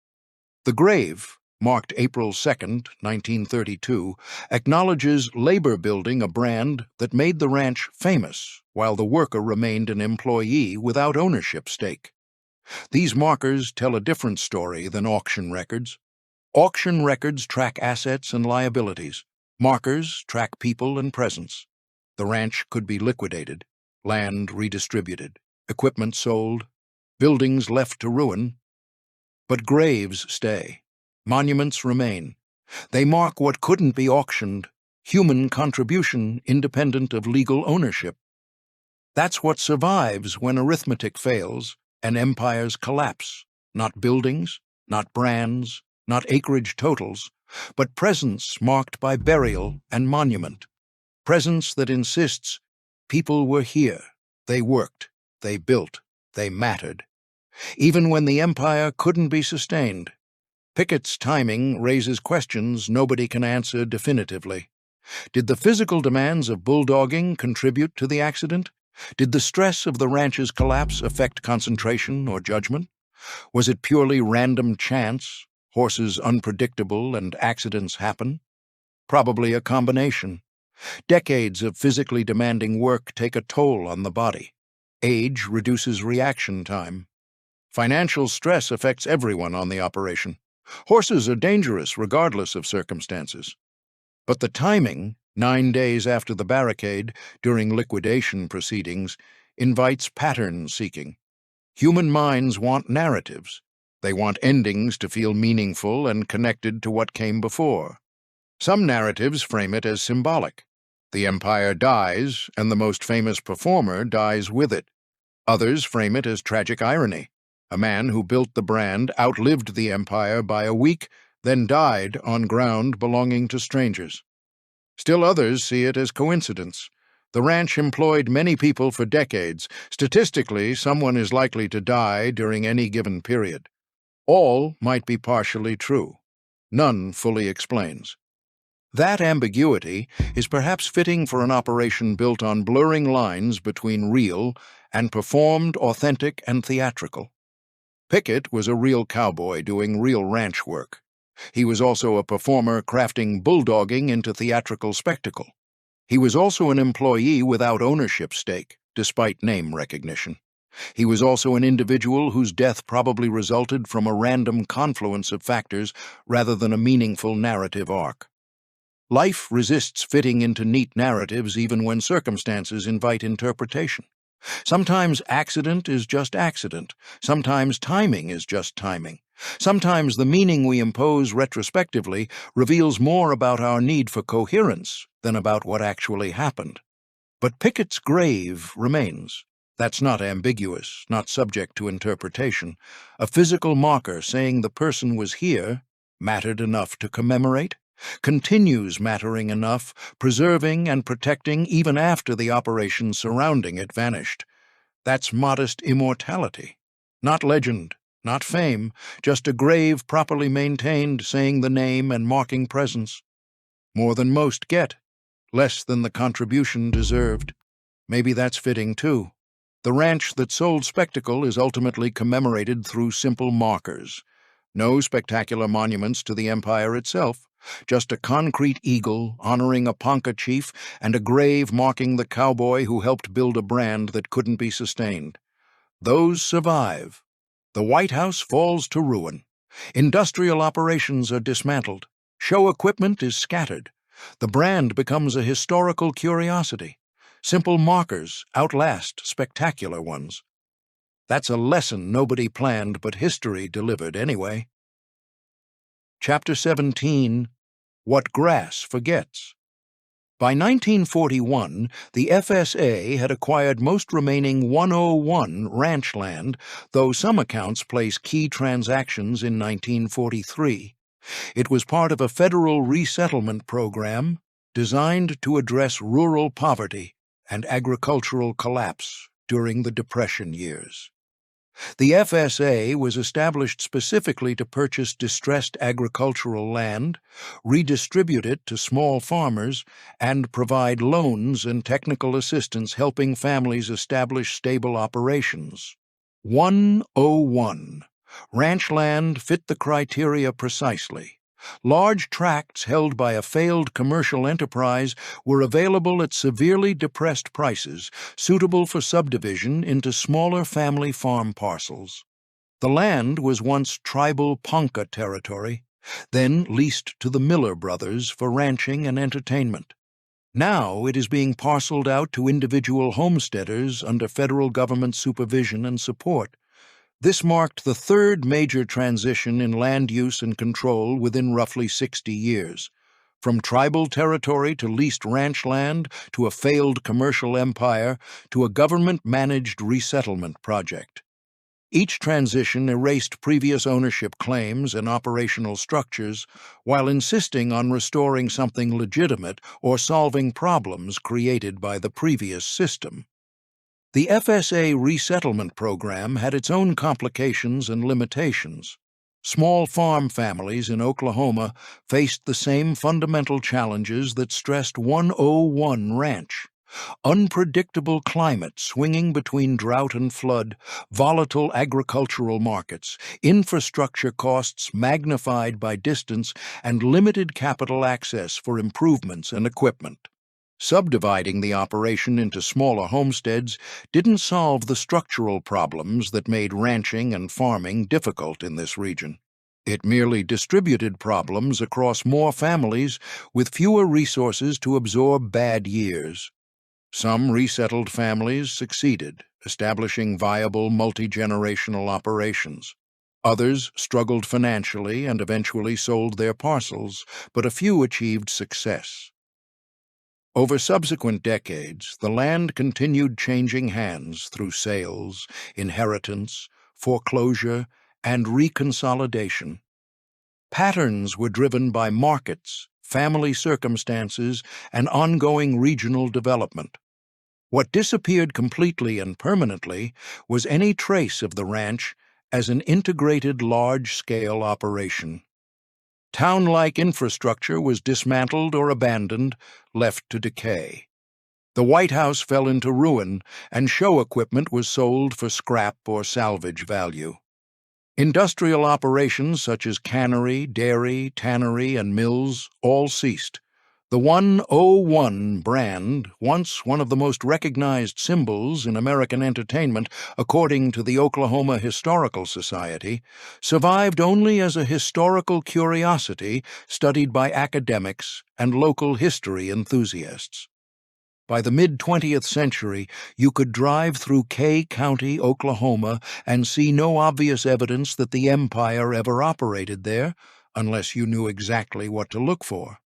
The grave, marked April 2nd, 1932, acknowledges labor building a brand that made the ranch famous while the worker remained an employee without ownership stake. These markers tell a different story than auction records. Auction records track assets and liabilities. Markers track people and presence. The ranch could be liquidated, land redistributed, equipment sold, buildings left to ruin. But graves stay. Monuments remain. They mark what couldn't be auctioned, human contribution independent of legal ownership. That's what survives when arithmetic fails and empires collapse. Not buildings, not brands, not acreage totals, but presence marked by burial and monument. Presence that insists people were here, they worked, they built, they mattered. Even when the empire couldn't be sustained. Pickett's timing raises questions nobody can answer definitively. Did the physical demands of bulldogging contribute to the accident? Did the stress of the ranch's collapse affect concentration or judgment? Was it purely random chance, horses unpredictable and accidents happen? Probably a combination. Decades of physically demanding work take a toll on the body. Age reduces reaction time. Financial stress affects everyone on the operation. Horses are dangerous regardless of circumstances. But the timing, 9 days after the barricade, during liquidation proceedings, invites pattern seeking. Human minds want narratives. They want endings to feel meaningful and connected to what came before. Some narratives frame it as symbolic. The empire dies, and the most famous performer dies with it. Others frame it as tragic irony. A man who built the brand outlived the empire by a week, then died on ground belonging to strangers. Still others see it as coincidence. The ranch employed many people for decades. Statistically, someone is likely to die during any given period. All might be partially true. None fully explains. That ambiguity is perhaps fitting for an operation built on blurring lines between real and performed, authentic, and theatrical. Pickett was a real cowboy doing real ranch work. He was also a performer crafting bulldogging into theatrical spectacle. He was also an employee without ownership stake, despite name recognition. He was also an individual whose death probably resulted from a random confluence of factors rather than a meaningful narrative arc. Life resists fitting into neat narratives even when circumstances invite interpretation. Sometimes accident is just accident. Sometimes timing is just timing. Sometimes the meaning we impose retrospectively reveals more about our need for coherence than about what actually happened. But Pickett's grave remains. That's not ambiguous, not subject to interpretation. A physical marker saying the person was here, mattered enough to commemorate, continues mattering enough, preserving and protecting even after the operation surrounding it vanished. That's modest immortality. Not legend, not fame, just a grave properly maintained saying the name and marking presence. More than most get, less than the contribution deserved. Maybe that's fitting too. The ranch that sold spectacle is ultimately commemorated through simple markers. No spectacular monuments to the empire itself, just a concrete eagle honoring a Ponca chief and a grave marking the cowboy who helped build a brand that couldn't be sustained. Those survive. The White House falls to ruin. Industrial operations are dismantled. Show equipment is scattered. The brand becomes a historical curiosity. Simple markers outlast spectacular ones. That's a lesson nobody planned but history delivered anyway. Chapter 17. What Grass Forgets. By 1941, the FSA had acquired most remaining 101 ranch land, though some accounts place key transactions in 1943. It was part of a federal resettlement program designed to address rural poverty and agricultural collapse during the Depression years. The FSA was established specifically to purchase distressed agricultural land, redistribute it to small farmers, and provide loans and technical assistance helping families establish stable operations. 101. Ranch land fit the criteria precisely. Large tracts held by a failed commercial enterprise were available at severely depressed prices, suitable for subdivision into smaller family farm parcels. The land was once tribal Ponca territory, then leased to the Miller brothers for ranching and entertainment. Now it is being parceled out to individual homesteaders under federal government supervision and support. This marked the third major transition in land use and control within roughly 60 years. From tribal territory to leased ranch land, to a failed commercial empire, to a government-managed resettlement project. Each transition erased previous ownership claims and operational structures, while insisting on restoring something legitimate or solving problems created by the previous system. The FSA resettlement program had its own complications and limitations. Small farm families in Oklahoma faced the same fundamental challenges that stressed 101 Ranch. Unpredictable climate swinging between drought and flood, volatile agricultural markets, infrastructure costs magnified by distance, and limited capital access for improvements and equipment. Subdividing the operation into smaller homesteads didn't solve the structural problems that made ranching and farming difficult in this region. It merely distributed problems across more families with fewer resources to absorb bad years. Some resettled families succeeded, establishing viable multi-generational operations. Others struggled financially and eventually sold their parcels, but a few achieved success. Over subsequent decades, the land continued changing hands through sales, inheritance, foreclosure, and reconsolidation. Patterns were driven by markets, family circumstances, and ongoing regional development. What disappeared completely and permanently was any trace of the ranch as an integrated large-scale operation. Town-like infrastructure was dismantled or abandoned, left to decay. The White House fell into ruin, and show equipment was sold for scrap or salvage value. Industrial operations such as cannery, dairy, tannery, and mills all ceased. The 101 brand, once one of the most recognized symbols in American entertainment according to the Oklahoma Historical Society, survived only as a historical curiosity studied by academics and local history enthusiasts. By the mid-20th century, you could drive through Kay County, Oklahoma, and see no obvious evidence that the empire ever operated there, unless you knew exactly what to look for.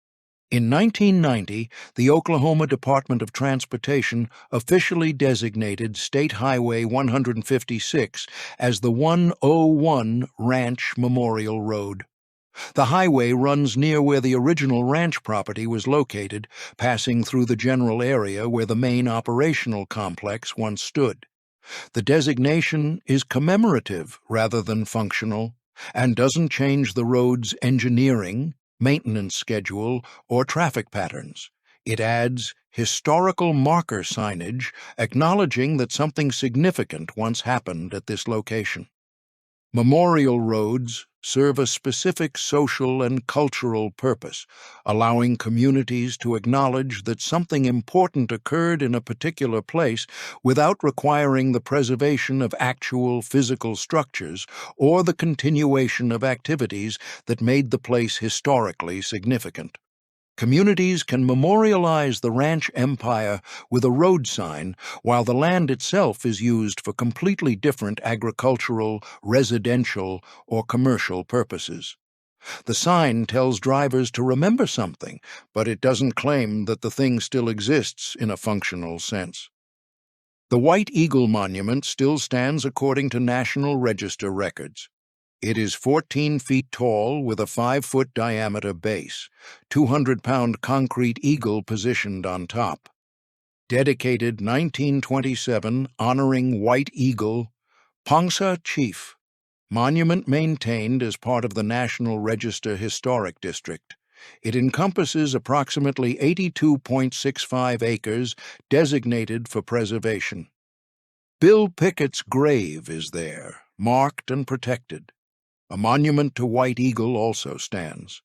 In 1990, the Oklahoma Department of Transportation officially designated State Highway 156 as the 101 Ranch Memorial Road. The highway runs near where the original ranch property was located, passing through the general area where the main operational complex once stood. The designation is commemorative rather than functional, and doesn't change the road's engineering, maintenance schedule, or traffic patterns. It adds historical marker signage acknowledging that something significant once happened at this location. Memorial roads serve a specific social and cultural purpose, allowing communities to acknowledge that something important occurred in a particular place without requiring the preservation of actual physical structures or the continuation of activities that made the place historically significant. Communities can memorialize the ranch empire with a road sign, while the land itself is used for completely different agricultural, residential, or commercial purposes. The sign tells drivers to remember something, but it doesn't claim that the thing still exists in a functional sense. The White Eagle Monument still stands according to National Register records. It is 14 feet tall with a 5-foot diameter base, 200-pound concrete eagle positioned on top. Dedicated 1927, honoring White Eagle, Ponca Chief. Monument maintained as part of the National Register Historic District. It encompasses approximately 82.65 acres designated for preservation. Bill Pickett's grave is there, marked and protected. A monument to White Eagle also stands.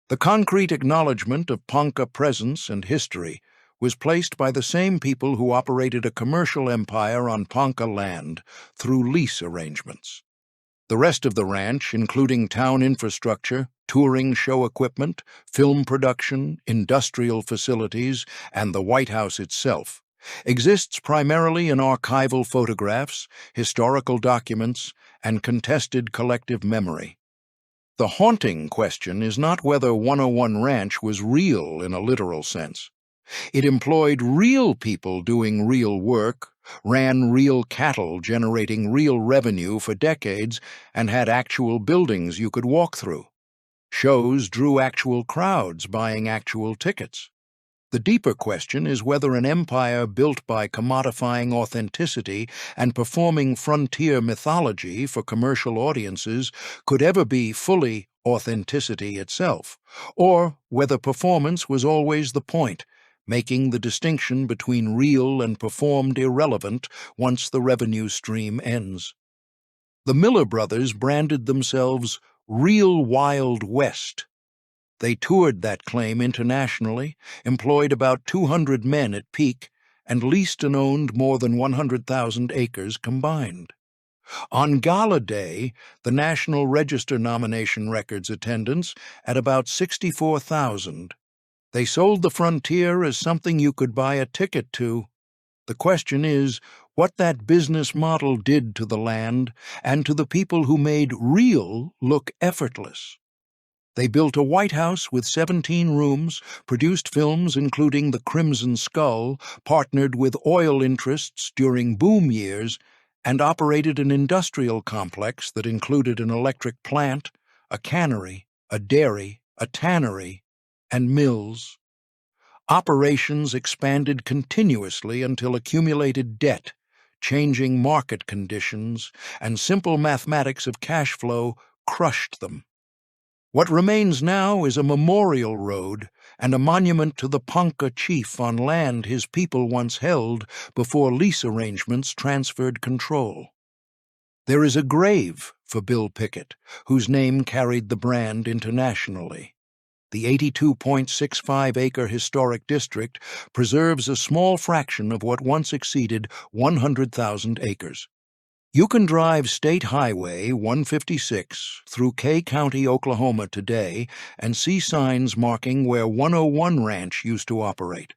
The concrete acknowledgement of Ponca presence and history was placed by the same people who operated a commercial empire on Ponca land through lease arrangements. The rest of the ranch, including town infrastructure, touring show equipment, film production, industrial facilities, and the White House itself, exists primarily in archival photographs, historical documents, and contested collective memory. The haunting question is not whether 101 Ranch was real in a literal sense. It employed real people doing real work, ran real cattle generating real revenue for decades, and had actual buildings you could walk through. Shows drew actual crowds buying actual tickets. The deeper question is whether an empire built by commodifying authenticity and performing frontier mythology for commercial audiences could ever be fully authenticity itself, or whether performance was always the point, making the distinction between real and performed irrelevant once the revenue stream ends. The Miller brothers branded themselves Real Wild West. They toured that claim internationally, employed about 200 men at peak, and leased and owned more than 100,000 acres combined. On Gala Day, the National Register nomination records attendance at about 64,000. They sold the frontier as something you could buy a ticket to. The question is what that business model did to the land and to the people who made real look effortless. They built a White House with 17 rooms, produced films including The Crimson Skull, partnered with oil interests during boom years, and operated an industrial complex that included an electric plant, a cannery, a dairy, a tannery, and mills. Operations expanded continuously until accumulated debt, changing market conditions, and simple mathematics of cash flow crushed them. What remains now is a memorial road and a monument to the Ponca chief on land his people once held before lease arrangements transferred control. There is a grave for Bill Pickett, whose name carried the brand internationally. The 82.65-acre historic district preserves a small fraction of what once exceeded 100,000 acres. You can drive State Highway 156 through Kay County, Oklahoma today and see signs marking where 101 Ranch used to operate.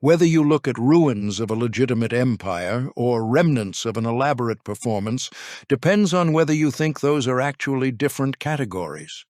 Whether you look at ruins of a legitimate empire or remnants of an elaborate performance depends on whether you think those are actually different categories.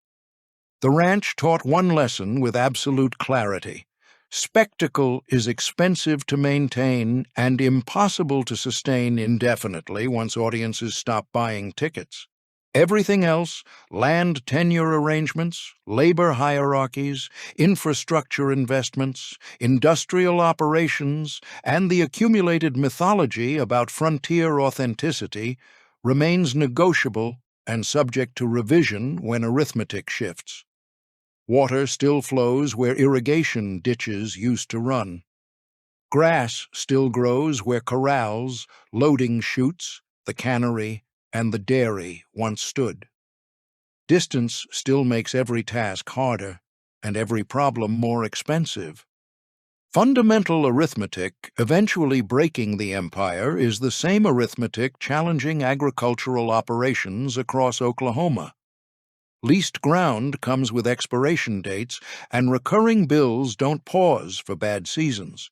The ranch taught one lesson with absolute clarity. Spectacle is expensive to maintain and impossible to sustain indefinitely once audiences stop buying tickets. Everything else, land tenure arrangements, labor hierarchies, infrastructure investments, industrial operations, and the accumulated mythology about frontier authenticity, remains negotiable and subject to revision when arithmetic shifts. Water still flows where irrigation ditches used to run. Grass still grows where corrals, loading chutes, the cannery, and the dairy once stood. Distance still makes every task harder and every problem more expensive. Fundamental arithmetic eventually breaking the empire is the same arithmetic challenging agricultural operations across Oklahoma. Leased ground comes with expiration dates, and recurring bills don't pause for bad seasons.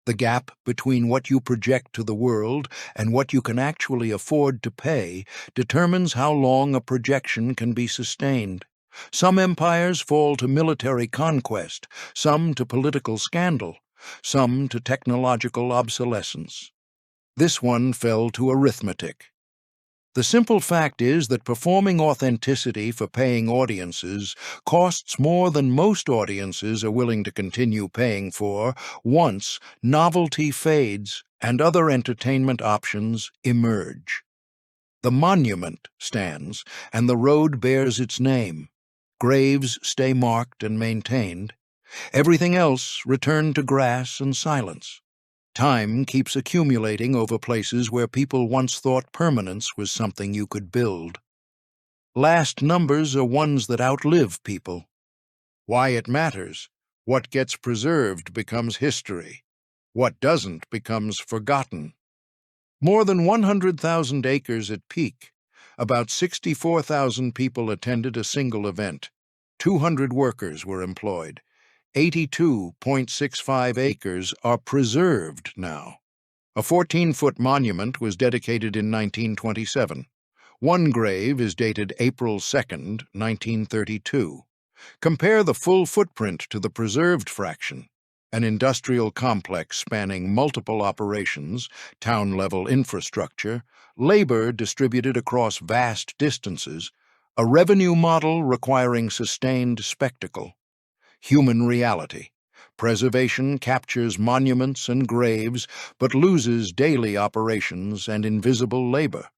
The gap between what you project to the world and what you can actually afford to pay determines how long a projection can be sustained. Some empires fall to military conquest, some to political scandal, some to technological obsolescence. This one fell to arithmetic. The simple fact is that performing authenticity for paying audiences costs more than most audiences are willing to continue paying for once novelty fades and other entertainment options emerge. The monument stands, and the road bears its name. Graves stay marked and maintained. Everything else returned to grass and silence. Time keeps accumulating over places where people once thought permanence was something you could build. Last numbers are ones that outlive people. Why it matters. What gets preserved becomes history. What doesn't becomes forgotten. More than 100,000 acres at peak. About 64,000 people attended a single event. 200 workers were employed. 82.65 acres are preserved now. A 14-foot monument was dedicated in 1927. One grave is dated April 2nd, 1932. Compare the full footprint to the preserved fraction. An industrial complex spanning multiple operations, town-level infrastructure, labor distributed across vast distances, a revenue model requiring sustained spectacle. Human reality. Preservation captures monuments and graves, but loses daily operations and invisible labor.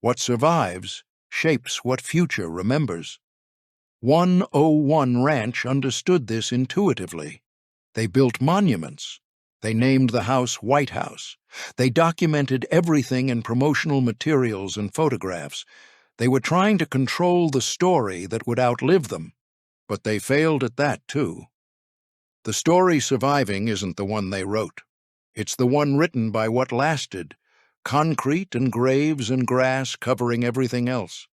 What survives shapes what future remembers. 101 Ranch understood this intuitively. They built monuments. They named the house White House. They documented everything in promotional materials and photographs. They were trying to control the story that would outlive them, but they failed at that too. The story surviving isn't the one they wrote. It's the one written by what lasted, concrete and graves and grass covering everything else.